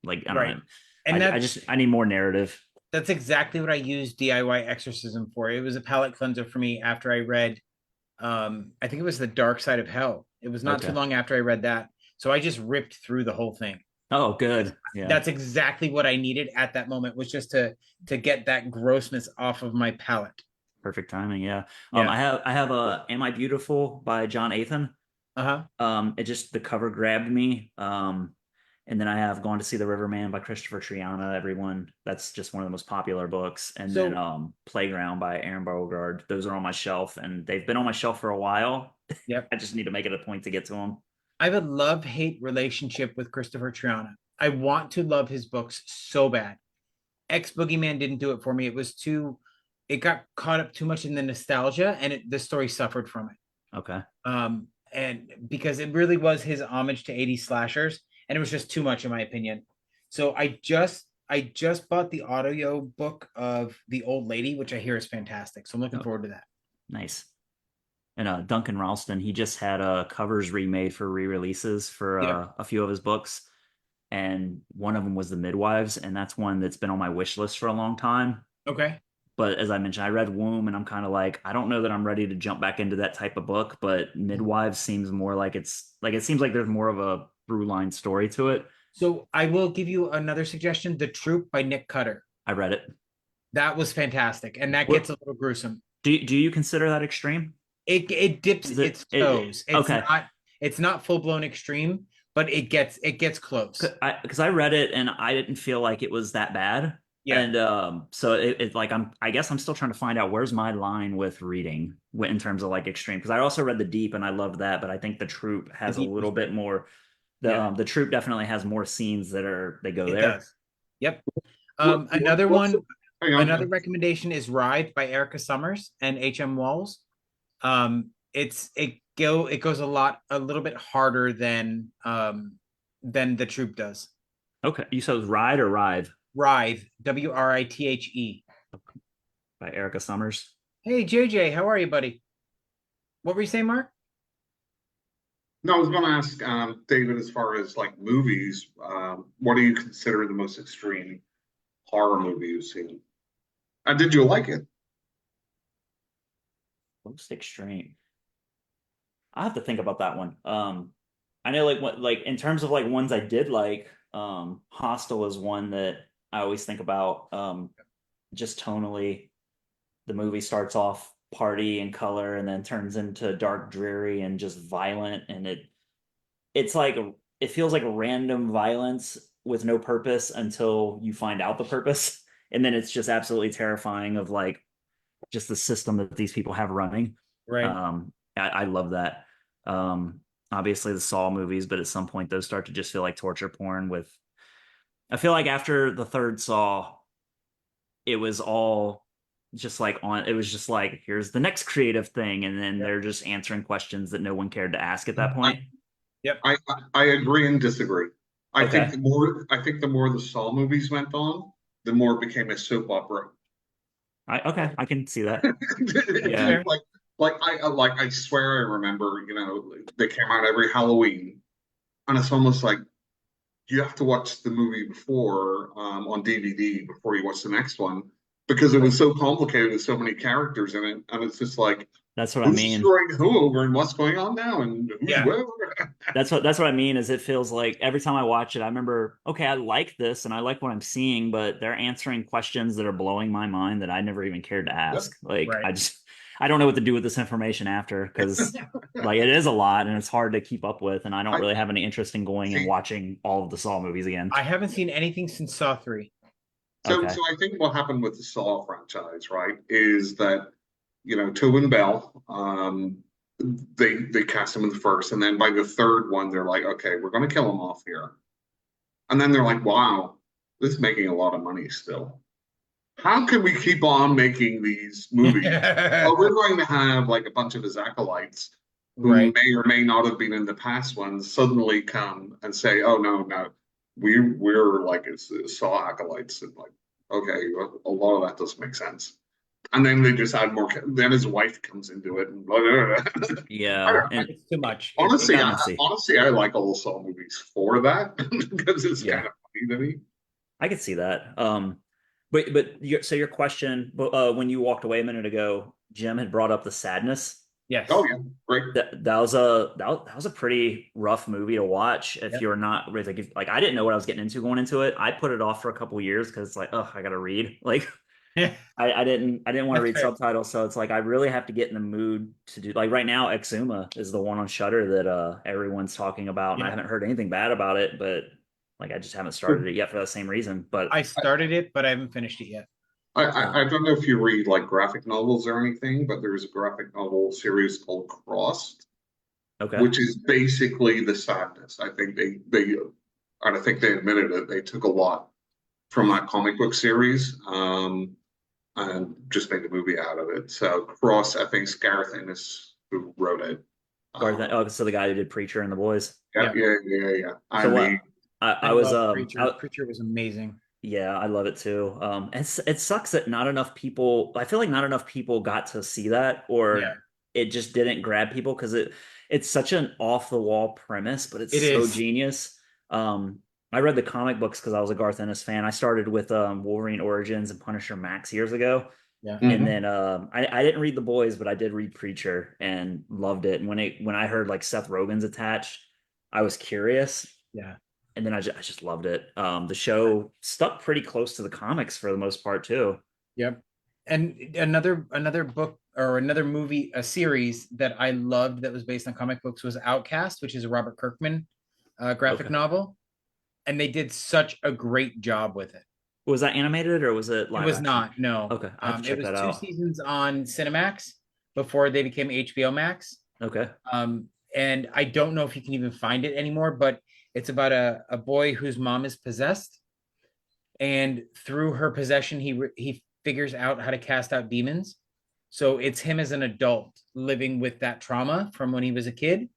like, I don't Right. know. And I need more narrative. that's exactly what I used DIY Exorcism for. It was a palate cleanser for me after I read I think it was The Dark Side of Hell. It was not too Okay. long after I read that. So I just ripped through the whole thing. Oh, good. Yeah. That's exactly what I needed at that moment, was just to get that grossness off of my palate. Perfect timing. Yeah. Yeah. I have a Am I Beautiful by John Athan. Uh-huh. It just the cover grabbed me. And then I have Gone to See the Riverman by Christopher Triana. Everyone, that's just one of the most popular books. And then So, Playground by Aaron Beauregard. Those are on my shelf, and they've been on my shelf for a while. yep. I just need to make it a point to get to them. I have a love-hate relationship with Christopher Triana. I want to love his books so bad. Ex Boogeyman didn't do it for me. It got caught up too much in the nostalgia, and the story suffered from it. Okay. And because it really was his homage to 80s slashers, and it was just too much in my opinion. So I just bought the audio book of The Old Lady, which I hear is fantastic. So I'm looking Oh, forward to that. nice. And Duncan Ralston, he just had covers remade for re-releases for Yep. a few of his books, and one of them was The Midwives, and that's one that's been on my wish list for a long time. Okay. But as I mentioned, I read Womb, and I'm kind of like, I don't know that I'm ready to jump back into that type of book. But Midwives seems more like it seems like there's more of a through line story to it. So I will give you another suggestion: The Troop by Nick Cutter. I read it. That was fantastic, and that gets What a little gruesome. do you consider that extreme? It dips Is its it toes. okay? It's not full blown extreme, but it gets close. Because I read it and I didn't feel like it was that bad. Yeah. And so it like I guess I'm still trying to find out where's my line with reading in terms of like extreme, because I also read The Deep and I loved that, but I think The Troop The has a Deep was little bit great. more. Yeah, The Troop definitely has more scenes they go it there. does. Yep. Another What's one, hang another on. recommendation is Ride by Erica Summers and H.M. Walls. It goes a little bit harder than the Troop does. Okay, you said it was Ride or Rive Writhe, Writhe. by Erica Summers. Hey JJ, how are you, buddy? What were you saying, Mark? No, I was going to ask David, as far as like movies, what do you consider the most extreme horror movie you've seen? And did you like it? Most extreme. I have to think about that one. I know like what like in terms of like ones I did like, Hostel is one that I always think about. Just tonally, the movie starts off party and color and then turns into dark, dreary, and just violent, and it's like it feels like random violence with no purpose until you find out the purpose, and then it's just absolutely terrifying of like just the system that these people have running. Right. I love that. Obviously the Saw movies, but at some point those start to just feel like torture porn. With I feel like after the third Saw, it was all just like on. It was just like here's the next creative thing, and then Yep. they're just answering questions that no one cared to ask at that I, point. Yep. I agree and disagree. Okay, I think the more the Saw movies went on, the more it became a soap opera. Okay, I can see that. Yeah. Fair. I swear I remember, they came out every Halloween, and it's almost like you have to watch the movie before on DVD before you watch the next one because it was so complicated with so many characters in it, and it's just like That's what I who's mean. screwing who over and what's going on now and who's Yeah. where. That's what I mean is it feels like every time I watch it, I remember, okay, I like this and I like what I'm seeing, but they're answering questions that are blowing my mind that I never even cared to Yep. ask. Like Right. I don't know what to do with this information after because like it is a lot and it's hard to keep up with, and I don't I really have any interest in going and see. watching all of the Saw movies again. I haven't seen anything since Saw 3. So, Okay. so I think what happened with the Saw franchise, right, is that Tobin Bell, they cast him in the first, and then by the third one, they're like, okay, we're going to kill him off here, and then they're like, wow, this is making a lot of money still. How can we keep on making these movies? Oh, we're going to have like a bunch of his acolytes who Right. may or may not have been in the past ones suddenly come and say, "Oh no, we're like it's Saw acolytes," and like, okay, a lot of that doesn't make sense. And then they just add more. Then his wife comes into it, and blah, blah, blah. Yeah, and It's too much. it got messy. Honestly, I like all the Saw movies for that because it's Yeah. kind of funny to me. I could see that. So your question, when you walked away a minute ago, Jim had brought up the sadness. Yes. Oh yeah, great. That was a pretty rough movie to watch if Yep. you're not like I didn't know what I was getting into going into it. I put it off for a couple years because it's like, oh, I gotta read. Like I didn't want to read That's fair. subtitles, so it's like I really have to get in the mood to do like right now, Exuma is the one on Shutter that everyone's talking about, and I Yeah. haven't heard anything bad about it, but like I just haven't started it yet for the same reason. But I started it, but I haven't finished it yet. I don't know if you read like graphic novels or anything, but there's a graphic novel series called Crossed, okay. which is basically the sadness. I think and I think they admitted it. They took a lot from that comic book series, and just made a movie out of it. So Cross, I think it's Gareth Ennis who wrote it. So the guy who did Preacher and the Boys. Yeah. I So what? mean, I was love Preacher. Preacher was amazing. Yeah, I love it too. It sucks that not enough people. I feel like not enough people got to see that, or Yeah. it just didn't grab people because it's such an off the wall premise, but it's It so is. genius. I read the comic books because I was a Garth Ennis fan. I started with Wolverine Origins and Punisher Max years ago. Yeah. And then I didn't read The Boys, but I did read Preacher and loved it. And when I heard like Seth Rogen's attached, I was curious. Yeah. And then I just loved it. The show stuck pretty close to the comics for the most part too. Yep. And another book or another movie, a series that I loved that was based on comic books was Outcast, which is a Robert Kirkman graphic Okay. novel. And they did such a great job with it. Was that animated or was it live It was action? not, no. Okay, I have to check it was that two out. seasons on Cinemax before they became HBO Max. Okay. And I don't know if you can even find it anymore, but it's about a boy whose mom is possessed, and through her possession, he figures out how to cast out demons. So it's him as an adult living with that trauma from when he was a kid,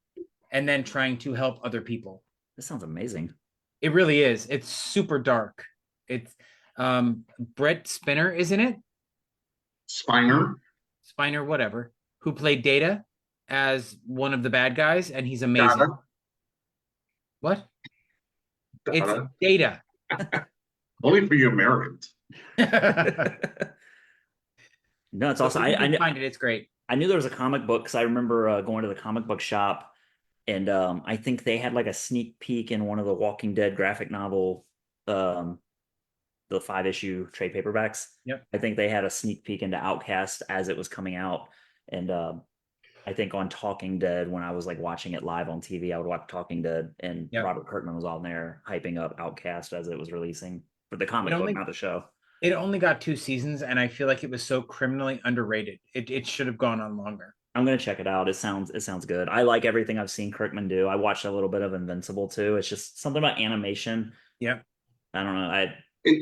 and then trying to help other people. This sounds amazing. It really is. It's super dark. It's Brett Spinner, isn't it? Spiner. Spiner, whatever, who played Data as one of the bad guys, and he's amazing. Data. What? Data. It's Data. Only for you Americans. No, it's So awesome. if you can I find it. It's great. I knew there was a comic book because I remember going to the comic book shop, and I think they had like a sneak peek in one of the Walking Dead graphic novel, the 5-issue trade paperbacks. Yep. I think they had a sneak peek into Outcast as it was coming out, and I think on Talking Dead when I was like watching it live on TV, I would watch Talking Dead, and Yep. Robert Kirkman was on there hyping up Outcast as it was releasing for the comic It book, only- not the show. It only got 2 seasons, and I feel like it was so criminally underrated. It should have gone on longer. I'm gonna check it out. It sounds good. I like everything I've seen Kirkman do. I watched a little bit of Invincible too. It's just something about animation. Yep. I don't know. I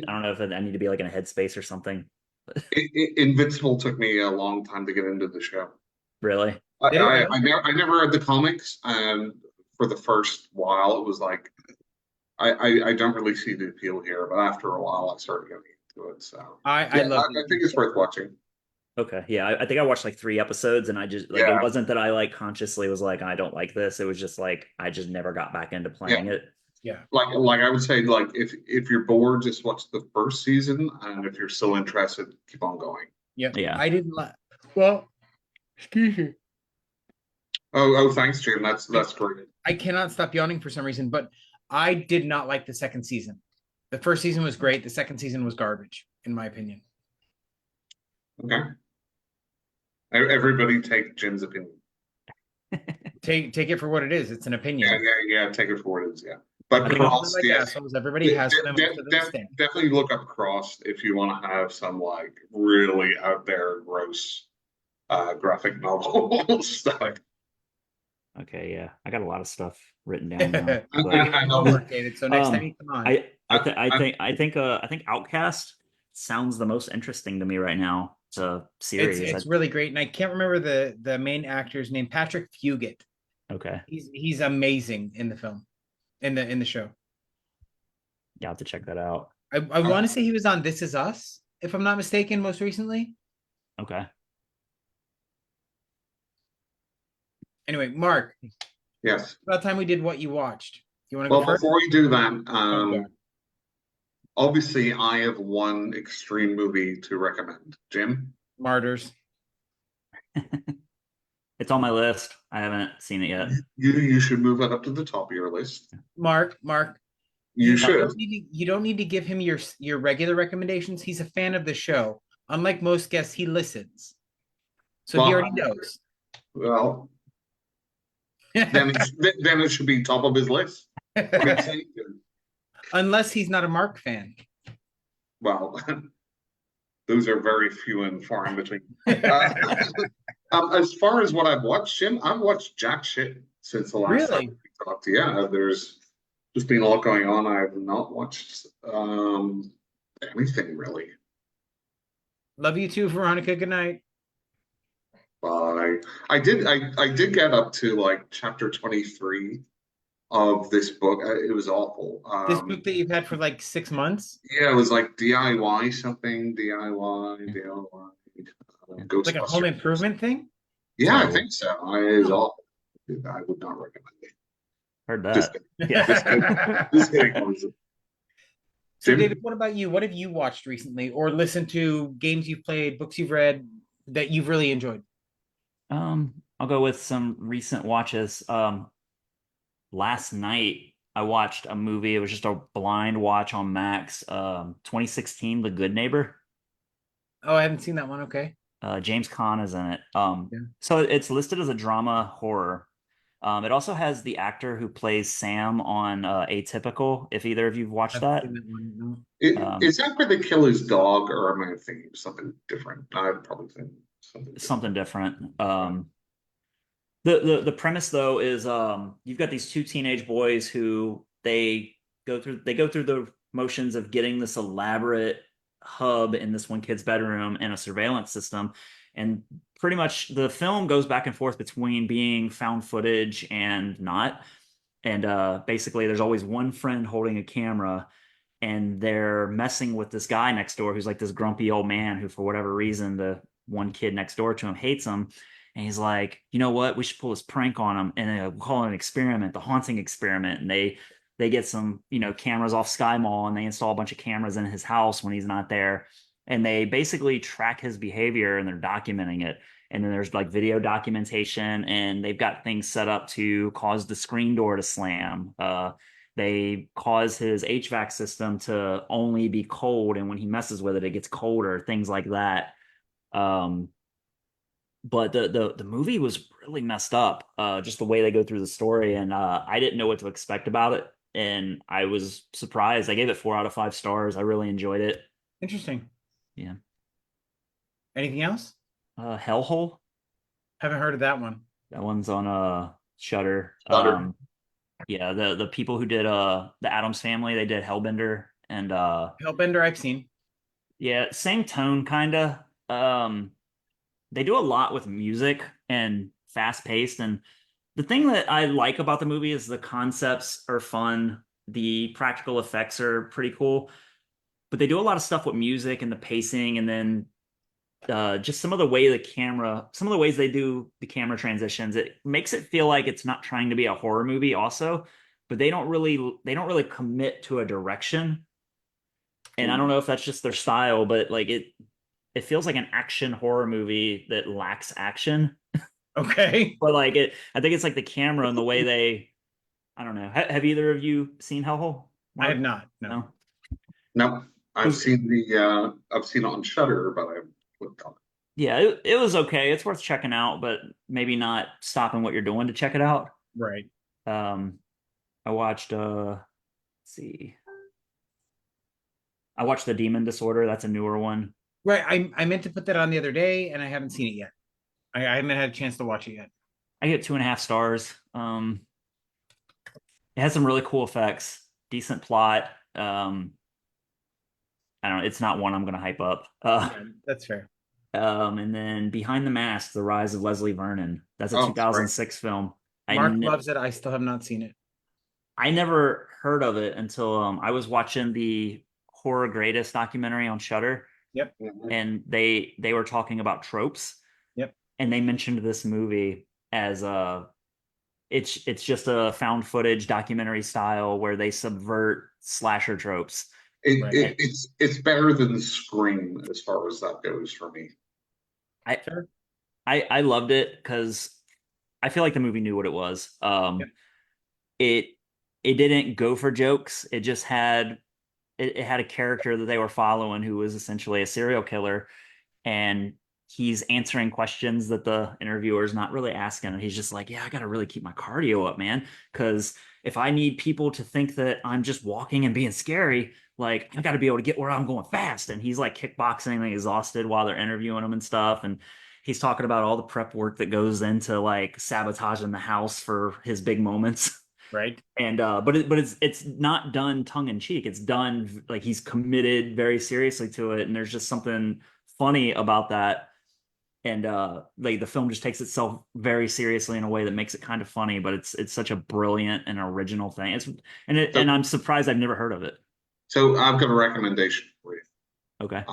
don't know if I need to be like in a headspace or something. Invincible took me a long time to get into the show. Really? I never read the comics, and for the first while, it was like I don't really see the appeal here. But after a while, I started getting to it. So I yeah, love I think it's worth watching. Okay, yeah, I think I watched like 3 episodes, and I just like it Yeah, wasn't that I like consciously was like I don't like this. It was just like I just never got back into yeah. playing it. Yeah. Like I would say, like if you're bored, just watch the first season, and if you're still interested, keep on going. Yep. Yeah. I didn't like. Well, excuse me. Oh, thanks, Jim. That's great. I cannot stop yawning for some reason, but I did not like the second season. The first season was great. The second season was garbage, in my opinion. Okay. Everybody take Jim's opinion. Take it for what it is. It's an opinion. Yeah. Take it for what it is. Yeah. But I think I'm Cross, like yes. assholes. Everybody has them to the extent. Definitely look up Cross if you want to have some like really out there gross graphic novel stuff. Okay, yeah, I got a lot of stuff written down now. Homework, David. So next time Um, you come on, I think Outcast sounds the most interesting to me right now. It's a series. it's really great, and I can't remember the main actor's name. Patrick Fugit. Okay, He's amazing in the film, in the show. you have to check that out. I want to say he was on This Is Us, if I'm not mistaken, most recently. Okay. Anyway, Mark, Yes. about time we did what you watched. You want to go Well, first? before we do that, God. obviously I have one extreme movie to recommend. Jim? Martyrs. It's on my list. I haven't seen it yet. You should move that up to the top of your list. Mark, You should. you don't need to give him your regular recommendations. He's a fan of the show. Unlike most guests, he listens. So he Well, already knows. Well, then it should be top of his list. Unless he's not a Mark fan. Well, those are very few and far in between. As far as what I've watched, Jim, I've watched jack shit since the last time Really? we talked. Yeah, there's just been a lot going on. I have not watched anything really. Love you too, Veronica. Good night. But I did get up to like chapter 23 of this book. It was awful. This book that you've had for like 6 months? Yeah, it was like DIY something, DIY. Like a home improvement thing? Yeah, I Terrible. think so. It's awful. I would not recommend it. Heard Just that. kidding. Yeah. Just kidding. So, Jim? David, what about you? What have you watched recently or listened to, games you've played, books you've read that you've really enjoyed? I'll go with some recent watches. Last night I watched a movie. It was just a blind watch on Max. 2016, The Good Neighbor. Oh, I haven't seen that one. Okay. James Caan is in it. Yeah. So it's listed as a drama horror. It also has the actor who plays Sam on Atypical. If either of you've watched that. Seen that one, no. Is that where they kill his dog, or am I thinking of something different? I'd probably think Something different. The premise though is you've got these two teenage boys who they go through the motions of getting this elaborate hub in this one kid's bedroom and a surveillance system, and pretty much the film goes back and forth between being found footage and not. And basically there's always one friend holding a camera, and they're messing with this guy next door who's like this grumpy old man who, for whatever reason, the one kid next door to him hates him. And he's like, you know what? We should pull this prank on him, and we'll call it an experiment, the haunting experiment. And they get some, cameras off Sky Mall, and they install a bunch of cameras in his house when he's not there. And they basically track his behavior, and they're documenting it. And then there's like video documentation, and they've got things set up to cause the screen door to slam. They cause his HVAC system to only be cold, and when he messes with it, it gets colder, things like that. But the movie was really messed up, just the way they go through the story, and I didn't know what to expect about it, and I was surprised. I gave it 4 out of 5 stars. I really enjoyed it. Interesting. Yeah. Anything else? Hellhole. Haven't heard of that one. That one's on Shudder. Shudder. Yeah, the people who did the Addams Family, they did Hellbender, and Hellbender I've seen. yeah, same tone kind of. They do a lot with music and fast paced, and the thing that I like about the movie is the concepts are fun, the practical effects are pretty cool. but they do a lot of stuff with music and the pacing, and then just some of the way some of the ways they do the camera transitions, it makes it feel like it's not trying to be a horror movie also, but they don't really commit to a direction. And I don't know if that's just their style, but like it feels like an action horror movie that lacks action. Okay. But I think it's like the camera and the way I don't know. Have either of you seen Hellhole? I have Mark? not. No. No. No, I've 'Cause- seen I've seen it on Shutter, but I clicked on it. Yeah, it was okay. It's worth checking out, but maybe not stopping what you're doing to check it out. Right. Um, I watched let's see. I watched The Demon Disorder. That's a newer one. Right. I meant to put that on the other day, and I haven't seen it yet. I haven't had a chance to watch it yet. I get 2.5 stars. It has some really cool effects, decent plot. I don't know. It's not one I'm gonna hype up. Yeah, that's fair. And then Behind the Mask: The Rise of Leslie Vernon. That's a Oh, 2006 film. Mark loves it. I still have not seen it. I never heard of it until I was watching the Horror Greatest documentary on Shudder, Yep. Mhm. and they were talking about tropes. Yep. And they mentioned this movie as it's just a found footage documentary style where they subvert slasher tropes. Right. It's better than Scream as far as that goes for me. I Sure. I loved it because I feel like the movie knew what it was. Yep. It didn't go for jokes. It just had it had a character that they were following who was essentially a serial killer, and he's answering questions that the interviewer is not really asking. And he's just like, yeah, I got to really keep my cardio up, man. Because if I need people to think that I'm just walking and being scary, like I got to be able to get where I'm going fast. And he's like kickboxing and exhausted while they're interviewing him and stuff. And he's talking about all the prep work that goes into like sabotaging the house for his big moments. Right. And but it's not done tongue in cheek. It's done like he's committed very seriously to it, and there's just something funny about that. And like the film just takes itself very seriously in a way that makes it kind of funny, but it's such a brilliant and original thing. And I'm surprised I've never heard of it. So I've got a recommendation for you. Okay.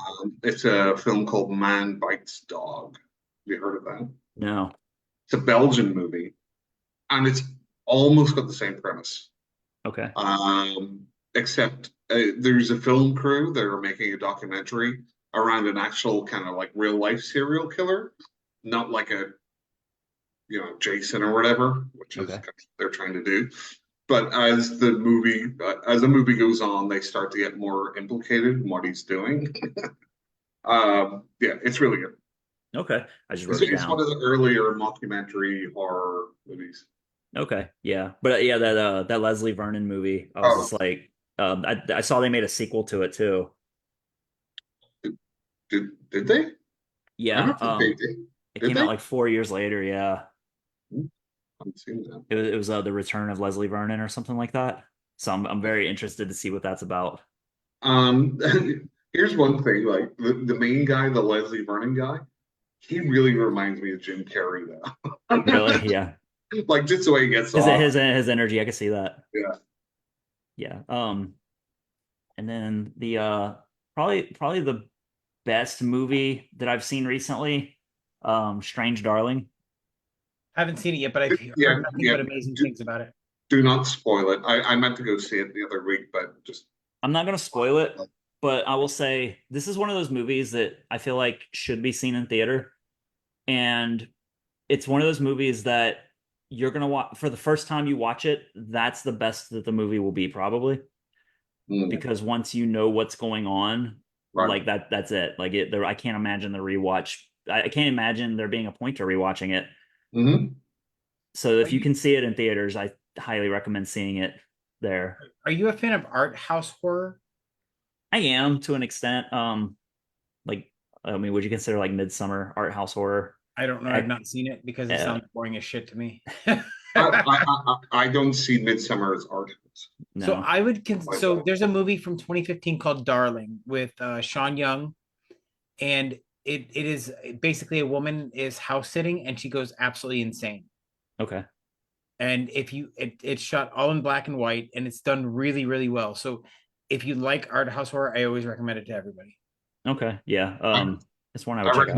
It's a film called Man Bites Dog. Have you heard of that? No. It's a Belgian movie, and it's almost got the same premise. Okay. Except there's a film crew that are making a documentary around an actual kind of like real life serial killer, not like a Jason or whatever, which is Okay. kind of what they're trying to do. But as the movie goes on, they start to get more implicated in what he's doing. Yeah, it's really good. Okay. I just It's, wrote it it's one down. of the earlier mockumentary horror movies. Okay. Yeah. But yeah, that Leslie Vernon movie, I was Oh, just like, I saw they made a sequel to it too. did they? I Yeah. don't think they did. It Did came they? out like 4 years later. Yeah. I haven't seen that. It was the return of Leslie Vernon or something like that. So I'm very interested to see what that's about. Um, Here's one thing, like the main guy, the Leslie Vernon guy, he really reminds me of Jim Carrey Really? now. Yeah. Like just the way he gets His off. his energy, I can see that. Yeah. Yeah. And then the probably the best movie that I've seen recently, Strange Darling. Haven't seen it yet, but I've Yeah, heard nothing yeah. but amazing things about it. Do not spoil it. I meant to go see it the other week, but just I'm not gonna spoil it, but I will say this is one of those movies that I feel like should be seen in theater. And it's one of those movies that you're gonna watch for the first time you watch it, that's the best that the movie will be probably. Because once you know what's going on, right. like that's it. Like I can't imagine the rewatch. I can't imagine there being a point to rewatching it. Hmm. So if you can see it in theaters, I highly recommend seeing it there. Are you a fan of art house horror? I am to an extent. Like I mean, would you consider like Midsummer art house horror? I don't know. I've not seen it because it Yeah. sounds boring as shit to me. I don't see Midsummer as art house. No. So I would so there's a movie from 2015 called Darling with Sean Young, and it is basically a woman is house sitting and she goes absolutely insane. Okay. And if you it's shot all in black and white and it's done really, really well. So if you like art house horror, I always recommend it to everybody. Okay, yeah. It's one I I would check out.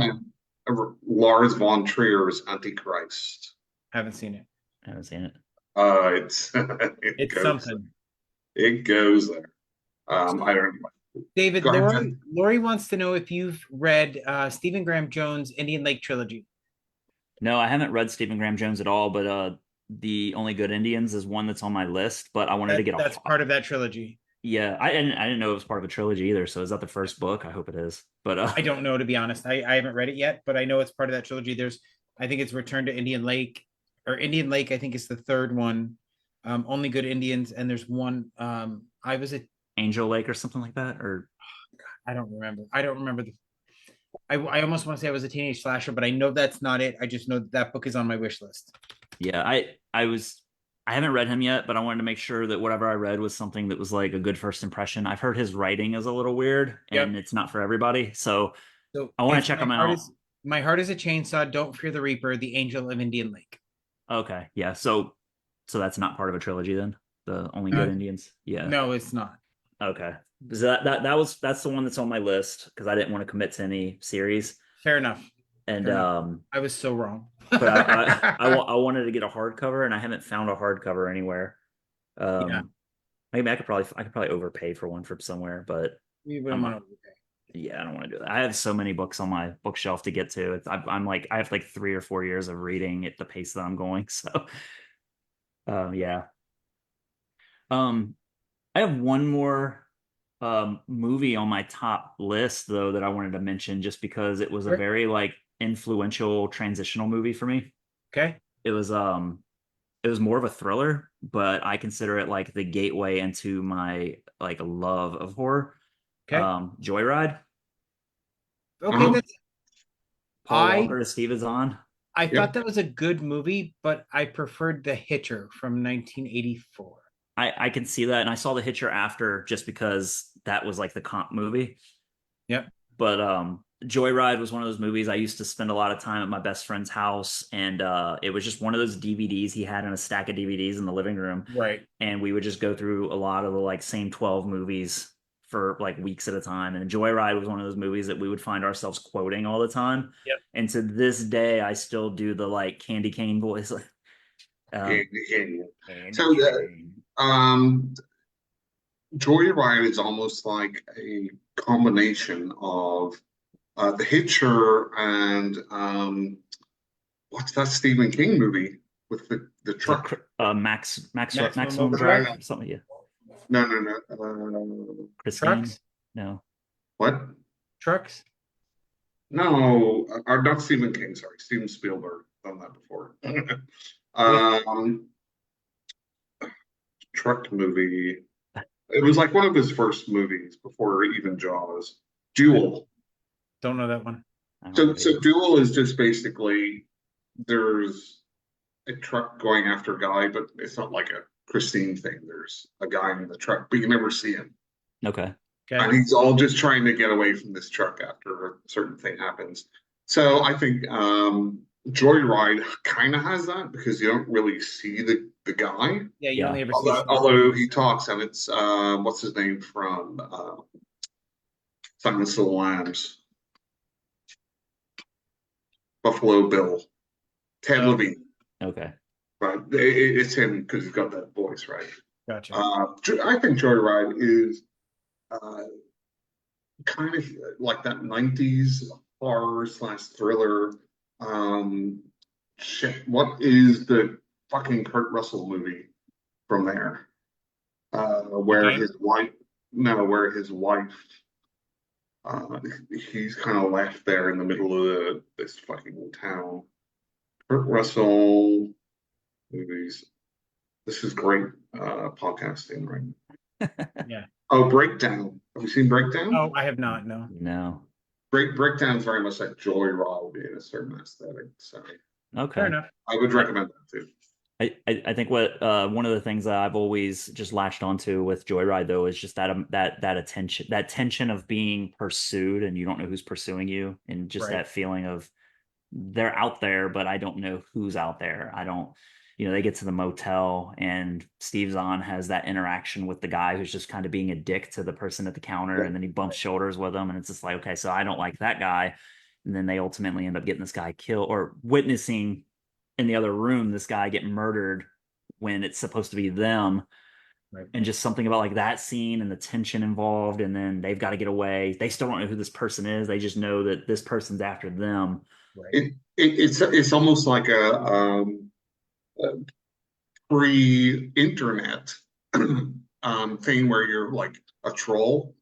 recommend Lars von Trier's Antichrist. Haven't seen it. I haven't seen it. It's It's something. it goes there. I don't know. David, Go ahead, Lori wants to know if you've read Stephen Graham Jones' Indian Lake trilogy. No, I haven't read Stephen Graham Jones at all, but The Only Good Indians is one that's on my list, but I wanted to get That's part of that trilogy. Yeah, I didn't know it was part of a trilogy either. So is that the first book? I hope it is. But I don't know, to be honest. I haven't read it yet, but I know it's part of that trilogy. I think it's Return to Indian Lake, or Indian Lake, I think is the third one. Only Good Indians, and there's one. I was a Angel Lake or something like that, or I don't remember. I don't remember I almost want to say I was a teenage slasher, but I know that's not it. I just know that book is on my wish list. yeah, I haven't read him yet, but I wanted to make sure that whatever I read was something that was like a good first impression. I've heard his writing is a little weird and Yep. it's not for everybody. So So I want to check him out. My Heart is a Chainsaw, Don't Fear the Reaper, The Angel of Indian Lake. Okay. Yeah. So that's not part of a trilogy then? The Only Good Indians? Yeah. No, it's not. Okay. So that's the one that's on my list because I didn't want to commit to any series. Fair enough. And I was so wrong. but I wanted to get a hardcover and I haven't found a hardcover anywhere. Yeah. Maybe I could probably overpay for one from somewhere, but We wouldn't want to yeah, I don't want to do that. I have so many books on my bookshelf to get to. I'm like I have like 3 or 4 years of reading at the pace that I'm going. So, yeah. I have one more movie on my top list though that I wanted to mention just because it was a very like influential transitional movie for me. Okay. It was more of a thriller, but I consider it like the gateway into my like love of horror. Okay. Joyride. Okay, that's Paul Walker as Steve Zahn. I thought that was a good movie, but I preferred The Hitcher from 1984. I can see that, and I saw The Hitcher after just because that was like the comp movie. Yep. But Joyride was one of those movies I used to spend a lot of time at my best friend's house, and it was just one of those DVDs he had in a stack of DVDs in the living room. Right. And we would just go through a lot of the like same 12 movies for like weeks at a time. And Joyride was one of those movies that we would find ourselves quoting all the time. Yep. And to this day, I still do the like candy cane voice. Joyride is almost like a combination of The Hitcher and what's that Stephen King movie with the truck? Maximum Drive or something. Yeah. No. Christine? Trucks? No. What? Trucks? No, not Stephen King. Sorry, Steven Spielberg. Done that before. Truck movie. It was like one of his first movies before even Jaws. Duel. Don't know that one. So Duel is just basically there's a truck going after a guy, but it's not like a Christine thing. There's a guy in the truck, but you never see him. Okay. And he's all just trying to get away from this truck after a certain thing happens. So I think Joyride kind of has that because you don't really see the guy. Yeah, you only ever see although he talks, and it's what's his name from Silence of the Lambs, Buffalo Bill, Ted Levine. Okay. Right, it's him because he's got that voice, right? Gotcha. I think Joyride is kind of like that 90s horror / thriller. Shit, what is the fucking Kurt Russell movie from there? Where his wife, he's kind of left there in the middle of this fucking town. Kurt Russell movies. This is great podcasting, right? Yeah. Oh, Breakdown. Have you seen Breakdown? Oh, I have not. No. No. Breakdown is very much like Joyride in a certain aesthetic. So okay. Fair enough. I would recommend that too. I think what one of the things that I've always just latched onto with Joyride though is just that attention, that tension of being pursued and you don't know who's pursuing you, and just that feeling of they're out there, but I don't know who's out there. they get to the motel and Steve Zahn has that interaction with the guy who's just kind of being a dick to the person at the counter, Yeah. and then he bumps shoulders with him, and it's just like, okay, so I don't like that guy. And then they ultimately end up getting this guy killed, or witnessing in the other room this guy get murdered when it's supposed to be them. Right. And just something about like that scene and the tension involved, and then they've got to get away. They still don't know who this person is. They just know that this person's after them. Right. It's almost like a pre-internet thing where you're like a troll,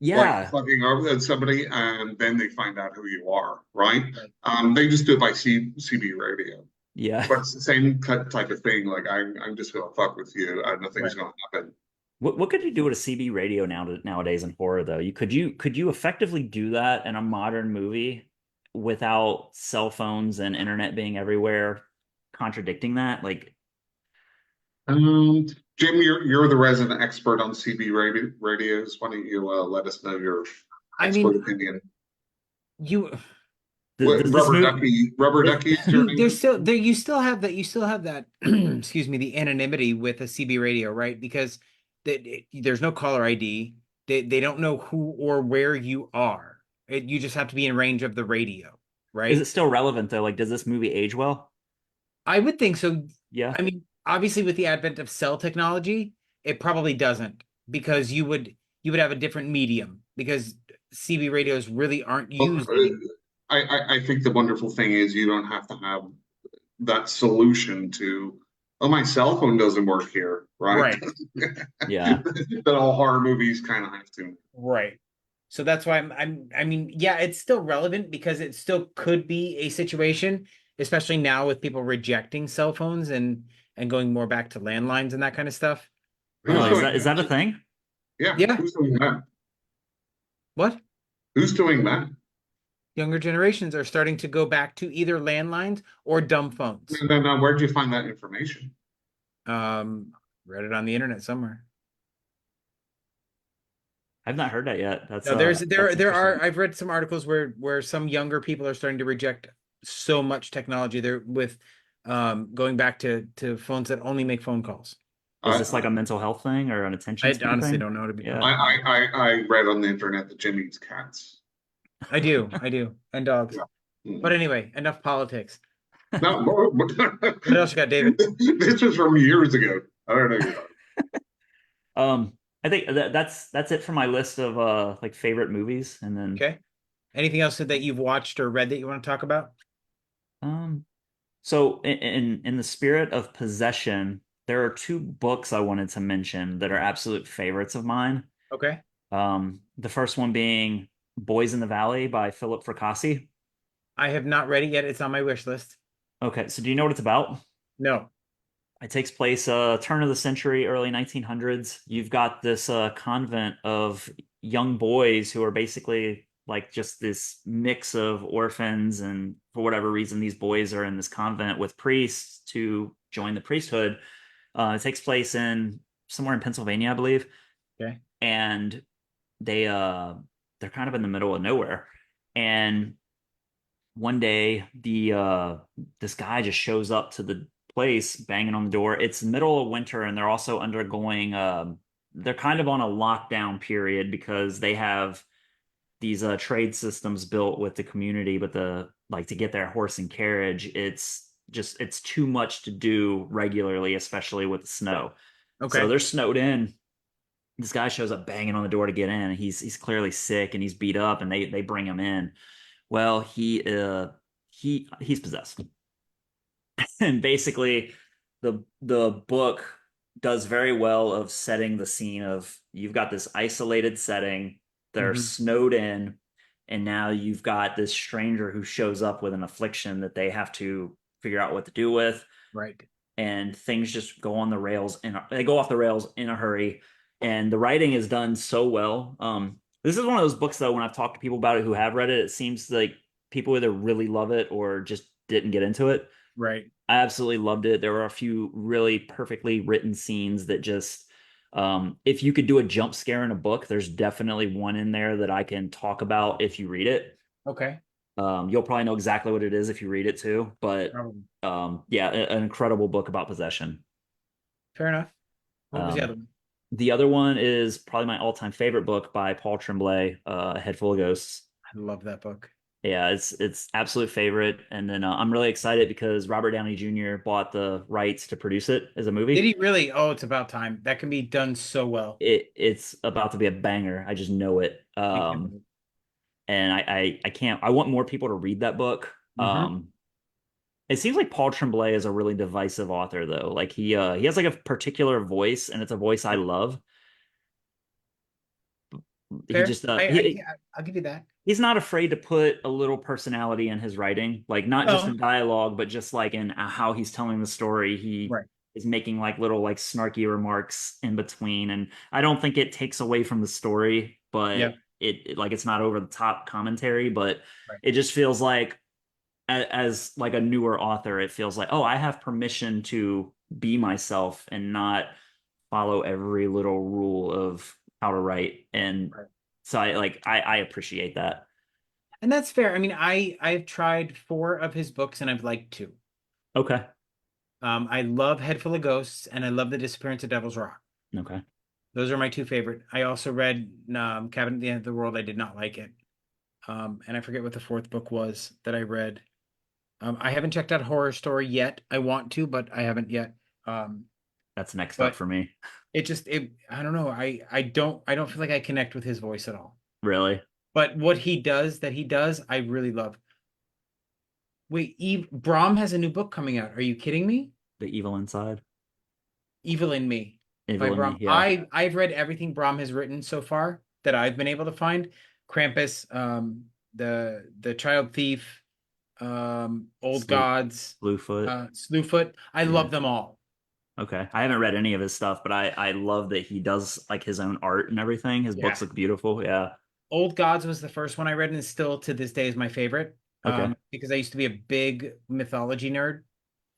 like Yeah. fucking over at somebody, and then they find out who you are, right? Right. They just do it by CB radio, Yeah. but it's the same type of thing. Like I'm just gonna fuck with you, and nothing's Right. gonna happen. What could you do with a CB radio nowadays in horror though? You could you effectively do that in a modern movie without cell phones and internet being everywhere contradicting that? Like, Um, Jim, you're the resident expert on CB radios. Why don't you let us know your I expert mean, opinion? you What, does this movie rubber does, duckies there's turning? still there you still have that excuse me, the anonymity with a CB radio, right? Because there's no caller ID. They don't know who or where you are. You just have to be in range of the radio, is it right? still relevant though? Like, does this movie age well? I would think so. Yeah. I mean, obviously with the advent of cell technology, it probably doesn't, because you would have a different medium, because CB radios really aren't Well, used anymore. I think the wonderful thing is you don't have to have that solution to, oh, my cell phone doesn't work here, right? Right. Yeah. That all horror movies kind of have to. Right. So that's why I mean, yeah, it's still relevant because it still could be a situation, especially now with people rejecting cell phones and going more back to landlines and that kind of stuff. Who's Really? Is Um, doing that is that a that? thing? Yeah, yeah. who's doing that? What? Who's doing that? Younger generations are starting to go back to either landlines or dumb phones. No, where'd you find that information? Um, Read it on the internet somewhere. I've not heard that yet. No, there's That's there interesting. are I've read some articles where some younger people are starting to reject so much technology. They're with going back to phones that only make phone calls. Is I, this like a mental health thing or an attention I span honestly thing? don't know, to be Yeah. perfectly honest. I read on the internet that Jim eats cats. I do, and dogs. Yeah. But Mm. anyway, enough politics. No, What else you got, David? this was from years ago. I don't know. Um, I think that's it for my list of like favorite movies. And then Okay. Anything else that you've watched or read that you want to talk about? um so in the spirit of possession, there are two books I wanted to mention that are absolute favorites of mine. Okay. The first one being Boys in the Valley by Philip Fracassi. I have not read it yet. It's on my wish list. Okay, so do you know what it's about? No. It takes place turn of the century, early 1900s. You've got this convent of young boys who are basically like just this mix of orphans, and for whatever reason, these boys are in this convent with priests to join the priesthood. It takes place in somewhere in Pennsylvania, I believe, Okay. and they're kind of in the middle of nowhere. And one day this guy just shows up to the place banging on the door. It's middle of winter and they're also undergoing they're kind of on a lockdown period because they have these trade systems built with the community, but the like to get their horse and carriage, it's too much to do regularly, especially with the snow. So Okay. they're snowed in. This guy shows up banging on the door to get in. He's clearly sick and he's beat up, and they bring him in. Well, he's possessed. And basically the book does very well of setting the scene of you've got this isolated setting, they're Hmm. snowed in, and now you've got this stranger who shows up with an affliction that they have to figure out what to do with, Right. and things just go on the rails and they go off the rails in a hurry. And the writing is done so well. This is one of those books though, when I've talked to people about it who have read it, it seems like people either really love it or just didn't get into it. Right. I absolutely loved it. There were a few really perfectly written scenes that just if you could do a jump scare in a book, there's definitely one in there that I can talk about if you read it. Okay. You'll probably know exactly what it is if you read it too. But Probably. yeah, an incredible book about possession. Fair enough. What was the other Um, one? the other one is probably my all-time favorite book by Paul Tremblay, A Head Full of Ghosts. I love that book. Yeah, it's absolute favorite. And then I'm really excited because Robert Downey Jr. bought the rights to produce it as a Did movie. he really? Oh, it's about time. That can be done so well. It's about to be a banger. I just know it. I can't believe. And I can't. I want more people to read that book. Mm-hmm. It seems like Paul Tremblay is a really divisive author, though. Like he has like a particular voice, and it's a voice I love. He Fair. just Yeah, I'll give you that. he's not afraid to put a little personality in his writing, like not just No. in dialogue, but just like in how he's telling the story. He Right. is making like little like snarky remarks in between, and I don't think it takes away from the story, but Yeah. like it's not over the top commentary, but Right. it just feels like as like a newer author, it feels like, oh, I have permission to be myself and not follow every little rule of how to write. And Right. so I appreciate that. And that's fair. I mean, I've tried 4 of his books and I've liked 2. Okay. I love Head Full of Ghosts and I love The Disappearance of Devil's Rock. Okay. Those are my 2 favorite. I also read Cabin at the End of the World. I did not like it. And I forget what the 4th book was that I read. I haven't checked out Horror Story yet. I want to, but I haven't yet. Um, That's next up but for me. it I don't know. I don't feel like I connect with his voice at all. Really. But what he does, I really love. Wait, Brahm has a new book coming out. Are you kidding me? The Evil Inside. Evil in Me by Evil in Me. Brahm. Yeah. I've read everything Brahm has written so far that I've been able to find. Krampus, the Child Thief, Old Slew Gods, Slewfoot. Slewfoot. I Yeah. love them all. Okay. I haven't read any of his stuff, but I love that he does like his own art and everything. His Yeah. books look beautiful. Yeah. Old Gods was the first one I read, and still to this day is my favorite. Okay. Because I used to be a big mythology nerd,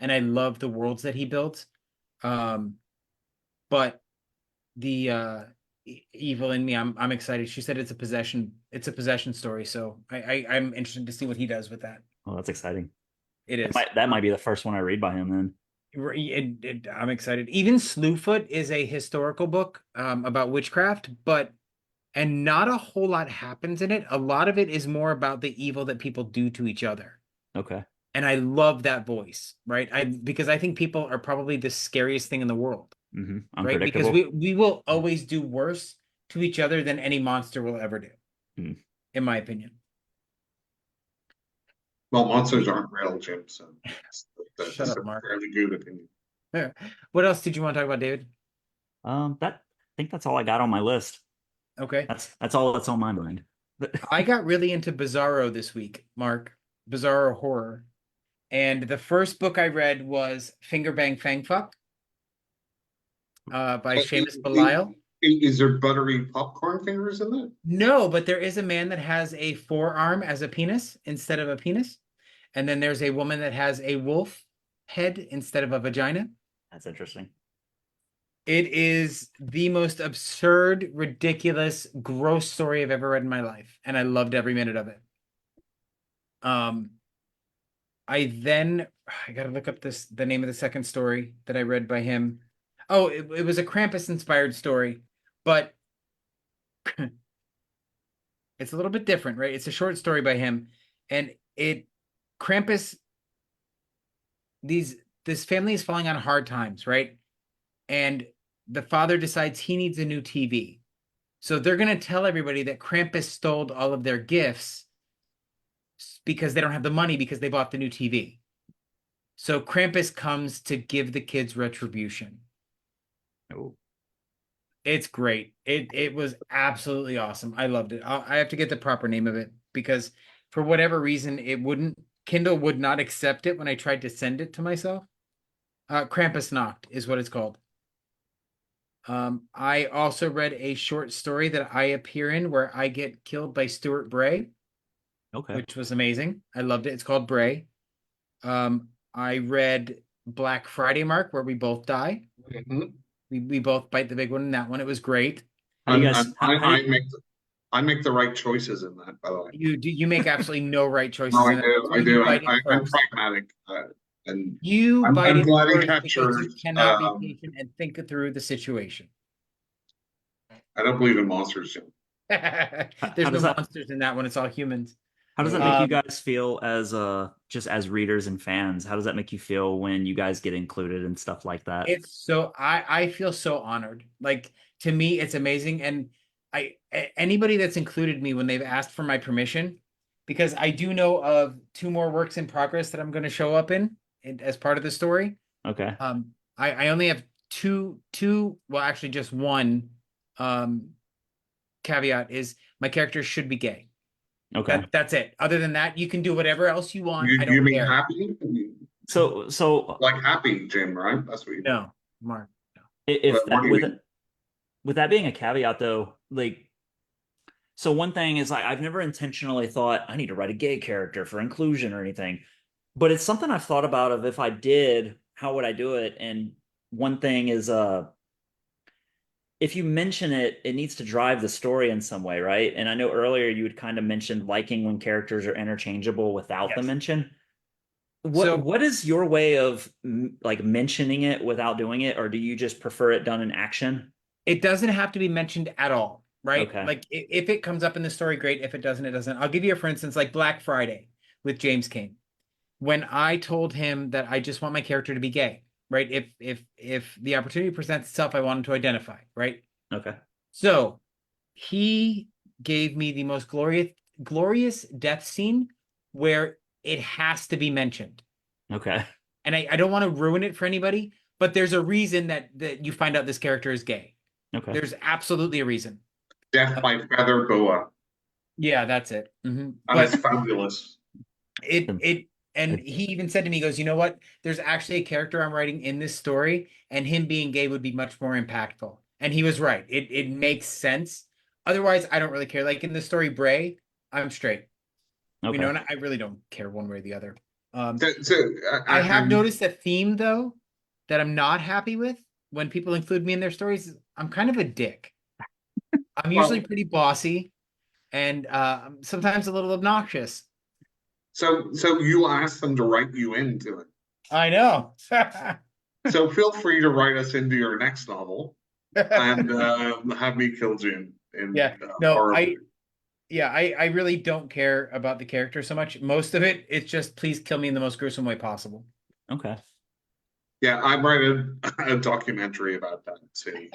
and I love the worlds that he built. Um, but the Evil in Me, I'm excited. She said it's a possession story, so I'm interested to see what he does with that. Well, that's exciting. It That is. might be the first one I read by him then. I'm excited. Even Slewfoot is a historical book about witchcraft, but and not a whole lot happens in it. A lot of it is more about the evil that people do to each other. Okay. And I love that voice, right? Because I think people are probably the scariest thing in the world, right? Because Unpredictable. we will always do worse to each other than any monster will ever do, Mm. in my opinion. Well, monsters aren't real, Jim, so Shut that's up, a Mark. fairly good opinion. What else did you want to talk about, David? That I think that's all I got on my list. Okay. That's all that's on my mind. I got really into Bizarro this week, Mark. Bizarro horror. And the first book I read was Finger Bang Fang Fuck by Seamus Belial. Is there buttery popcorn fingers in that? No, but there is a man that has a forearm as a penis instead of a penis. And then there's a woman that has a wolf head instead of a vagina. That's interesting. It is the most absurd, ridiculous, gross story I've ever read in my life. And I loved every minute of it. I gotta look up the name of the second story that I read by him. Oh, it was a Krampus inspired story, but it's a little bit different, right? It's a short story by him, and Krampus, this family is falling on hard times, right? And the father decides he needs a new TV. So they're gonna tell everybody that Krampus stole all of their gifts because they don't have the money because they bought the new TV. So Krampus comes to give the kids retribution. Oh, It's great. It was absolutely awesome. I loved it. I have to get the proper name of it because for whatever reason Kindle would not accept it when I tried to send it to myself. Krampus Knocked is what it's called. I also read a short story that I appear in where I get killed by Stuart Bray, okay. which was amazing. I loved it. It's called Bray. I read Black Friday, Mark, where we both die. Mhm. We both bite the big one in that one. It was great. How do you And, guys? and I, How do I you, make I make the right choices in that, by the way. You make absolutely no right choices. No, I in that. do. So I you do. bite it I'm first. pragmatic, and You bite I'm it glad it first because you captures. cannot be patient and think through the situation. I don't believe in monsters, Jim. There's no does that monsters in that one. It's all humans. how does that make you Um, guys feel as just as readers and fans? How does that make you feel when you guys get included and stuff like that? it's so I feel so honored. Like to me, it's amazing. And anybody that's included me when they've asked for my permission, because I do know of two more works in progress that I'm going to show up in as part of the story. Okay. I only have two, well, actually just one caveat is my character should be gay. Okay. That's it. Other than that, you can do whatever else you want. I You don't mean care. happy? So Like happy, Jim, right? That's what you mean. No, Mark. No. if What that do you mean? with that being a caveat though, like so one thing is like I've never intentionally thought I need to write a gay character for inclusion or anything. But it's something I've thought about of if I did, how would I do it? And one thing is if you mention it, it needs to drive the story in some way, right? And I know earlier you had kind of mentioned liking when characters are interchangeable without the Yes. mention. So What is your way of like mentioning it without doing it, or do you just prefer it done in action? it doesn't have to be mentioned at all, right? Okay. Like if it comes up in the story, great. If it doesn't, it doesn't. I'll give you a for instance, like Black Friday with James Cain. When I told him that I just want my character to be gay, right? If the opportunity presents itself, I want him to identify, right? Okay. So he gave me the most glorious death scene where it has to be mentioned. Okay. And I don't want to ruin it for anybody, but there's a reason that you find out this character is gay. Okay. There's absolutely a reason. Death by feather boa. Yeah, that's it. And But it's fabulous. and he even said to me, he goes, you know what? There's actually a character I'm writing in this story, and him being gay would be much more impactful. And he was right. It makes sense. Otherwise, I don't really care. Like in the story Bray, I'm straight. Okay. You know, and I really don't care one way or the other. I have noticed a theme though that I'm not happy with when people include me in their stories. I'm kind of a dick. I'm usually pretty bossy and sometimes a little obnoxious. So you asked them to write you into it. I know. So feel free to write us into your next novel and have me kill Jim. Yeah. No, I really don't care about the character so much. Most of it, it's just please kill me in the most gruesome way possible. Okay. Yeah, I write a documentary about that too.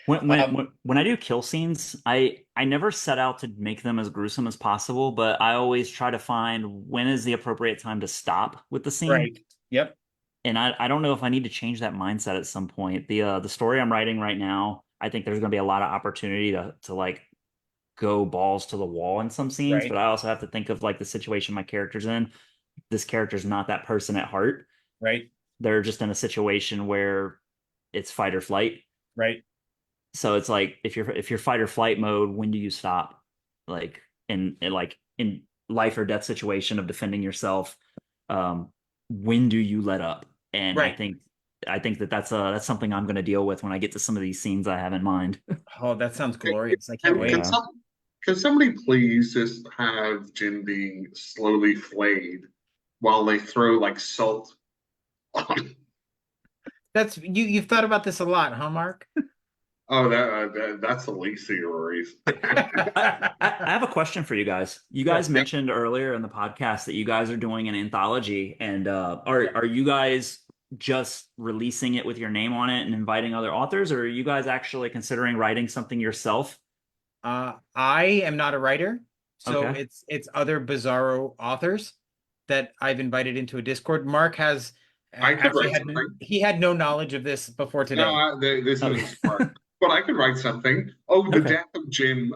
When I do kill scenes, I never set out to make them as gruesome as possible, but I always try to find when is the appropriate time to stop with the scene. Right. Yep. And I don't know if I need to change that mindset at some point. The story I'm writing right now, I think there's going to be a lot of opportunity to like go balls to the wall in some scenes, Right. but I also have to think of like the situation my character's in. This character's not that person at heart. Right. They're just in a situation where it's fight or flight. Right. So it's like if you're fight or flight mode, when do you stop? Like in life or death situation of defending yourself, when do you let up? And Right. I think that's something I'm going to deal with when I get to some of these scenes I have in mind. Oh, that sounds glorious. I can't wait. Can somebody please just have Jim being slowly flayed while they throw like salt on? That's you've thought about this a lot, huh, Mark? Oh, that's the least of your worries. I have a question for you guys. You guys mentioned earlier in the podcast that you guys are doing an anthology, and are you guys just releasing it with your name on it and inviting other authors, or are you guys actually considering writing something yourself? I am not a writer, so Okay. it's other bizarro authors that I've invited into a Discord. Mark has I could actually write had something. he had no knowledge of this before today. No, this Okay. is smart. But I could write something. Oh, the Okay. death of Jim.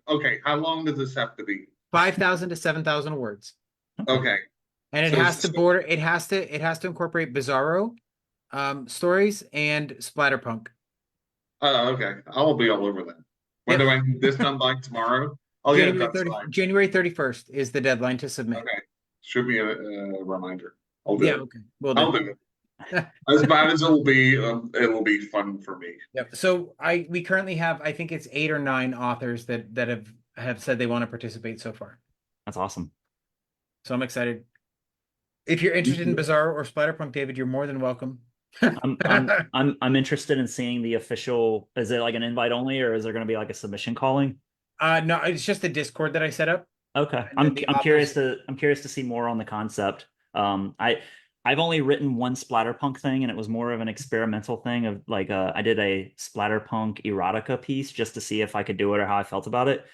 Okay, how long does this have to be? 5,000 to 7,000 words. Okay. And it So- has to border it has to incorporate bizarro stories and splatterpunk. Okay. I'll be all over that. When do I need this done by tomorrow? I'll get it done tonight. January 31st is the deadline to submit. Okay. Should be a reminder. I'll do Yeah, it. okay. Well I'll done. do it. As bad as it'll be fun for me. Yep. So we currently have, I think it's 8 or 9 authors that have said they want to participate so far. That's awesome. So I'm excited. If you're interested in Bizarro or Splatterpunk, David, you're more than welcome. I'm interested in seeing the official. Is it like an invite only, or is there going to be like a submission calling? No, it's just a Discord that I set up. Okay, And then the I'm authors, curious to see more on the concept. I've only written one splatterpunk thing, and it was more of an experimental thing of like I did a splatterpunk erotica piece just to see if I could do it or how I felt about it.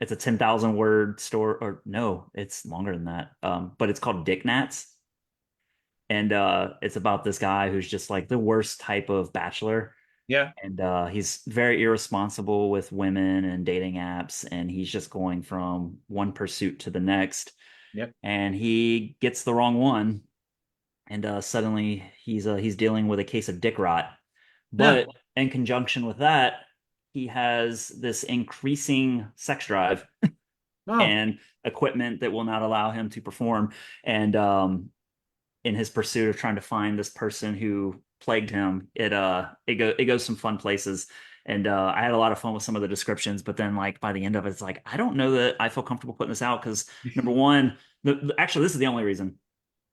It's a 10,000 word story, or no, it's longer than that. But it's called Dick Nats, and it's about this guy who's just like the worst type of bachelor, yeah. and he's very irresponsible with women and dating apps, and he's just going from one pursuit to the next. Yep. And he gets the wrong one, and suddenly he's dealing with a case of dick rot. Yeah. But in conjunction with that, he has this increasing sex drive Oh, and equipment that will not allow him to perform. And in his pursuit of trying to find this person who plagued him, it goes some fun places. And I had a lot of fun with some of the descriptions, but then like by the end of it, it's like I don't know that I feel comfortable putting this out because number one, actually this is the only reason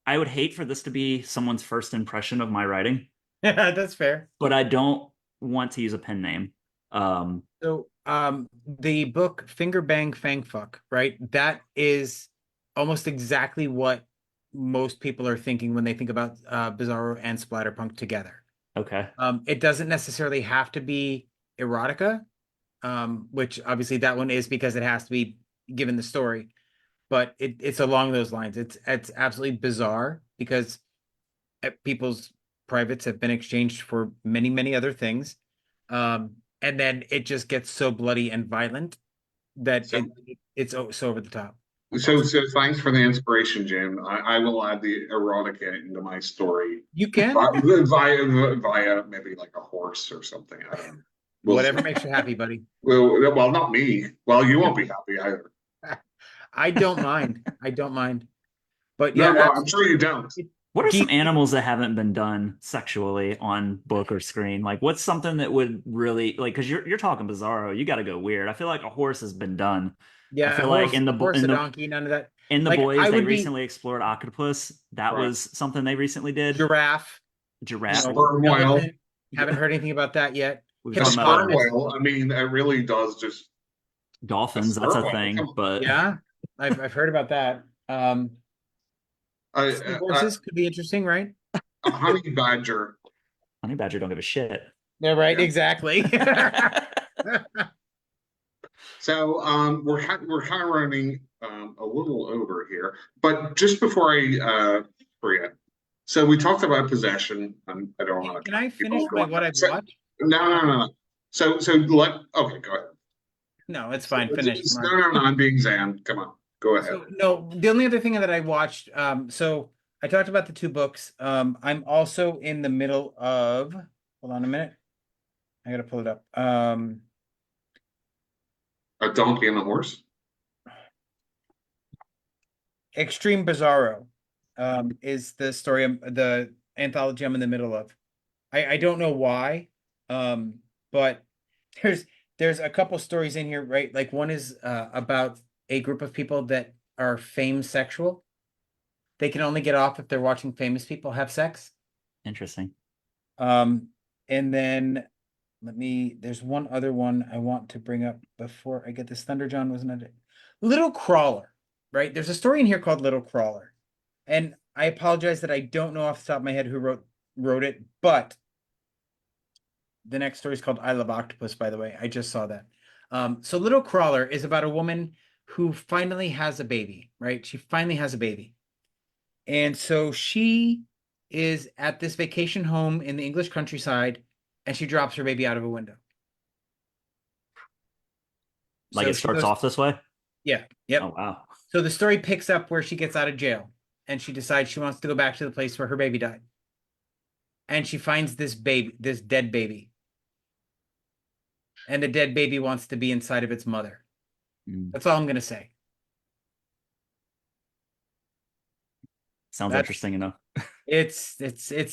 I would hate for this to be someone's first impression of my writing, yeah, that's fair. but I don't want to use a pen name. So, the book Finger Bang Fang Fuck, right? That is almost exactly what most people are thinking when they think about Bizarro and Splatterpunk together. Okay. It doesn't necessarily have to be erotica, which obviously that one is because it has to be given the story, but it's along those lines. It's absolutely bizarre because people's privates have been exchanged for many, many other things. And then it just gets so bloody and violent that So, it's so over the top. so thanks for the inspiration, Jim. I will add the erotica into my story You can, via maybe like a horse or something. I don't know. We'll see. whatever makes you happy, buddy. Well, not me. Well, you won't be happy either. I don't mind. I don't mind. But No, yeah, no, I'm sure you don't. What are some geek. animals that haven't been done sexually on book or screen? Like, what's something that would really like? Because you're talking Bizarro, you got to go weird. I feel like a horse has been done. I Yeah, feel like a horse, a donkey, none of that. in the Like boys I they would be recently explored octopus. That Right. was something they recently did. giraffe, Giraffe. Sperm whale. elephant. Haven't heard anything about that yet. We've A talked about sperm Hippopotamus. whale. I mean, it really does just a dolphins. That's sperm a whale. thing, Come on. but Yeah, I've heard about that. Seahorses could be interesting, right? A honey badger. honey badger don't give a shit. Yeah, right. Yeah. Exactly. So we're kind of running a little over here, but just before I forget, so we talked about possession. I don't want to Can I keep finish on going. what I've So, watched? no. So let okay, go ahead. No, it's fine. Finish. Come on. No. I'm being Zan. Come on, go ahead. So no, the only other thing that I watched, so I talked about the 2 books. I'm also in the middle of, hold on a minute. I gotta pull it up. A donkey and a horse. Extreme Bizarro, is the story the anthology I'm in the middle of. I don't know why, but there's there's a couple stories in here, right? Like one is about a group of people that are fame sexual. They can only get off if they're watching famous people have sex. Interesting. And then there's one other one I want to bring up before I get this. Thunder John wasn't it? Little Crawler, right? There's a story in here called Little Crawler. And I apologize that I don't know off the top of my head who wrote it, but the next story is called I Love Octopus, by the way. I just saw that. So Little Crawler is about a woman who finally has a baby, right? She finally has a baby. And so she is at this vacation home in the English countryside, and she drops her baby out of a window. Like So it starts off this way? Yeah. Yep. Oh wow. So the story picks up where she gets out of jail, and she decides she wants to go back to the place where her baby died. And she finds this dead baby. And the dead baby wants to be inside of its mother. That's all I'm going to say. Sounds interesting enough. It's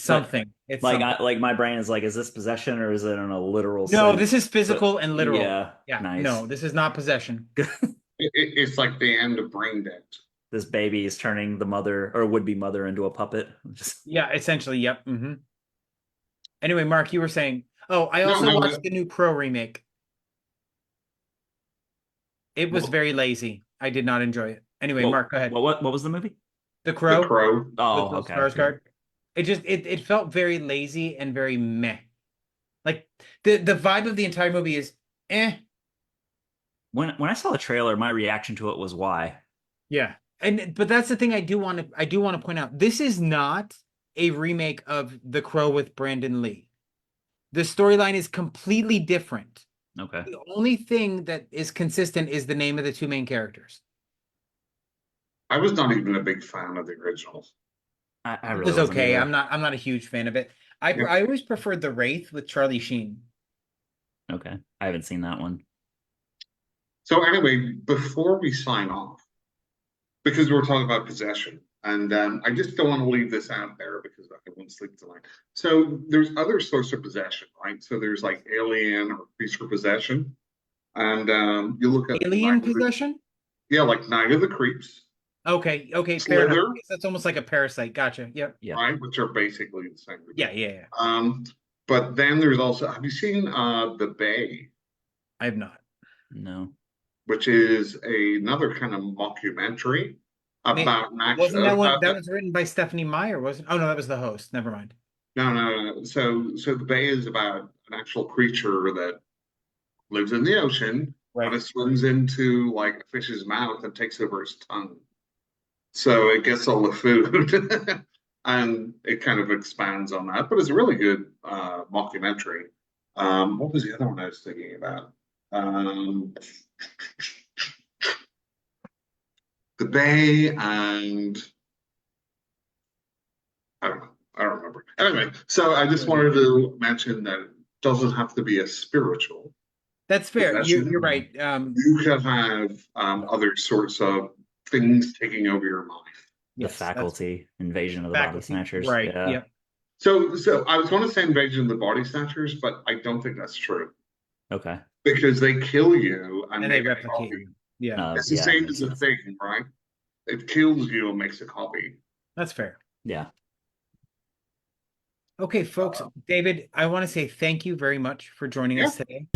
something. It's Like something. like my brain is like, is this possession or is it in a literal No, sense? this is But physical and literal. yeah, Yeah, nice. no, this is not possession. It's like the end of Brain Dead. This baby is turning the mother or would be mother into a puppet. Just Yeah, essentially, yep. Anyway, Mark, you were saying, oh, I No, also no, watched the new Crow remake. It was what very lazy. I did not enjoy it. Anyway, Mark, go ahead. what was the movie? The The Crow Crow. with Oh, Bill okay. Skarsgård. It felt very lazy and very meh. Like the vibe of the entire movie is eh. When I saw the trailer, my reaction to it was why. Yeah. But that's the thing I do want to point out. This is not a remake of The Crow with Brandon Lee. The storyline is completely different. Okay. The only thing that is consistent is the name of the two main characters. I was not even a big fan of the original. I It really was wasn't okay. either. I'm not a huge fan of it. I Yeah. I always preferred The Wraith with Charlie Sheen. Okay. I haven't seen that one. So anyway, before we sign off, because we're talking about possession, and I just don't want to leave this out there because I won't sleep tonight. So there's other sorts of possession, right? So there's like alien or creature possession, and you look at Alien Possession? yeah, like Night of the Creeps, Okay, fair enough. Slither, That's almost like a parasite. Gotcha. Yep. Yeah. right, which are basically the same. Yeah. Um, but then there's also, have you seen The Bay, I have not. No. which is another kind of mockumentary about an Wasn't that one that actual. was written by Stephanie Meyer, wasn't? Oh no, that was the host. Never mind. No. So The Bay is about an actual creature that lives in the ocean, but Right. it swims into like a fish's mouth and takes over his tongue. So it gets all the food, and it kind of expands on that. But it's a really good mockumentary. What was the other one I was thinking about? The Bay and I don't know. I don't remember. Anyway, so I just wanted to mention that it doesn't have to be a spiritual That's fair. possession. You're right. You can have other sorts of things taking over your mind. The Yes, faculty, invasion of the body faculty. snatchers. Right. Yeah. Yep. So I was going to say invasion of the body snatchers, but I don't think that's true Okay. because they kill you and And they make a replicate copy. you. Yeah. It's the Yeah, same makes as a sense. thing, right? It kills you and makes a copy. That's fair. Yeah. Okay, folks. David, I want to say thank you very much for joining us today.